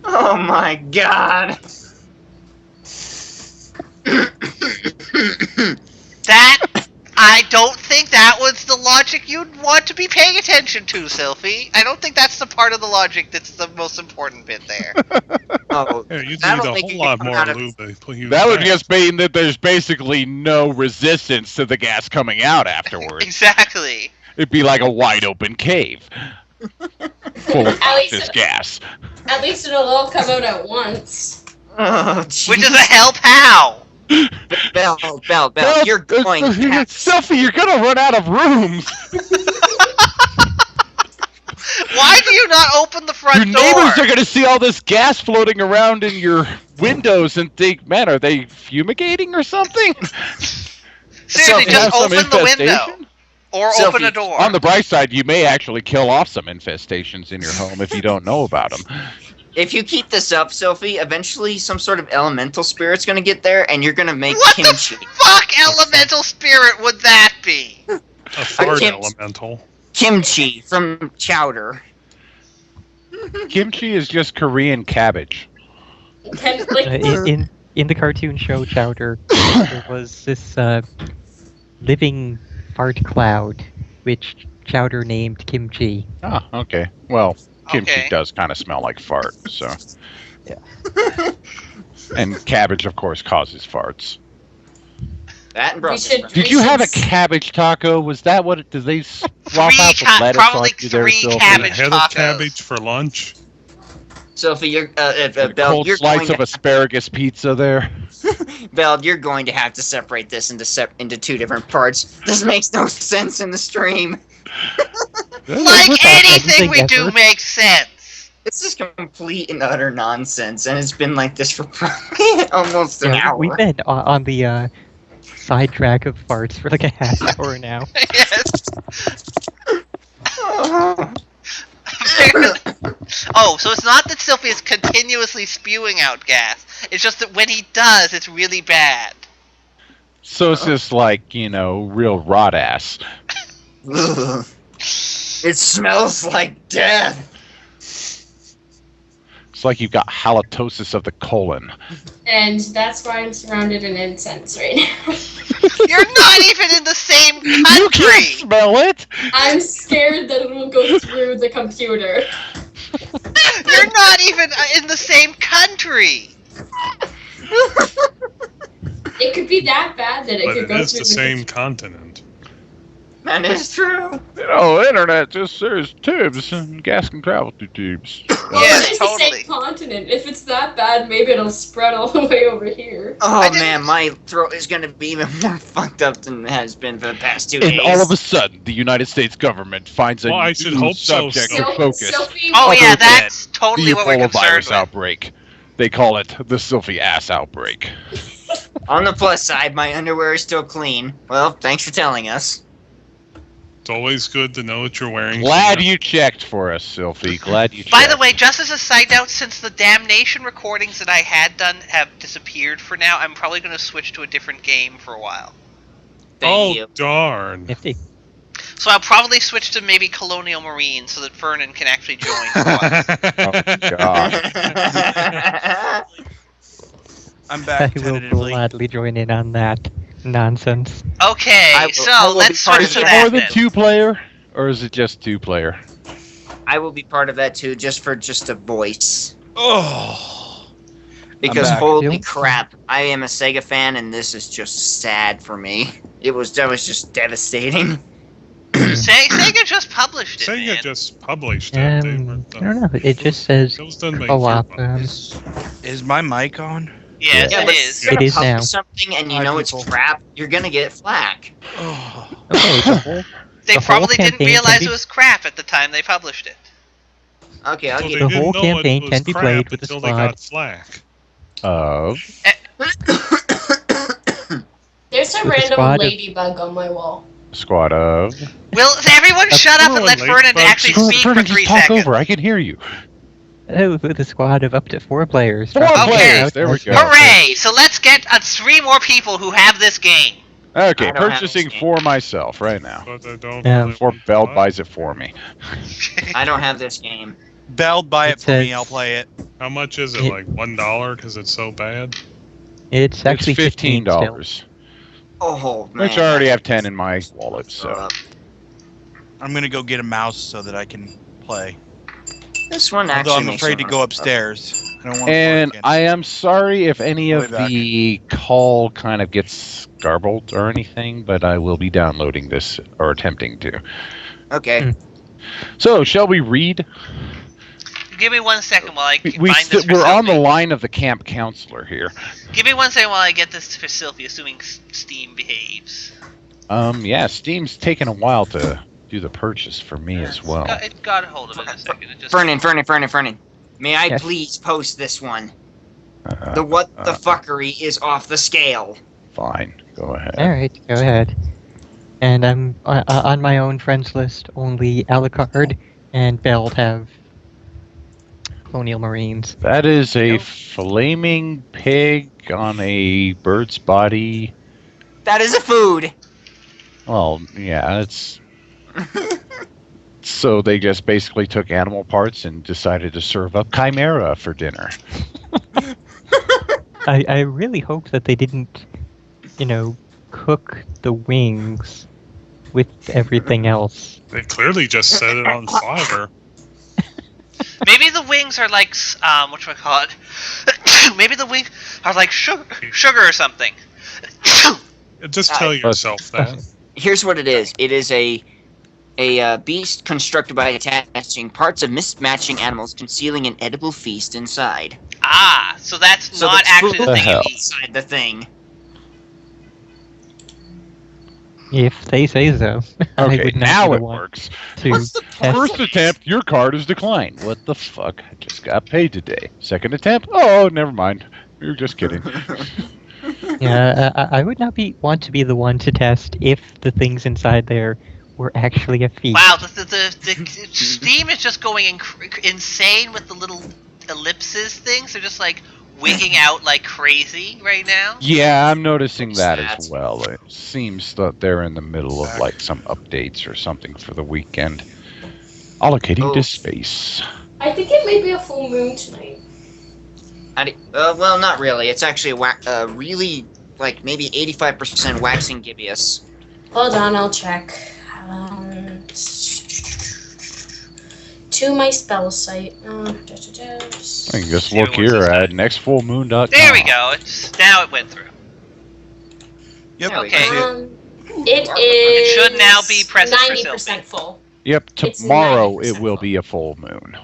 Oh my god. That I don't think that was the logic you'd want to be paying attention to, Sylphie. I don't think that's the part of the logic that's the most important bit there. Oh, Yeah, you need That'll a make whole you lot come more out of- lube to put you That would back. just mean that there's basically no resistance to the gas coming out afterwards. Exactly. It'd be like a wide open cave full of At least noxious it- gas. At least it'll all come out at once. oh Which jeez. is a help how? Bell, you're going past. Sophie, you're gonna run out of rooms. Why do you not open the front Your door? neighbors are gonna see all this gas floating around in your windows and think, man, are they fumigating or something? Seriously, Sophie, just have some open the window. infestation? Or Sophie, open a door. On the bright side, you may actually kill off some infestations in your home if you don't know about them. If you keep this up, Sophie, eventually some sort of elemental spirit's gonna get there, and you're gonna make What the kimchi. fuck elemental spirit would that be? A fart can't- elemental. Kimchi from chowder. Kimchi is just Korean cabbage. And, like, In the cartoon show Chowder, there was this living fart cloud, which Chowder named Kimchi. Ah, okay. Well, kimchi Okay. does kind of smell like fart, so. Yeah. And cabbage, of course, causes farts. That and Brussels should- sprouts. Did you have a cabbage taco? Was that what? Did they swap out the lettuce probably on you there, 3 Sylvie? A cabbage head tacos. of cabbage for lunch. Sophie, you're And a Belle, cold you're slice going of to asparagus pizza there. Belle, you're going to have to separate this into 2 different parts. This makes no sense in the stream. Like anything we do ever. makes sense. It's just complete and utter nonsense, and it's been like this for probably almost an hour. We've been on the sidetrack of farts for like a half hour now. Yes. Oh, so it's not that Sylvie is continuously spewing out gas. It's just that when he does, it's really bad. So it's just like, real rot ass. Ugh. It smells like death. It's like you've got halitosis of the colon. and that's why I'm surrounded in incense right now. You're not even in the same You country! can't smell it! I'm scared that it will go through the computer. You're not even in the same country! It could be that bad that it But could it go is through the same continent. That is true. Internet just says tubes, and gas can travel through tubes. Well, Yeah, it's totally. the same continent. If it's that bad, maybe it'll spread all the way over here. Oh I didn't- man, my throat is gonna be even more fucked up than it has been for the past 2 And days. all of a sudden, the United States government finds a Well, I new should hope so, subject so- of focus. Sophie, Oh Other yeah, than that's the totally what we're Ebola concerned virus with. outbreak. They call it the Sylvie ass outbreak. On the plus side, my underwear is still clean. Well, thanks for telling us. It's always good to know what you're wearing. Glad you checked for us, Sylvie. Glad you checked. By the way, just as a side note, since the Damnation recordings that I had done have disappeared for now, I'm probably going to switch to a different game for a while. Thank Oh, you. darn. Nifty. So I'll probably switch to maybe Colonial Marine so that Vernon can actually join for a while. Oh, God. I'm I back will tentatively. gladly join in on that nonsense. Okay, I will so be let's part switch of to Is it that more than then. 2-player? Or is it just 2-player? I will be part of that too, just a voice. Oh, Because back. holy Really? crap, I am a Sega fan, and this is just sad for me. That was just devastating. Sega just published it, Sega man. just published it. They were I don't know. It just says Those done make co-op. is my mic on? Yes, Yeah, it but is. if you're It is gonna now. publish something and you Hi, know people. it's crap, you're gonna get flack. Oh, Okay, the whole, They the whole probably didn't campaign realize can be- it was crap at the time they published it. Okay, I'll So get they The didn't whole know campaign it was can be crap played with a until they squad. got flack. There's a With a random squad of- ladybug on my wall. Squad of... Will everyone shut up and true, let and Vernon Ladybug- actually speak for Vernon, 3 just talk seconds? over. I can hear you. oh, with a squad of up to 4 players. 4 Okay. players. There we go. Hooray! So let's get 3 more people who have this game. Okay, I don't have purchasing this game. for myself right now. But I don't Yeah. really Before want to Bell buy. buys it for me. I don't have this game. Bell, buy it It for me. says- I'll play it. How much is it? It- Like $1 because it's so bad? It's actually It's $15 still. $15. Oh man. Which I already have 10 in my wallet, so... I'm gonna go get a mouse so that I can play. This one actually Although I'm makes afraid me to go wanna- upstairs. I don't want And to. I am sorry if any I'll be of back. the call kind of gets garbled or anything, but I will be downloading this, or attempting to. Okay. So, shall we read? Give me 1 second while I We find this for we're on the Sylvie. line of the camp counselor here. Give me 1 second while I get this for Sylvie, assuming Steam behaves. Yeah, Steam's taken a while to do the purchase for me as well. It got a hold of it in a second. It just Fernan. May I Yes. please post this one? The what the fuckery is off the scale. Fine, go ahead. All right, go ahead. And I'm on my own friends list. Only Alucard and Beld have Colonial Marines. That is a flaming pig on a bird's body. That is a food. Well, yeah, it's... So they just basically took animal parts and decided to serve up Chimera for dinner. I really hope that they didn't, cook the wings with everything else. They clearly just set it on fire. Maybe the wings are like, whatchamacallit? Maybe the wings are like sugar or something. Just tell yourself that. Here's what it is. It is a beast constructed by attaching parts of mismatching animals, concealing an edible feast inside. Ah, so that's So not the actually the food thing you eat. inside the thing. If they say so. I Okay, would not now be the it one works. to test- First attempt, your card is declined. What the fuck? I just got paid today. Second attempt? Oh, never mind. You're just kidding. Yeah, I would not want to be the one to test if the things inside there were actually a feast. Wow, the Steam is just going insane with the little ellipses things. They're just like wigging out like crazy right now. Yeah, I'm noticing that as well. It seems that they're in the middle of like some updates or something for the weekend. Allocating to space. I think it may be a full moon tonight. Well, not really. It's actually really, like, maybe 85% waxing gibbous. Hold on, I'll check. To my spell site. I can just look here at nextfullmoon.com. There we go. Now it went through. Yep. Okay. It is. It should now be present for 90% full. Yep, It's tomorrow 90% it will be a full moon.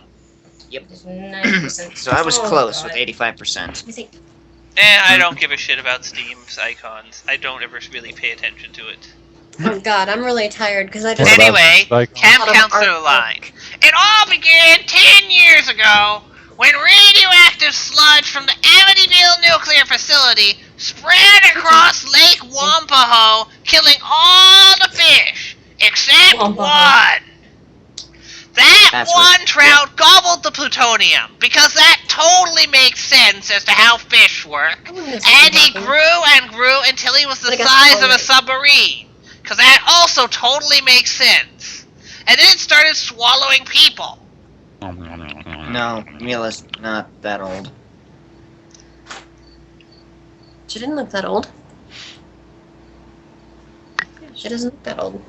Yep. It's 90%. So I was Oh, close God. with 85%. I don't give a shit about Steam's icons. I don't ever really pay attention to it. Oh god, I'm really tired because I just. What about Anyway, like- Camp Lot of Counselor artwork. line. It all began 10 years ago when radioactive sludge from the Amityville nuclear facility spread across Lake Wampaho, killing all the fish except one. That one trout gobbled the plutonium because that totally makes sense as to how fish work. And he grew and grew until he was the Like a size of a squid. submarine. Because that also totally makes sense. And then it started swallowing people. No, Mila's not that old. She didn't look that old. She doesn't look that old.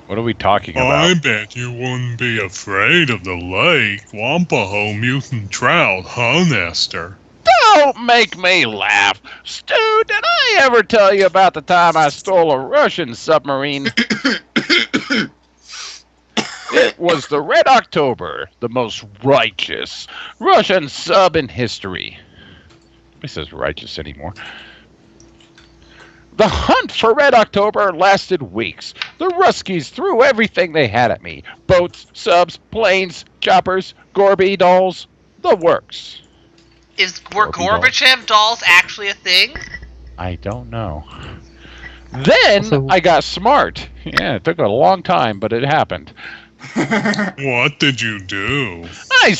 What are we talking I about? bet you wouldn't be afraid of the Lake Wampaho mutant trout, huh, Nestor? Don't make me laugh. Stu, did I ever tell you about the time I stole a Russian submarine? It was the Red October, the most righteous Russian sub in history. Nobody says righteous anymore. The hunt for Red October lasted weeks. The Ruskies threw everything they had at me. Boats, subs, planes, choppers, Gorby dolls, the works. Were Gorby Gorbachev dolls actually a thing? I don't know. Then Also- I got smart. Yeah, it took a long time, but it happened. What did you do? I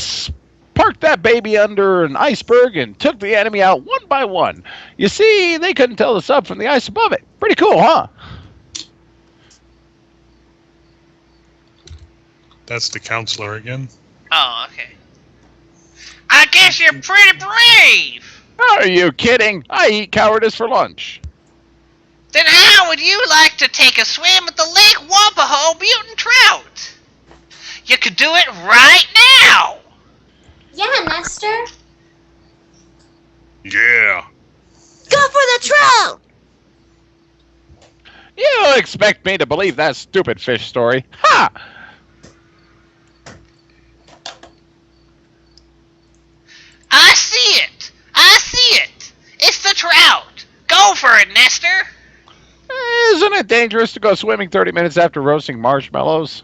parked that baby under an iceberg and took the enemy out one by one. You see, they couldn't tell the sub from the ice above it. Pretty cool, huh? That's the counselor again? Oh, okay. I guess you're pretty brave! Are you kidding? I eat cowardice for lunch. Then how would you like to take a swim at the Lake Wampaho mutant trout? You could do it right now! Yeah, Nestor. Yeah. Go for the trout! You expect me to believe that stupid fish story? Ha! I see it! I see it! It's the trout! Go for it, Nestor! Isn't it dangerous to go swimming 30 minutes after roasting marshmallows?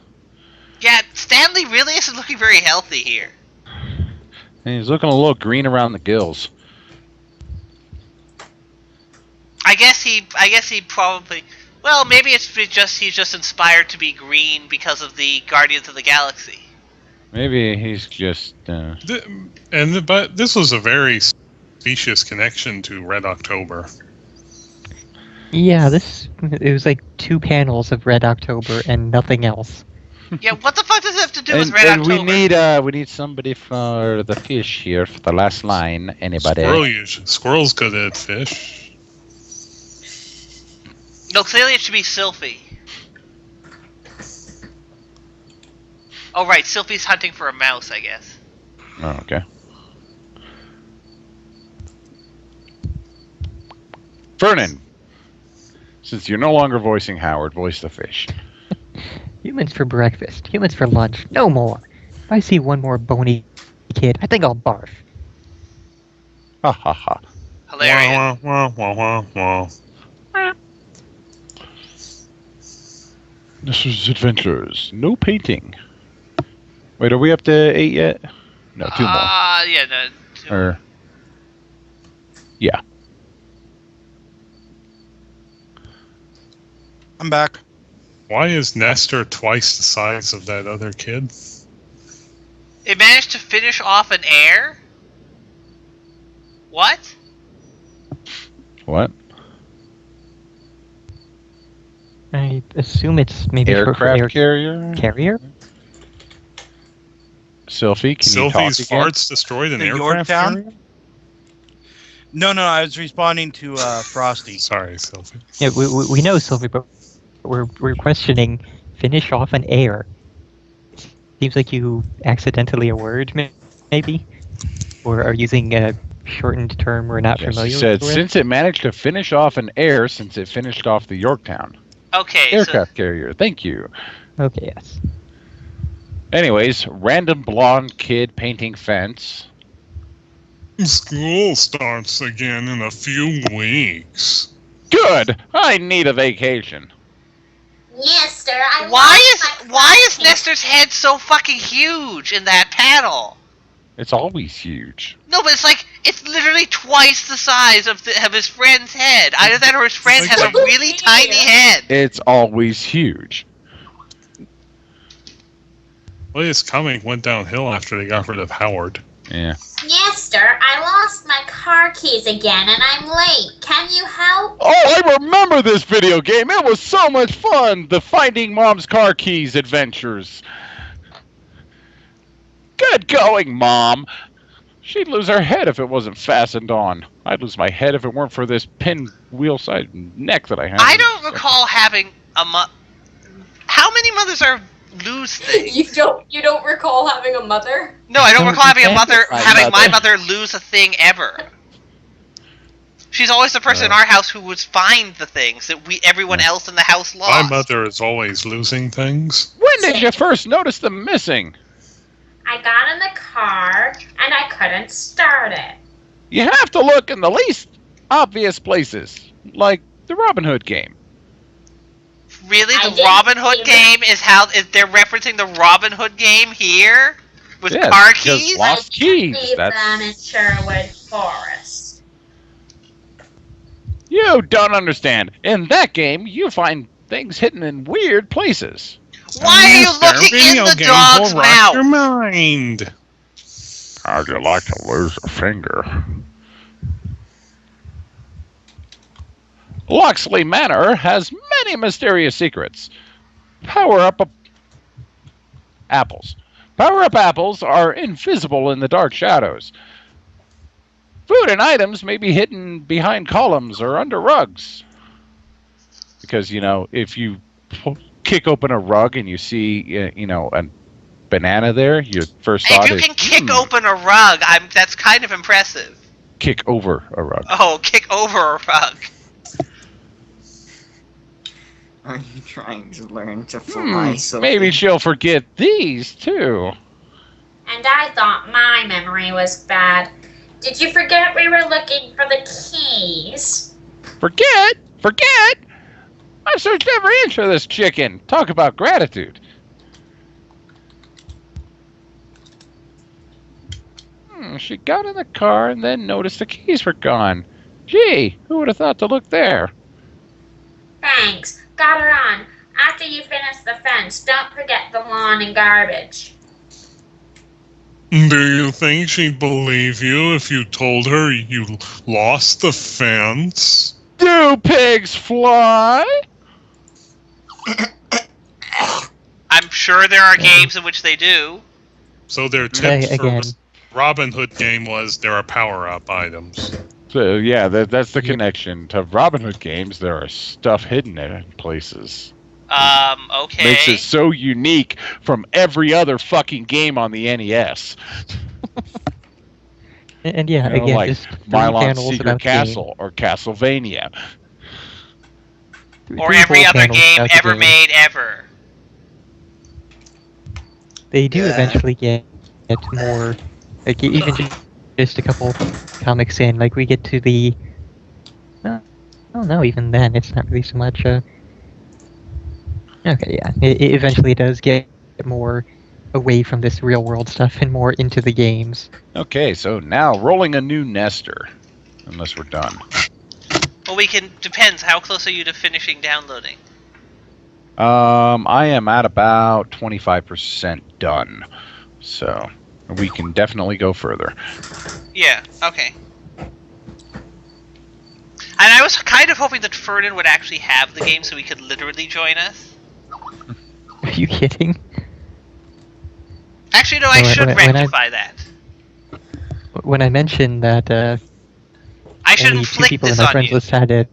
Yeah, Stanley really isn't looking very healthy here. And he's looking a little green around the gills. I guess he probably. Well, maybe it's just he's just inspired to be green because of the Guardians of the Galaxy. Maybe he's just. But this was a very specious connection to Red October. Yeah, it was like 2 panels of Red October and nothing else. Yeah, what the fuck does it have to do with Red and October? we need somebody for the fish here for the last line. Anybody? Squirrel's good at fish. No, clearly it should be Sylphie. Oh right, Sylphie's hunting for a mouse, I guess. Oh, okay. Vernon, since you're no longer voicing Howard, voice the fish. Humans for breakfast, humans for lunch, no more. If I see one more bony kid, I think I'll barf. Ha ha ha. Hilarious. Wah, wah, wah, wah, wah. This is Adventures. No painting. Wait, are we up to 8 yet? No, 2 more. Yeah, no. 2 Or yeah. I'm back. Why is Nestor twice the size of that other kid? It managed to finish off an heir? What? What? I assume it's maybe Aircraft carrier? carrier? Sylphie, can you talk Sylphie's again? farts destroyed an In aircraft Yorktown? carrier? No, I was responding to Frosty. Sorry, Sylphie. Yeah, we know Sylvie, but we're questioning finish off an heir. Seems like you accidentally a word, maybe? Or are using a shortened term we're not She familiar said, with? since it managed to finish off an air since it finished off the Yorktown. Okay, Aircraft carrier, thank you. Okay, yes. Anyways, random blonde kid painting fence. School starts again in a few weeks. Good! I need a vacation. Yes, sir. I Why is Nestor's head so fucking huge in that panel? It's always huge. No, but it's literally twice the size of his friend's head. Either that or his friend has a really tiny head. It's always huge. Latest Comic went downhill after they got rid of Howard. Yeah. Yes, sir. I lost my car keys again and I'm late. Can you help? Oh, I remember this video game. It was so much fun. The Finding Mom's Car Keys adventures. Good going, Mom. She'd lose her head if it wasn't fastened on. I'd lose my head if it weren't for this pinwheel side neck that I have. I don't recall having a How many mothers are lose things? You don't recall having a mother? No, I don't recall having mother. my mother lose a thing ever. She's always the person in our house who would find the things that everyone else in the house lost. My mother is always losing things. When did you first notice them missing? I got in the car and I couldn't start it. You have to look in the least obvious places, like the Robin Hood game. Really, I the didn't Robin Hood even- game is they're referencing the Robin Hood game here with Yeah, car because keys. lost keys. Leave them in That's Sherwood Forest. you don't understand. In that game, you find things hidden in weird places. Why are you looking in the dog's mouth? Your mind. How'd you like to lose a finger? Loxley Manor has many mysterious secrets. Power-up apples. Power-up apples are invisible in the dark shadows. Food and items may be hidden behind columns or under rugs. Because, if you kick open a rug and you see, a banana there, your first thought If you is, can kick open a rug, that's kind of impressive. kick over a rug. Oh, kick over a rug. Are you trying to learn to fly? Maybe she'll forget these, too. And I thought my memory was bad. Did you forget we were looking for the keys? Forget? I've searched every inch of this chicken. Talk about gratitude. She got in the car and then noticed the keys were gone. Gee, who would have thought to look there? Thanks. Got her on. After you finish the fence, don't forget the lawn and garbage. Do you think she'd believe you if you told her you lost the fence? Do pigs fly? I'm sure there are games in which they do. So their tip for Again. Robin Hood game was there are power-up items. So yeah, that's the connection to Robin Hood games. There are stuff hidden in places. Okay. Makes it so unique from every other fucking game on the NES. And yeah, You know, again, like just 3 Mylon panels Secret about the game. Castle or Castlevania. Three Or full every other panels game about the ever game. made ever. They do Yeah. eventually get more, like even just a couple comics in, like we get to the. No, even then it's not really so much. Okay, yeah, it eventually does get more away from this real world stuff and more into the games. Okay, so now rolling a new nester. Unless we're done. Well, depends. How close are you to finishing downloading? I am at about 25% done. So we can definitely go further. Yeah, okay. And I was kind of hoping that Fernan would actually have the game so he could literally join us. Are you kidding? Actually, no, I When- should when I- rectify that. When I mentioned that I should only 2 inflict people in this my on friends you. list had it,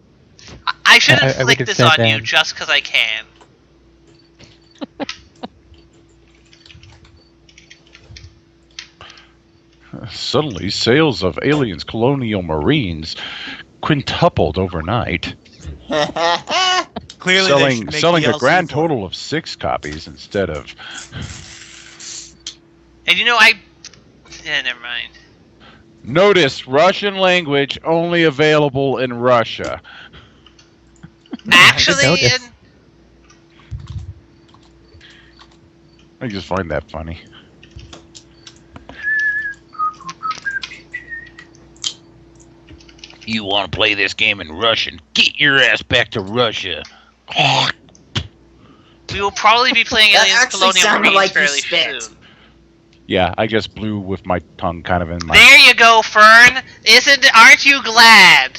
I should I inflict would've this said on you then. just because I can. Suddenly, sales of Aliens Colonial Marines quintupled overnight, Clearly, they should make selling a DLC grand for it. total of 6 copies instead of. And never mind. Notice Russian language only available in Russia. Actually, notice. I just find that funny. You want to play this game in Russian? Get your ass back to Russia. we will probably be playing That Aliens actually Colonial sounded Marines like you fairly spit. soon. Yeah, I just blew with my tongue kind of in my. There you go, Fern. Aren't you glad?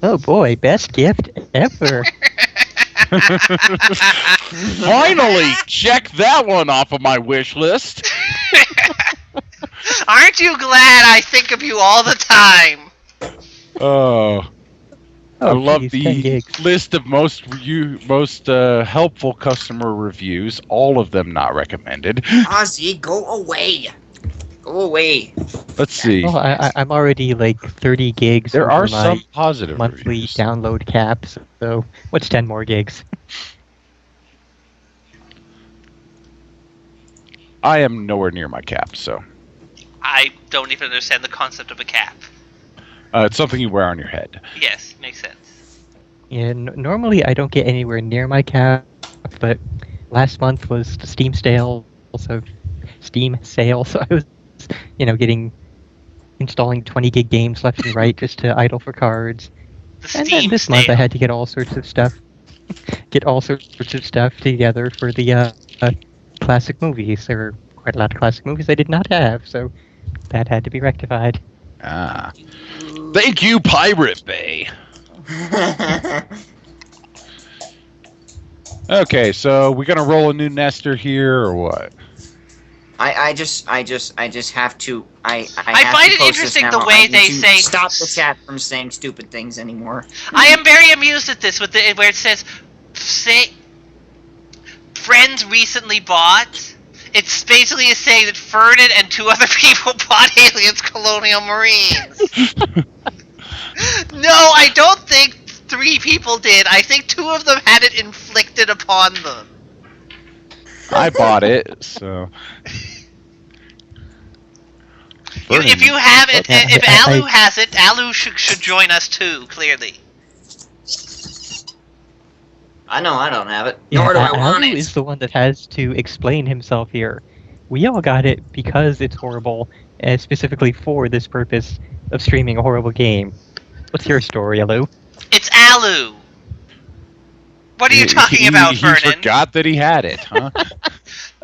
oh boy, best gift ever. Finally, check that one off of my wish list. Aren't you glad I think of you all the time? Oh, I Oh, love geez, 10 the gigs. list of most helpful customer reviews. All of them not recommended. Ozzy, go away. Go away. Let's see. Well, I'm already like 30 gigs. There over are my some positive monthly reviews. download caps. So what's 10 more gigs? I am nowhere near my cap, so I don't even understand the concept of a cap. it's something you wear on your head. Yes, makes sense. Yeah, normally I don't get anywhere near my cap, but last month was the Steam sale, so I was, installing 20 gig games left and right just to idle for cards. The And then Steam this month I sale. had to get all sorts of stuff together for the classic movies. There were quite a lot of classic movies I did not have, so that had to be rectified. Ah. Thank you, Pirate Bay. Okay, so we're gonna roll a new nester here, or what? I just have to. I have find to it post interesting this the now. way I need they to say- stop the chat from saying stupid things anymore. I am very amused at this where it says, friends recently bought. It's basically saying that Fernan and 2 other people bought Aliens Colonial Marines. No, I don't think 3 people did. I think 2 of them had it inflicted upon them. I bought it, so. If you have it, Okay, if I- Alu has it, Alu should join us too, clearly. I know I don't have it. Yeah, Nor do I want Alu it. is the one that has to explain himself here. We all got it because it's horrible, and specifically for this purpose of streaming a horrible game. What's your story, Alu? It's Alu. What are you talking about, he Vernon? forgot that he had it, huh?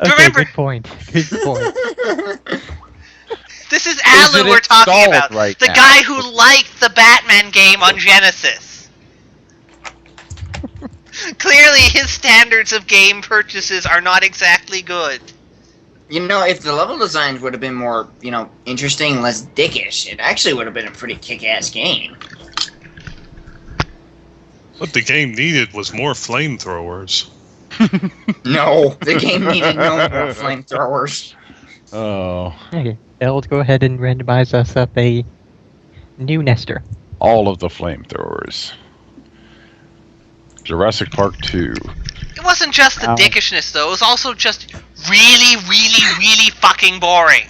Okay, Remember- good point. Good point. This is Is Alu it we're talking installed about. right The now? guy who liked the Batman game on Genesis. Clearly, his standards of game purchases are not exactly good. You know, if the level designs would have been more, interesting and less dickish, it actually would have been a pretty kick-ass game. What the game needed was more flamethrowers. No, the game needed no more flamethrowers. Oh, Okay, let's go ahead and randomize us up a new Nestor. all of the flamethrowers. Jurassic Park 2. It wasn't just the Ow. dickishness, though. It was also just really, really, really fucking boring.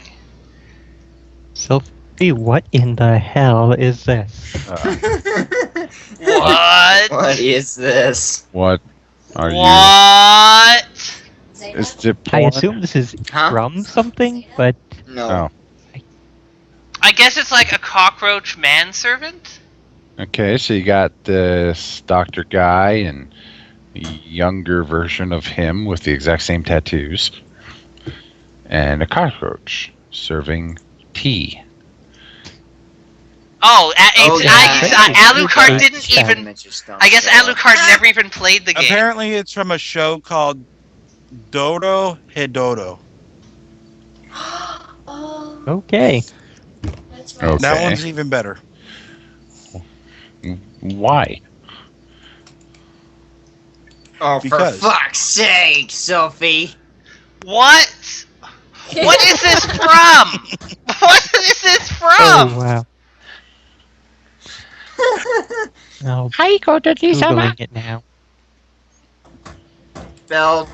Sophie, what in the hell is this? What? What is this? What are What? you? Is it I porn? assume this is Huh? from something, but No. Oh. I guess it's like a cockroach manservant? Okay, so you got this Dr. Guy and a younger version of him with the exact same tattoos. And a cockroach serving tea. Oh, yeah. Alucard didn't even... I guess Alucard never even played the game. Apparently, it's from a show called Dodo Hedodo. Oh, okay. that's right. Okay. That one's even better. Why? Oh, Because- for fuck's sake, Sophie. What? What is this from? What is this from? Oh wow. Oh, Googling it now. Spelled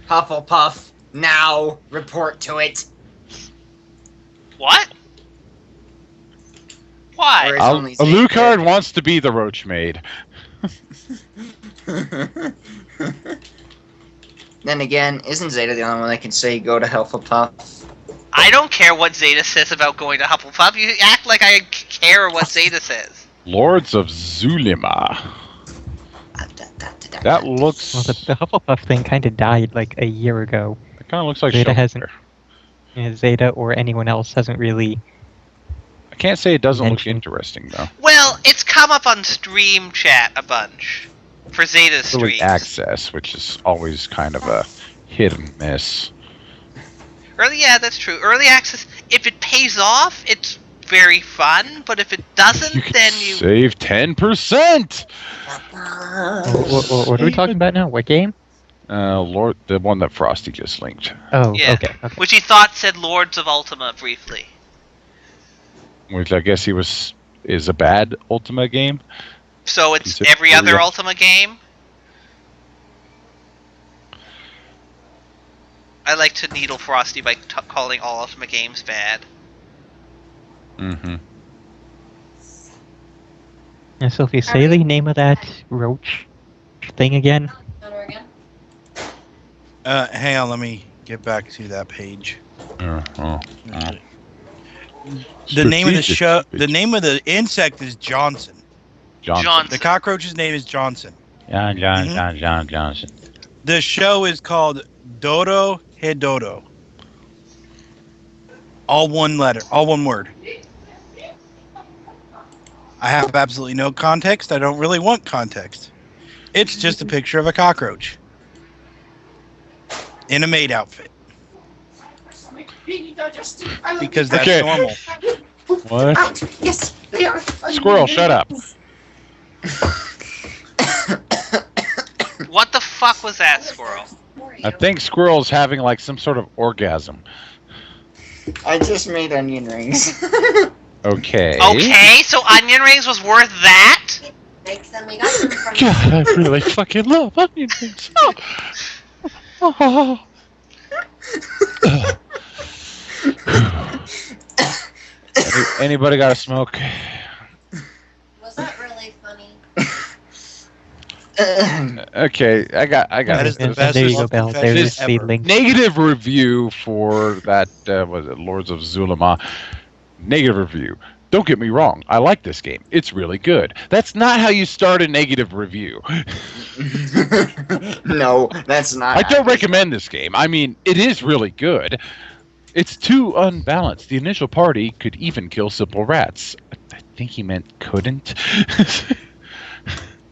Hufflepuff. Now, report to it. What? Why? Where is only Zeta? Alucard wants to be the Roach Maid. Then again, isn't Zeta the only one that can say go to Hufflepuff? I don't care what Zeta says about going to Hufflepuff. You act like I care what Zeta says. Lords of Zulima. That looks. Well, the Hufflepuff thing kind of died like a year ago. It kind of looks like Zeta Shelter. hasn't. Zeta or anyone else hasn't really. I can't say it doesn't look mentioned. interesting though. Well, it's come up on Stream Chat a bunch for Zeta Early streams. access, which is always kind of a hit and miss. Yeah, that's true. Early access, if it pays off, it's very fun. But if it doesn't, You can then you save 10%. What are we talking about now? What game? Lord, the one that Frosty just linked. Oh, Yeah. okay. which he thought said Lords of Ultima briefly. Which I guess is a bad Ultima game. So it's Is it every other real? Ultima game. I like to needle Frosty by calling all Ultima games bad. Mm-hmm. Yeah, Sophie, say the name of that roach thing again. Again? Hang on, let me get back to that page. The name of the show, the name of the insect is Johnson. Johnson. The cockroach's name is Johnson. John Mhm. Johnson. The show is called Dodo Hedodo. All one letter, all one word. I have absolutely no context. I don't really want context. It's just a picture of a cockroach in a maid outfit. Because that's Okay. normal. What? Yes, they are. Squirrel, shut up. What the fuck was that, Squirrel? I think Squirrel's having like some sort of orgasm. I just made onion rings. Okay. Okay, so onion rings was worth that? Makes them. We got them from. God, I really fucking love onion rings. Oh. Anybody got a smoke? Was that really funny? Okay, I got That is the And best there you go, love Bell. confession There's the ever. link. negative review for that. Was it Lords of Zulima? Negative review. Don't get me wrong, I like this game. It's really good. That's not how you start a negative review. No, that's not. I don't recommend this game. I mean, it is really good. It's too unbalanced. The initial party could even kill simple rats. I think he meant couldn't.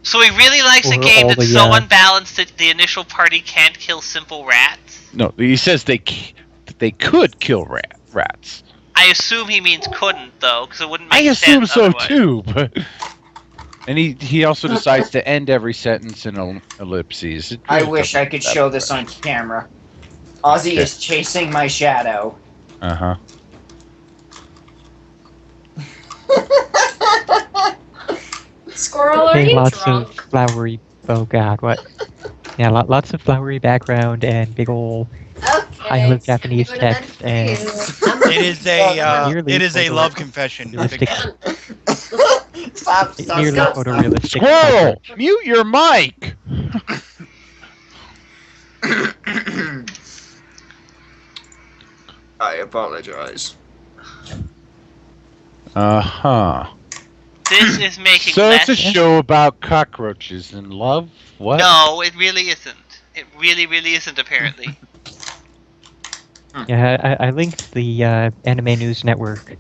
So he really likes a Or game all that's the, so unbalanced that the initial party can't kill simple rats? No, he says they could kill rats. I assume he means couldn't, though, because it wouldn't I make assume sense so otherwise. too, but and he also decides to end every sentence in ellipses. It I really wish I doesn't could that show this on camera. Ozzy is chasing my shadow. Uh-huh. Squirrel, are Okay, you lots drunk? of flowery. Oh God, what? Yeah, lots of flowery background and big ol' high live Japanese Go to bed text for and you. It is a Nearly it is a photo- love confession. realistic, Stop, nearly stop. photorealistic. Squirrel, coverage. mute your mic. I apologize. Uh-huh. This is making So less... it's a show about cockroaches and love? What? No, it really isn't. It really, really isn't, apparently. Yeah, I linked the Anime News Network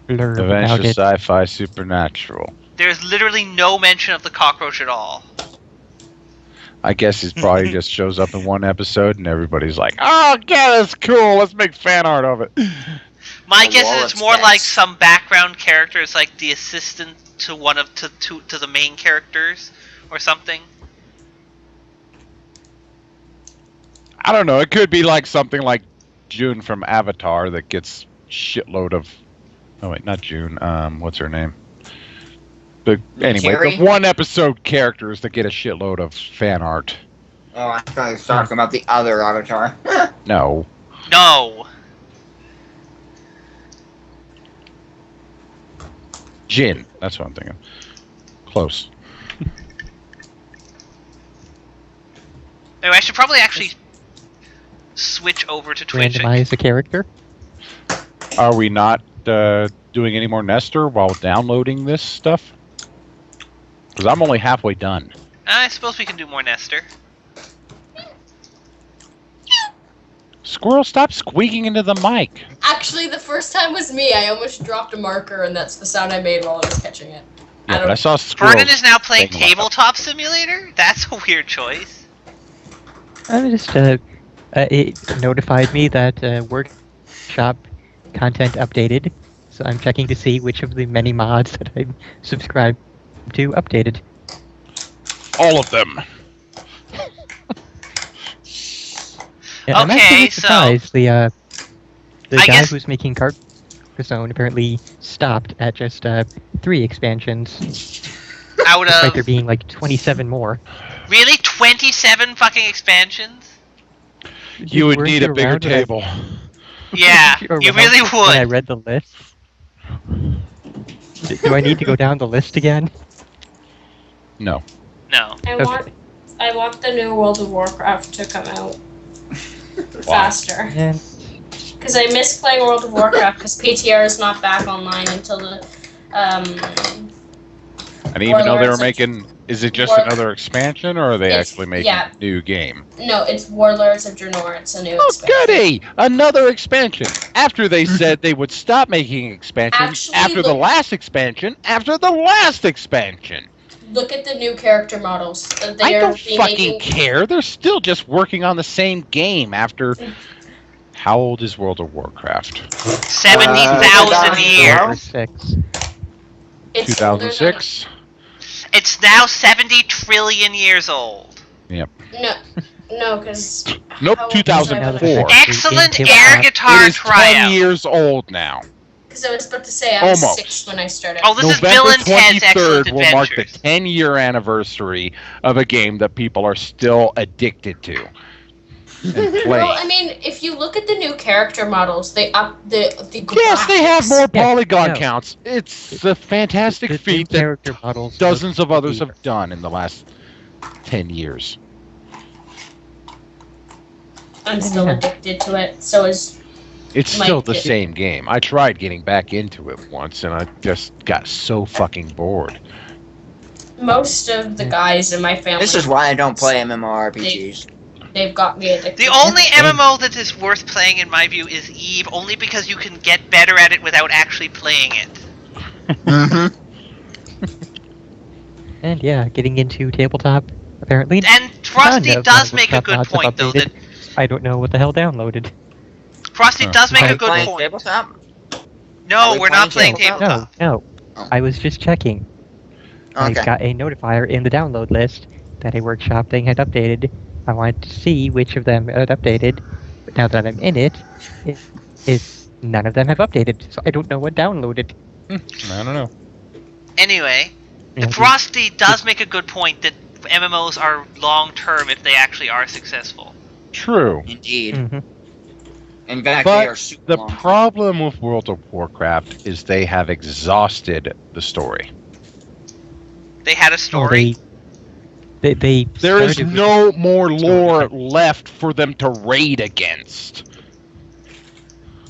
blurb about Adventure it. Sci-Fi Supernatural. There's literally no mention of the cockroach at all. I guess he probably just shows up in one episode and everybody's like, oh, yeah, that's cool. Let's make fan art of it. My The guess is wallet's it's more best. like some background character. It's like the assistant to one of to the main characters or something. I don't know. It could be like something like June from Avatar that gets shitload of... Oh, wait, not June. What's her name? Anyway, Carrie? the one episode characters that get a shitload of fan art. Oh, I thought he was talking about the other Avatar. No. No. Jin. That's what I'm thinking. Close. Anyway, I should probably actually switch over to Twitch. Randomize a character. Are we not doing any more Nestor while downloading this stuff? Because I'm only halfway done. I suppose we can do more Nestor. Squirrel, stop squeaking into the mic. Actually, the first time was me. I almost dropped a marker, and that's the sound I made while I was catching it. Yeah, but I saw Squirrel. Vernon is now playing taking a while. Tabletop Simulator? That's a weird choice. I just it notified me that workshop content updated, so I'm checking to see which of the many mods that I'm subscribed to updated. All of them. Yeah, I'm Okay, actually so- surprised the I guy guess- who's making Carcassonne apparently stopped at just 3 expansions, Out despite there of... being like 27 more. Really? 27 fucking expansions? You would Weren't need a bigger around when I- table. Yeah, If you're you around really When I would. read the list, do I need to go down the list again? No. No. I want the new World of Warcraft to come out faster. Yeah. Because I miss playing World of Warcraft because PTR is not back online until the And even though they were Warlords of- making... Is it just War- another expansion, or are they It's- actually making yeah. a new game? no, it's Warlords of Draenor. It's a new Oh, expansion. goody! Another expansion. After they said they would stop making expansions Actually, after the look- last expansion, after the last expansion. Look at the new character models. I They are don't fucking remaking. care. They're still just working on the same game after... How old is World of Warcraft? 70,000 years. Or 6. It's older than- 2006? It's now 70 trillion years old. No, because Nope, How old is 2004. Excellent It air is guitar It is 10 tryout. years old now. I was about to say I was Almost. 6 when I started. Oh, this is Bill November and Ted's Excellent 23rd will mark the Adventures. 10-year anniversary of a game that people are still addicted to. And playing. Well, I mean, if you look at the new character models, they up the Yes, they have more Yeah, polygon no. counts. It's a fantastic The feat new that character models. dozens of others look have done in the last 10 years. I'm still Yeah. addicted to it. So is It's Like still the it. same game. I tried getting back into it once, and I just got so fucking bored. Most of the guys in my family. This is why I don't play MMORPGs. They've got me addicted. The only MMO that is worth playing, in my view, is Eve, only because you can get better at it without actually playing it. Mm-hmm. And yeah, getting into tabletop, apparently. And Frosty none of does my make a stuff good mods have point, though, that updated. I don't know what the hell downloaded. Frosty does make a Are we good Playing point. tabletop? No, Are we we're not playing playing tabletop? tabletop. No, Oh. I was just checking. I Okay. got a notifier in the download list that a workshop thing had updated. I wanted to see which of them had updated, but now that I'm in it, none of them have updated, so I don't know what downloaded. I don't know. Anyway, Yeah, Frosty does make a good point that MMOs are long-term if they actually are successful. True. Indeed. Mhm. In fact, But they are super The long. problem with World of Warcraft is they have exhausted the story. They had a Oh, story. they There is started with- no more lore left for them to raid against.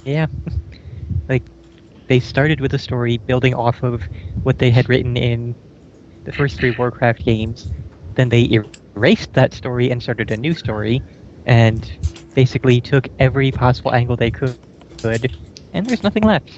Yeah. Like, they started with a story building off of what they had written in the first 3 Warcraft games. Then they erased that story and started a new story, and basically took every possible angle they could, and there's nothing left.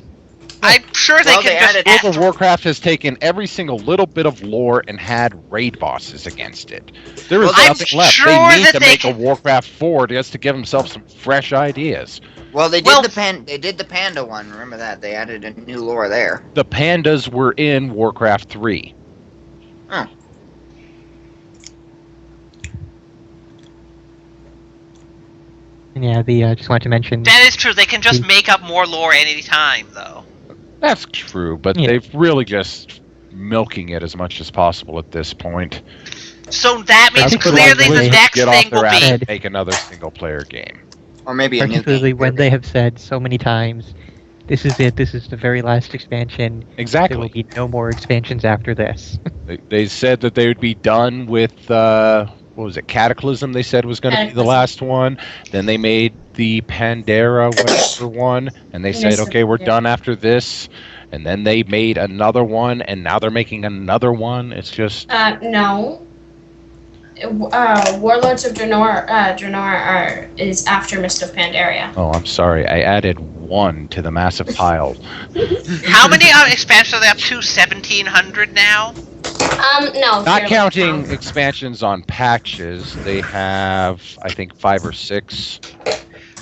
I'm sure they Well, can they just added- World of Warcraft has taken every single little bit of lore and had raid bosses against it. There is Well, I'm nothing left. sure They need that to they make a can- Warcraft 4 just to give themselves some fresh ideas. Well, they did Well- they did the panda one. Remember that? They added a new lore there. The pandas were in Warcraft 3. Oh. And yeah, just wanted to mention. That is true. They can just Hmm. make up more lore any time, though. That's true, but Yeah. they've really just milking it as much as possible at this point. So that means That's clearly what the they next get off thing will their ass be. and make another single-player game. Or maybe a new Particularly game. when they have said so many times, this is it, this is the very last expansion. There will Exactly. be no more expansions after this. They said that they would be done with what was it? Cataclysm. They said was going to be the Cataclysm. last one. Then they made the Pandera whatever one, and they said, Yes, okay, we're yeah. done after this. And then they made another one, and now they're making another one. It's just No. Warlords of Draenor is after Mist of Pandaria. oh, I'm sorry. I added one to the massive pile. How many expansions are they up to? 1,700 now? No. Not here, counting expansions on patches, they have I think 5 or 6.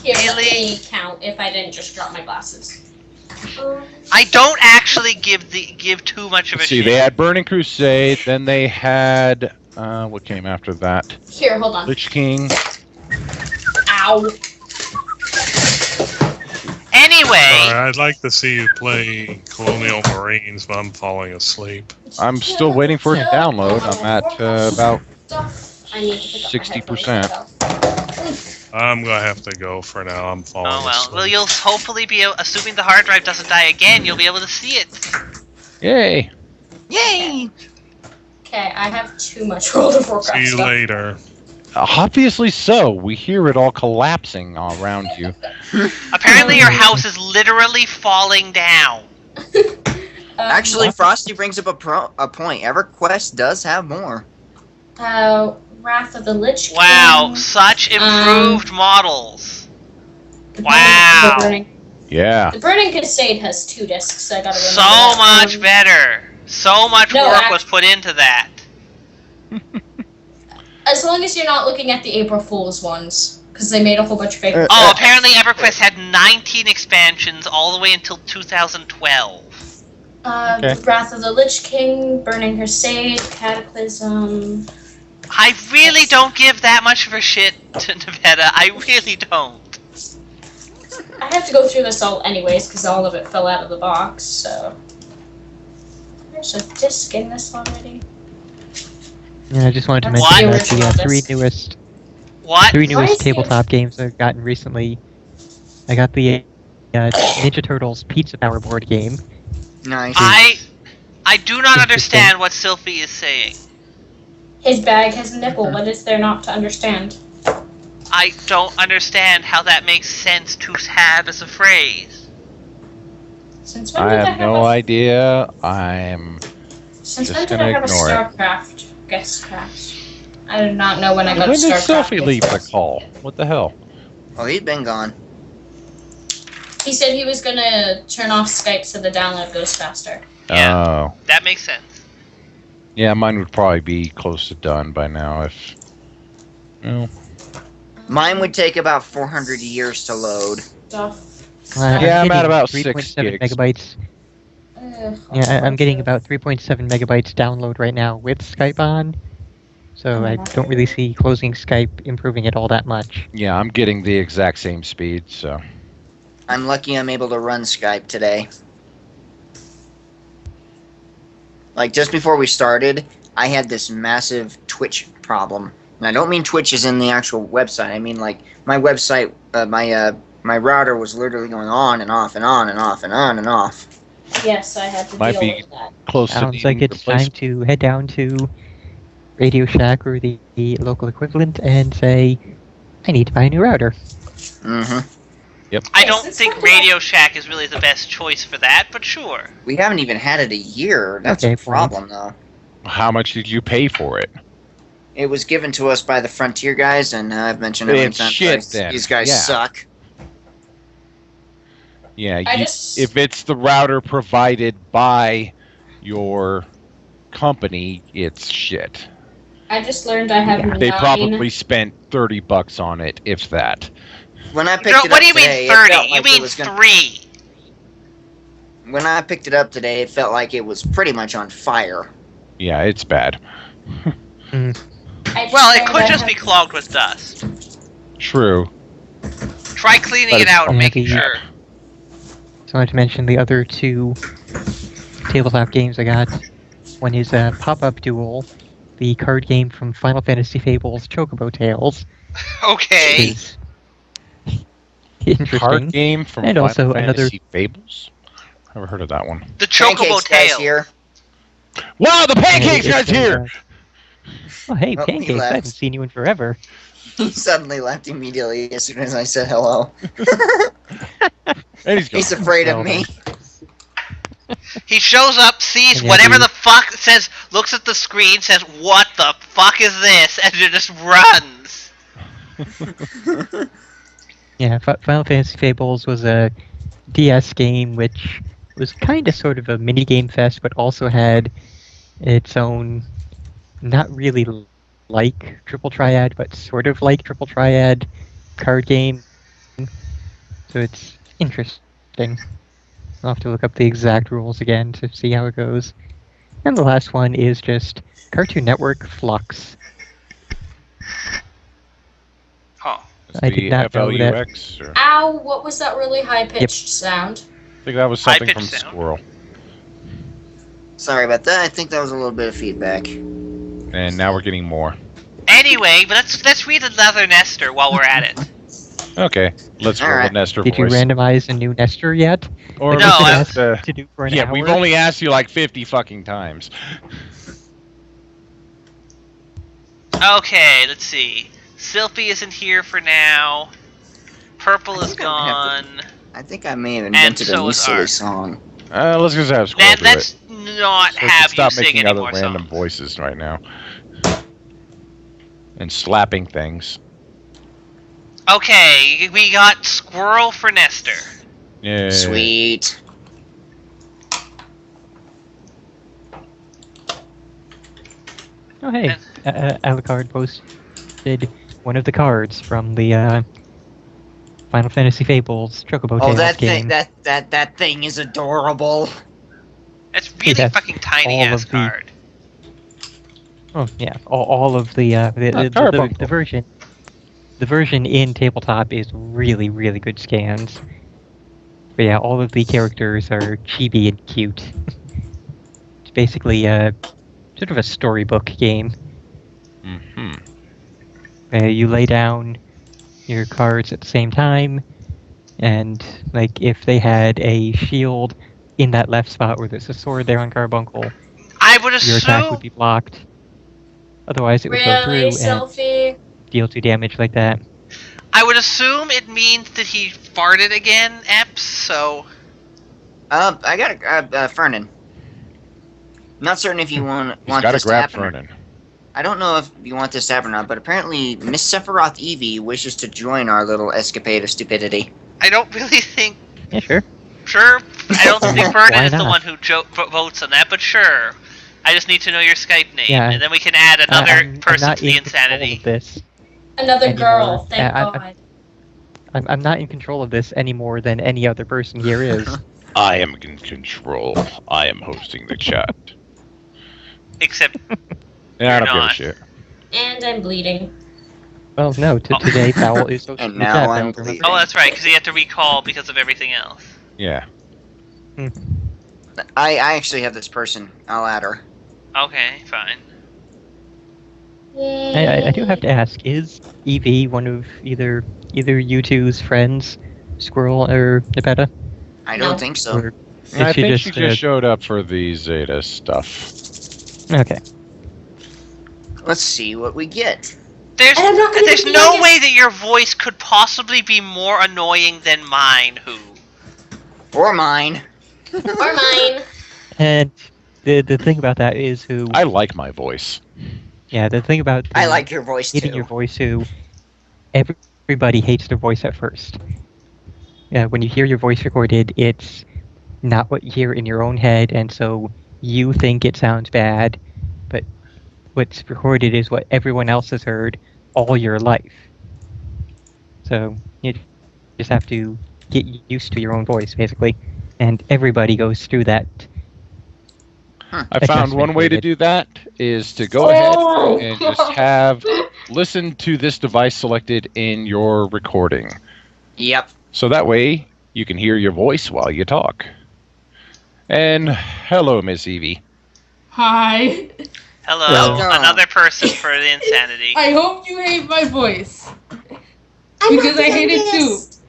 Here, let Really? me count if I didn't just drop my glasses. I don't actually give too much of a See, shit. they had Burning Crusade, then they had what came after that? Here, hold on. Lich King. Ow. Anyway, I'd like to see you play Colonial Marines, but I'm falling asleep. I'm still waiting for it to download. I'm at about I need to pick up my 60%. headphones. I'm gonna have to go for now. I'm falling oh well. asleep. Well, you'll hopefully be able, assuming the hard drive doesn't die again, you'll be able to see it. yay. Yay! Okay, I have too much World of Warcraft See you stuff. later. Obviously so. We hear it all collapsing all around you. Apparently, your house is literally falling down. Actually, Frosty brings up a point. EverQuest does have more. Wrath of the Lich King. Wow, such improved models. The Wow. Yeah. The Burning Crusade has 2 discs. I gotta remember So that. much better. So much No, work was put into that. As long as you're not looking at the April Fool's ones, because they made a whole bunch of fake. Oh, apparently EverQuest had 19 expansions all the way until 2012. Okay. Wrath of the Lich King, Burning Crusade, Cataclysm. I really don't give that much of a shit to Nevada. I really don't. I have to go through this all anyways, because all of it fell out of the box, so. There's a disc in this already. Yeah, I just wanted to That's mention the that the original three disc. newest What? three Why is newest the- tabletop games I've gotten recently. I got the Ninja Turtles Pizza Power board game. Nice. I do not understand what Sylphie is saying. His bag has a nipple. What is there not to understand? I don't understand how that makes sense to have as a phrase. Since when I did I have no a, idea. I'm Since just when did gonna I have a ignore it. StarCraft guest craft? I did not know when I got When a did StarCraft. Sophie leave the call? What the hell? Oh, he's been gone. He said he was gonna turn off Skype so the download goes faster. Yeah. Oh. That makes sense. Yeah, mine would probably be close to done by now if... Well, Mine would take about 400 years to load. Stuff. Yeah, I'm at about 3.7 6 gigs. megabytes. Yeah, I'm getting about 3.7 megabytes download right now with Skype on. So I don't really see closing Skype improving it all that much. yeah, I'm getting the exact same speed, so... I'm lucky I'm able to run Skype today. Like, just before we started, I had this massive Twitch problem. And I don't mean Twitch is in the actual website. I mean, like, my website, my router was literally going on and off and on and off and on and off. Yes, I had to Might deal be with that. close to Sounds like needing it's time to head down to Radio Shack or the local equivalent and say, I need to buy a new router. Mm-hmm. Yep. I don't think Radio Shack is really the best choice for that, but sure. We haven't even had it a year. That's Okay, a problem, though. How much did you pay for it? It was given to us by the Frontier guys, and I've mentioned it many It's times. shit, but then. These guys Yeah. suck. Yeah, I just- if it's the router provided by your company, it's shit. I just learned I have They 9. probably spent $30 on it, if that. When I picked No, it what up do you today, mean it 30? felt You like it mean was gonna- 3. When I picked it up today, it felt like it was pretty much on fire. Yeah, it's bad. I just Well, it learned could I just have- be clogged with dust. True. Try cleaning But it it's out and Yeah, making the- sure. So I wanted to mention the other two tabletop games I got. One is Pop-Up Duel, the card game from Final Fantasy Fables Chocobo Tales. Okay. Is interesting. Card game from And Final also another- Fantasy Fables? Never heard of that one. The Chocobo Pancakes guys Tail. here. Wow, the Pancakes It's, guy's here! Oh, hey, Oh, he Pancakes, I left. haven't seen you in forever. He suddenly left immediately as soon as I said hello. And he's gone. He's afraid of Well me. He shows up, sees And yeah, whatever the- the fuck, says, looks at the screen, says, "What the fuck is this?" and then just runs. Yeah, Final Fantasy Fables was a DS game which was kind of sort of a mini game fest, but also had its own, not really like Triple Triad, but sort of like Triple Triad card game. So it's interesting. I'll have to look up the exact rules again to see how it goes. And the last one is just Cartoon Network Flux. Oh. I did not know that. FLUX, or- Ow, what was that really high-pitched sound? I think that was something from High-pitched sound. Squirrel. Sorry about that. I think that was a little bit of feedback. And now we're getting more. Anyway, but let's read another Nestor while we're at it. Okay, let's All roll right. a Nestor Did you voice. randomize a new Nestor yet? Or No, we could I- ask, To do for an yeah, hour? we've only asked you like 50 fucking times. Okay, let's see. Sylphie isn't here for now. Purple is think I'm gone. I think I may have invented so a new is silly Art. song. Let's just have Squirrel Man, do let's it. not So we can have you stop sing making any other more random songs. voices right now. And slapping things. Okay, we got Squirrel for Nestor. Yeah. Sweet. Oh, hey, Alucard posted one of the cards from the Final Fantasy Fables Chocobo Oh, Tales that game. thing, that thing is adorable. That's really that's fucking tiny all ass of the- card. Oh, yeah, all of the Carbuncle. the version in tabletop is really, really good scans. But yeah, all of the characters are chibi and cute. It's basically sort of a storybook game. Mm-hmm. You lay down your cards at the same time, and like if they had a shield in that left spot where there's a sword there on Carbuncle, I would your attack assume. would be blocked. Otherwise, it would go through Really, and Sylphie? deal 2 damage like that. I would assume it means that he farted again, Eps, so... I got to grab Fernan. Not certain if you want He's got to this to grab happen. or- Fernan. I don't know if you want this to happen or not, but apparently Miss Sephiroth Evie wishes to join our little escapade of stupidity. I don't really think... Yeah, sure. Sure, I don't think Vernon Why is the not? one who votes on that, but sure. I just need to know your Skype name, Yeah. and then we can add another I'm person not to the in control insanity. of this. Another Anymore. girl, thank Yeah, God. I'm not in control of this any more than any other person here is. I am in control. I am hosting the chat. Except, Yeah, I don't You're give a not. shit. And I'm bleeding. Well, no, today Powell is hosting And the now chat. I'm Powell, remember? bleeding. oh, that's right, because he had to recall because of everything else. Yeah. I actually have this person. I'll add her. Okay, fine. I do have to ask: is Evie one of either you two's friends, Squirrel or Nepeta? I don't No. think so. Or is I think she uh, just showed up for the Zeta stuff. okay? Let's see what we get. There's, And I'm not gonna there's be no like a- way that your voice could possibly be more annoying than mine, who? Or mine. Or mine. And the thing about that is who. I like my voice. Yeah, the thing about I like your voice hating too. your voice who everybody hates their voice at first. Yeah, when you hear your voice recorded, it's not what you hear in your own head, and so you think it sounds bad, but what's recorded is what everyone else has heard all your life. So you just have to get used to your own voice, basically, and everybody goes through that. I found one way to do that is to go ahead and just have listen to this device selected in your recording. Yep. So that way you can hear your voice while you talk. And hello, Miss Evie. Hi. Hello, Welcome. another person for the insanity. I hope you hate my voice. I'm Because not I hate it too. envious.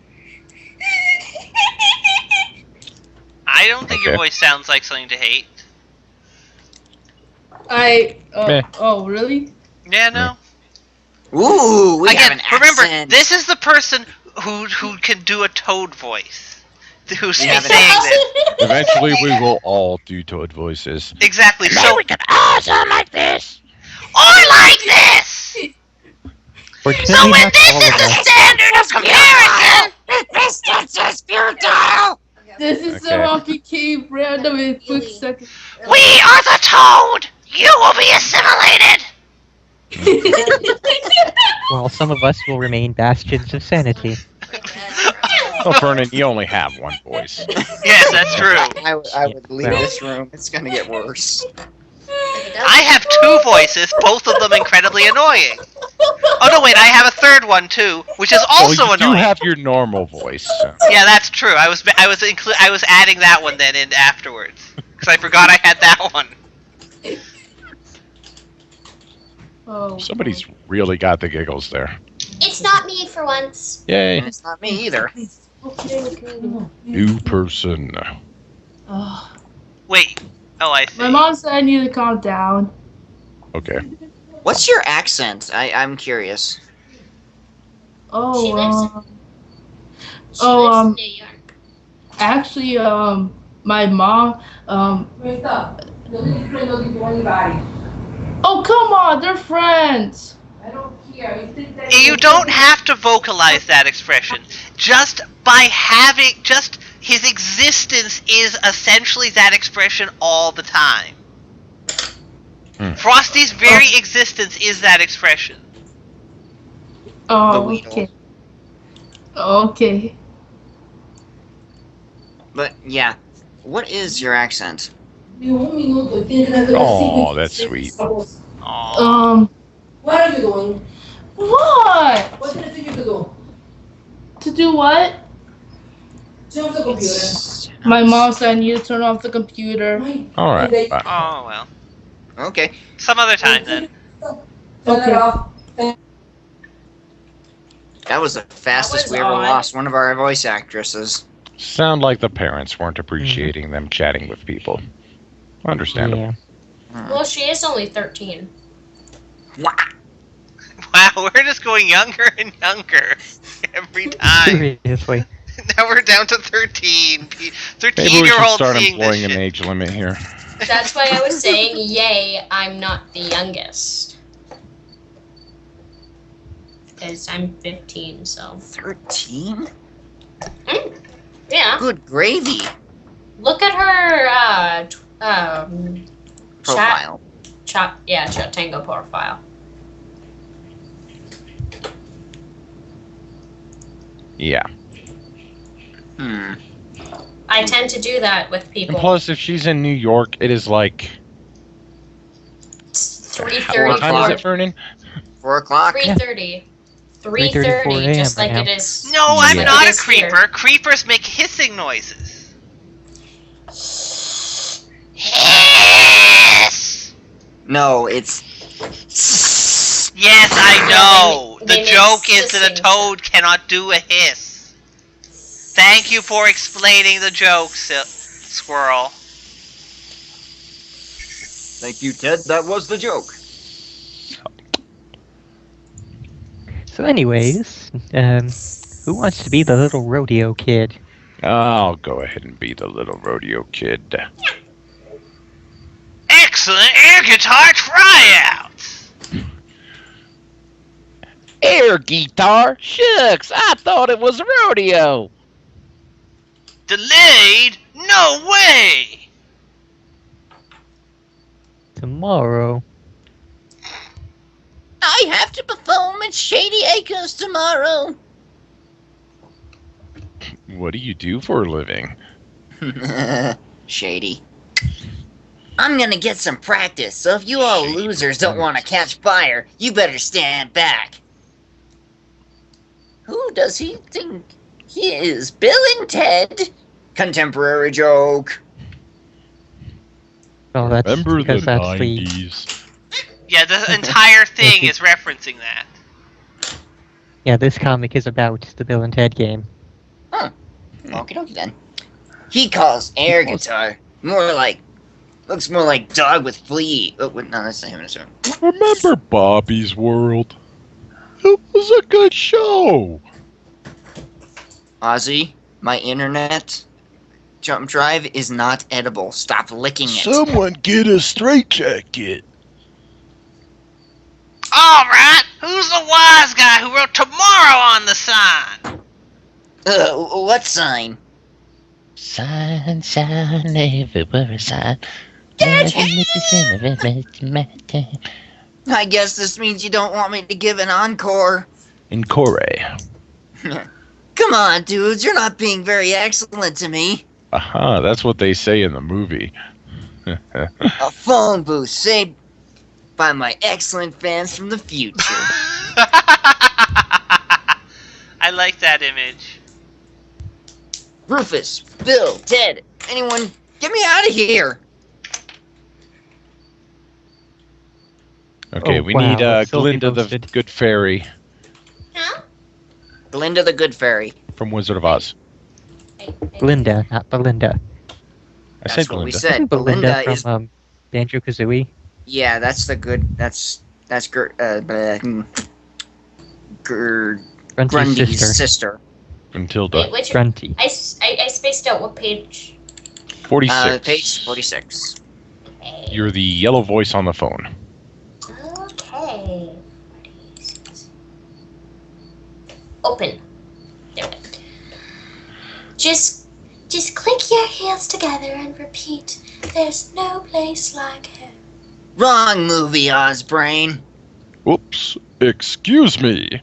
I don't think your Okay. voice sounds like something to hate. I. Meh. Oh, really? Yeah, no. Ooh, we have Again, an remember, accent. this is the person who can do a toad voice. Who's We saying have an this. Eventually we will all do toad voices. Exactly, so... we can all sound like this. Or like this! Fortunately, So when not this all is of the us. standard of comparison, This distance is futile. This is Okay. how it became random in quick seconds. we are the toad! You will be assimilated! While some of us will remain bastions of sanity. Oh, Vernon, you only have one voice. Yes, that's true. I would leave Well. this room. It's gonna get worse. I have two voices, both of them incredibly annoying. Oh no, wait, I have a third one too, which is also you annoying. do have your normal voice. So. Yeah, that's true. I was adding that one then in afterwards because I forgot I had that one. Oh. Somebody's really got the giggles there. It's not me for once. Yay. And it's not me either. New person. Oh. Wait. Oh, I see. My mom said I need to calm down. Okay. What's your accent? I'm curious. Oh. She lives She Oh, lives um, in New York. Actually, my mom, Oh, come on, they're friends. I don't care. You think that You don't have to vocalize that expression. Just by having, just his existence is essentially that expression all the time. Frosty's very existence is that expression. Oh, The Weedle. okay. Okay. But yeah, what is your accent? Oh, that's sweet. Aww. What are you doing? What? What did I tell you to do? To do what? Turn off the computer. My mom said I need to turn off the computer. All right. Bye. Oh well. Okay. Some other time then. Okay. That was the fastest was we ever odd. lost one of our voice actresses. Sound like the parents weren't appreciating them chatting with people. Understandable. Yeah. Well, she is only 13. Wah. Wow, we're just going younger and younger every time. Seriously. Now we're down to 13. Maybe we should 13-year-olds start seeing this employing an shit. age limit here. That's why I was saying, yay, I'm not the youngest. Because I'm 15, so. 13? Yeah. Good gravy. Look at her, Profile. Chat Tango profile. Yeah. I tend to do that with people. And plus, if she's in New York, it is like... It's What time is it, 3:30. Vernon? 4 o'clock. 3:30. 3:34 3:30, just a.m. like now. it is. No, I'm Yeah. not It a is here. creeper. Creepers make hissing noises. Hiss! No, it's. Yes, I know. they The make joke is that a hissing toad cannot do a hiss. Thank you for explaining the joke, Squirrel. Thank you, Ted. That was the joke. So, anyways, who wants to be the little rodeo kid? I'll go ahead and be the little rodeo kid. Excellent air guitar tryouts! Air guitar? Shucks, I thought it was a rodeo. Delayed? No way! Tomorrow. I have to perform at Shady Acres tomorrow. What do you do for a living? Shady. I'm gonna get some practice, so if you all losers don't want to catch fire, you better stand back. Who does he think he is? Bill and Ted? Contemporary joke. Oh, that's Remember the because that's the 90s. Yeah, the entire thing is referencing that. yeah. This comic is about the Bill and Ted game. Okie dokie then. He calls air guitar looks more like dog with flea. Oh, wait, no, that's not him. That's him. Remember Bobby's World? It was a good show. Ozzy, my internet jump drive is not edible. Stop licking it. Someone get a straitjacket. Alright, who's the wise guy who wrote tomorrow on the sign? What sign? Sunshine everywhere, sign. I guess this means you don't want me to give an encore. Encore. Come on, dudes, you're not being very excellent to me. Aha, that's what they say in the movie. A phone booth saved by my excellent fans from the future. I like that image. Rufus, Bill, Ted, anyone, get me out of here. Okay, Oh, we wow, need it's still Glinda the posted. Good Fairy Glinda the Good Fairy. from Wizard of Oz. Belinda, not Belinda. I That's said what we Glinda. said. Isn't Belinda Belinda from is, Banjo Kazooie? yeah, that's the good, that's Grunty's Grundy's sister. sister. And Tilda. Wait, which? Grunty. I spaced out what page? 46. Page 46. Okay. You're the yellow voice on the phone. Okay. Open. There we go. Just click your heels together and repeat. There's no place like home. Wrong movie, Ozbrain. Oops. Excuse me.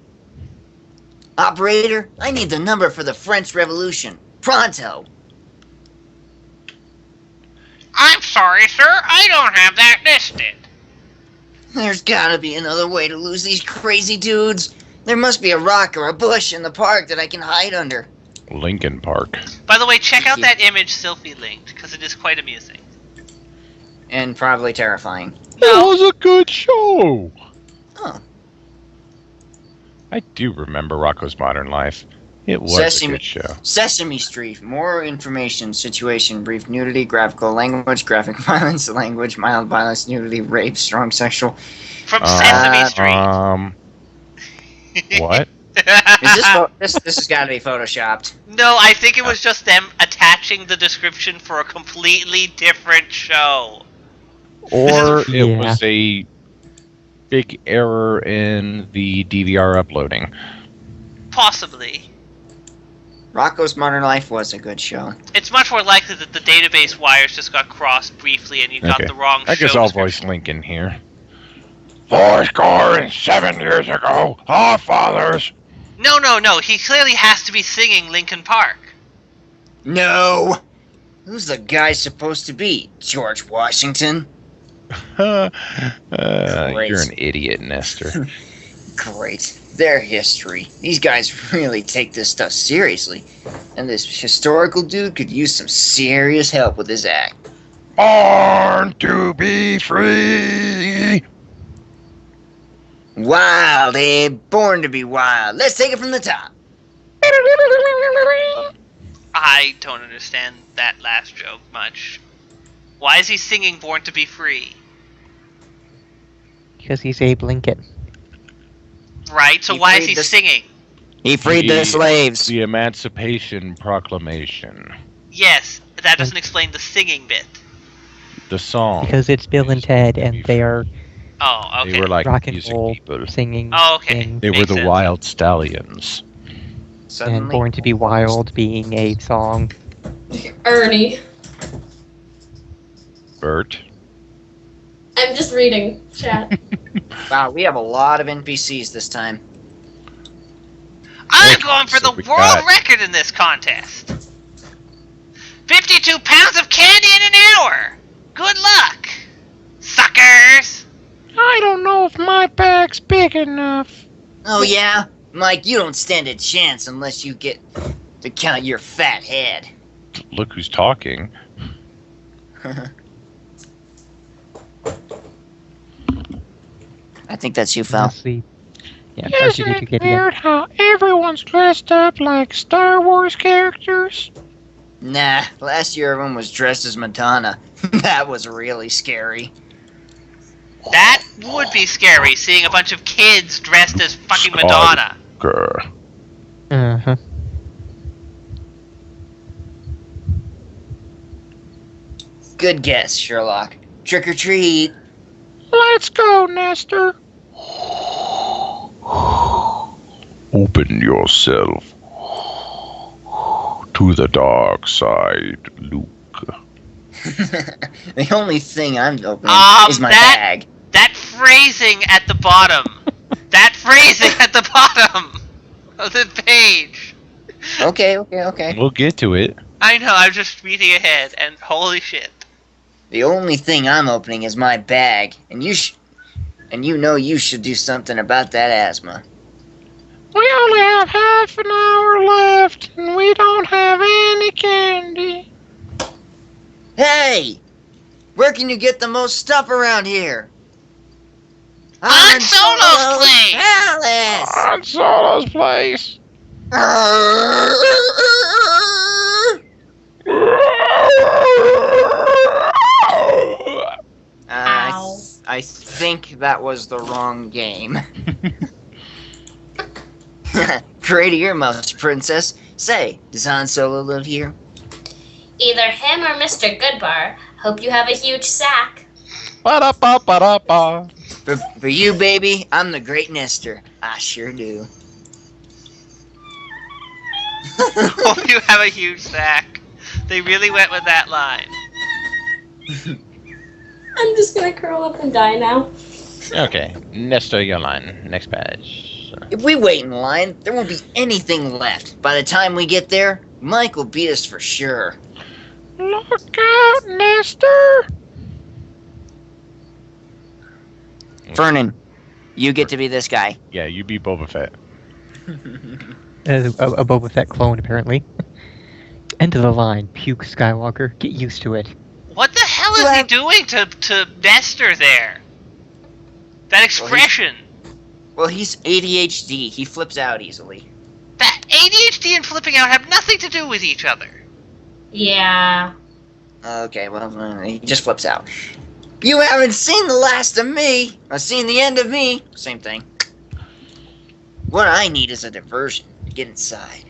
Operator, I need the number for the French Revolution. Pronto. I'm sorry, sir, I don't have that listed. There's gotta be another way to lose these crazy dudes. There must be a rock or a bush in the park that I can hide under. Lincoln Park. By the way, check out that image Sylphie linked, because it is quite amusing. And probably terrifying. It was a good show. Oh. I do remember Rocco's Modern Life. It was Sesame- a good show. Sesame Street. More information, situation, brief nudity, graphical language, graphic violence, language, mild violence, nudity, rape, strong sexual. From Sesame Street. What? Is this has got to be photoshopped? No, I think it was just them attaching the description for a completely different show. Or it Yeah. was a big error in the DVR uploading. Possibly. Rocco's Modern Life was a good show. It's much more likely that the database wires just got crossed briefly and you got Okay. the wrong I guess show I'll description. voice Lincoln here. 407 years ago, our fathers. No. He clearly has to be singing Linkin Park. No! Who's the guy supposed to be? George Washington? You're Great. an idiot, Nestor. Great. Their history. These guys really take this stuff seriously. And this historical dude could use some serious help with his act. Born to be free. Wild, eh? Born to be wild. Let's take it from the top. I don't understand that last joke much. Why is he singing Born to be Free? Because he's Abe Lincoln. Right, so He why is freed he the- singing? He freed the slaves. The Emancipation Proclamation. Yes, that doesn't explain the singing bit. The song. Because it's Bill and Ted, and they are Oh, okay. They were like rock and music roll people. singing. Oh, okay. things, They were Makes the sense. Wild Stallions. and Suddenly, Born to be Wild being a song. Ernie. Bert. I'm just reading chat. wow, we have a lot of NPCs this time. I'm Okay, going for so the we world got- record in this contest. 52 pounds of candy in an hour. Good luck, suckers. I don't know if my bag's big enough. Oh yeah? Mike, you don't stand a chance unless you get to count your fat head. Look who's talking. I think that's you, Phil. Honestly, yeah, how'd you Isn't do to it get again? weird how everyone's dressed up like Star Wars characters? Nah, last year everyone was dressed as Madonna. That was really scary. That would be scary, seeing a bunch of kids dressed as fucking Scott. Madonna. Grr. Uh-huh. Good guess, Sherlock. Trick or treat. Let's go, Nestor. Open yourself to the dark side, Luke. The only thing I'm opening is my that- bag. That phrasing at the bottom. That phrasing at the bottom of the page. Okay. We'll get to it. I know, I'm just reading ahead, and holy shit. The only thing I'm opening is my bag, and you know you should do something about that asthma. We only have half an hour left, and we don't have any candy. Hey! Where can you get the most stuff around here? Han Solo's place! Palace! Han Solo's place. Ow. I think that was the wrong game. Create earmuffs, princess. Say, does Han Solo live here? Either him or Mr. Goodbar. Hope you have a huge sack. Ba-da-ba-ba-da-ba. For you, baby, I'm the great Nestor. I sure do. Hope you have a huge sack. They really went with that line. I'm just gonna curl up and die now. Okay, Nestor, your line. Next page. If we wait in line, there won't be anything left. By the time we get there, Mike will beat us for sure. Look out, Nestor. Vernon, you get to be this guy. Yeah, you be Boba Fett. A Boba Fett clone, apparently. End of the line. Puke Skywalker. Get used to it. What the hell is he doing to Nestor there? That expression. Well, he's ADHD. He flips out easily. That ADHD and flipping out have nothing to do with each other. Yeah. Okay, well, he just flips out. You haven't seen the last of me. I've seen the end of me. Same thing. What I need is a diversion to get inside.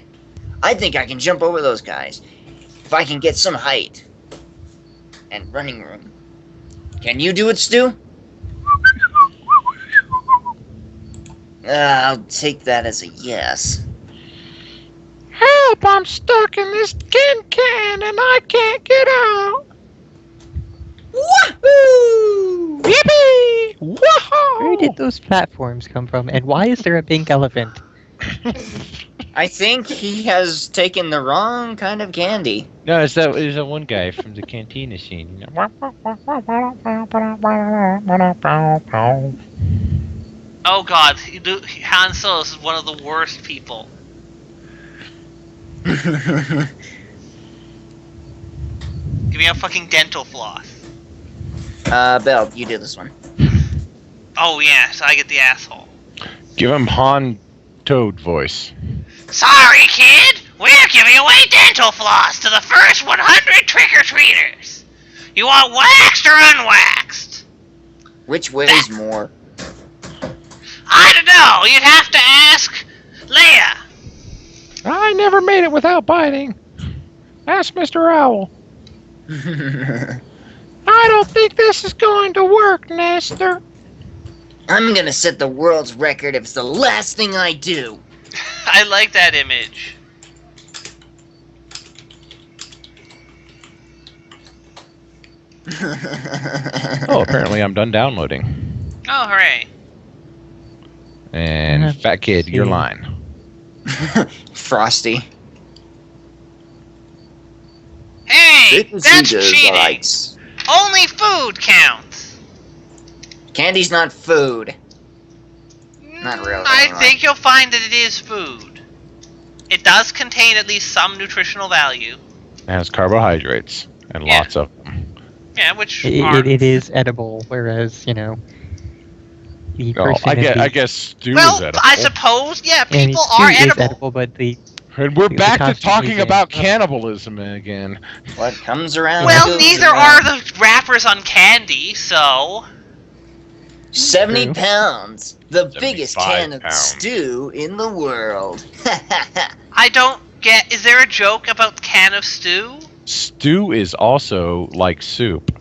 I think I can jump over those guys if I can get some height and running room. Can you do it, Stu? I'll take that as a yes. Help! I'm stuck in this tin can and I can't get out. Woohoo! Yippee! Whoa! Where did those platforms come from, and why is there a pink elephant? I think he has taken the wrong kind of candy. No, it's that one guy from the cantina scene. Oh god, Han Solo is one of the worst people. Give me a fucking dental floss. Belle, you do this one. Oh yeah, so I get the asshole. Give him Han Toad voice. Sorry, kid! We're giving away dental floss to the first 100 trick-or-treaters! You want waxed or unwaxed? Which weighs more? I don't know, you'd have to ask Leia. I never made it without biting. Ask Mr. Owl. I don't think this is going to work, Nestor. I'm gonna set the world's record if it's the last thing I do. I like that image. Oh, apparently I'm done downloading. Oh, hooray. And Fat Kid, your line. Frosty. Hey, that's cheating. Only food counts. Candy's not food. Not really. I anyway. think you'll find that it is food. It does contain at least some nutritional value. It has carbohydrates and lots of them. Yeah, which It is edible, whereas, the person I guess stew is well, edible. I suppose, yeah, and people stew are is edible. edible, but And we're the back to costume talking design. about cannibalism again. What comes around? Well, goes neither around. are the wrappers on candy, so 70 True. pounds. The biggest 75 can of pounds. stew in the world. I don't get. Is there a joke about can of stew? Stew is also like soup,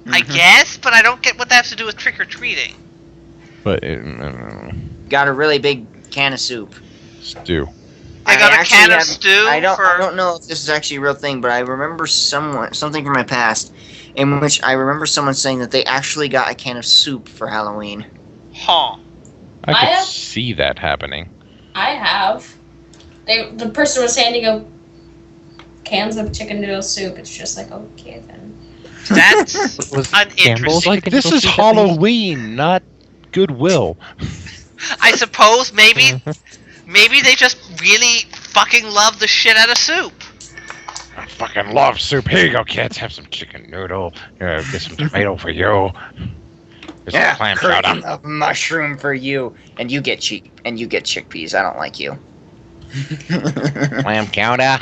I guess, but I don't get what that has to do with trick or treating. but Got a really big can of soup. stew. I got a actually can of have- stew I for. don't know if this is actually a real thing, but I remember something from my past in which I remember someone saying that they actually got a can of soup for Halloween. Huh. I I could have- see that happening. I have. The person was handing out cans of chicken noodle soup. It's just like, okay then. That's was uninteresting. Like this is Halloween, not Goodwill. I suppose maybe they just really fucking love the shit out of soup. I fucking love soup. Here you go, kids. Have some chicken noodle. Get some tomato for you. Get some clam curtain chowder. of mushroom for you, and you get chickpeas. I don't like you. Clam chowder.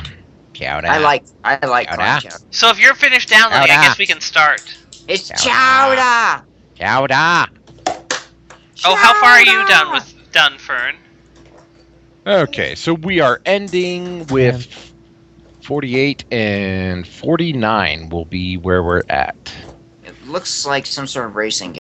Chowder. I like clam Chowder. chowder. So if you're finished downloading, I Chowder. guess we can start. It's Chowder. chowder. Chowder. Oh, how far are you done, Fern? Okay, so we are ending with 48 and 49 will be where we're at. It looks like some sort of racing game.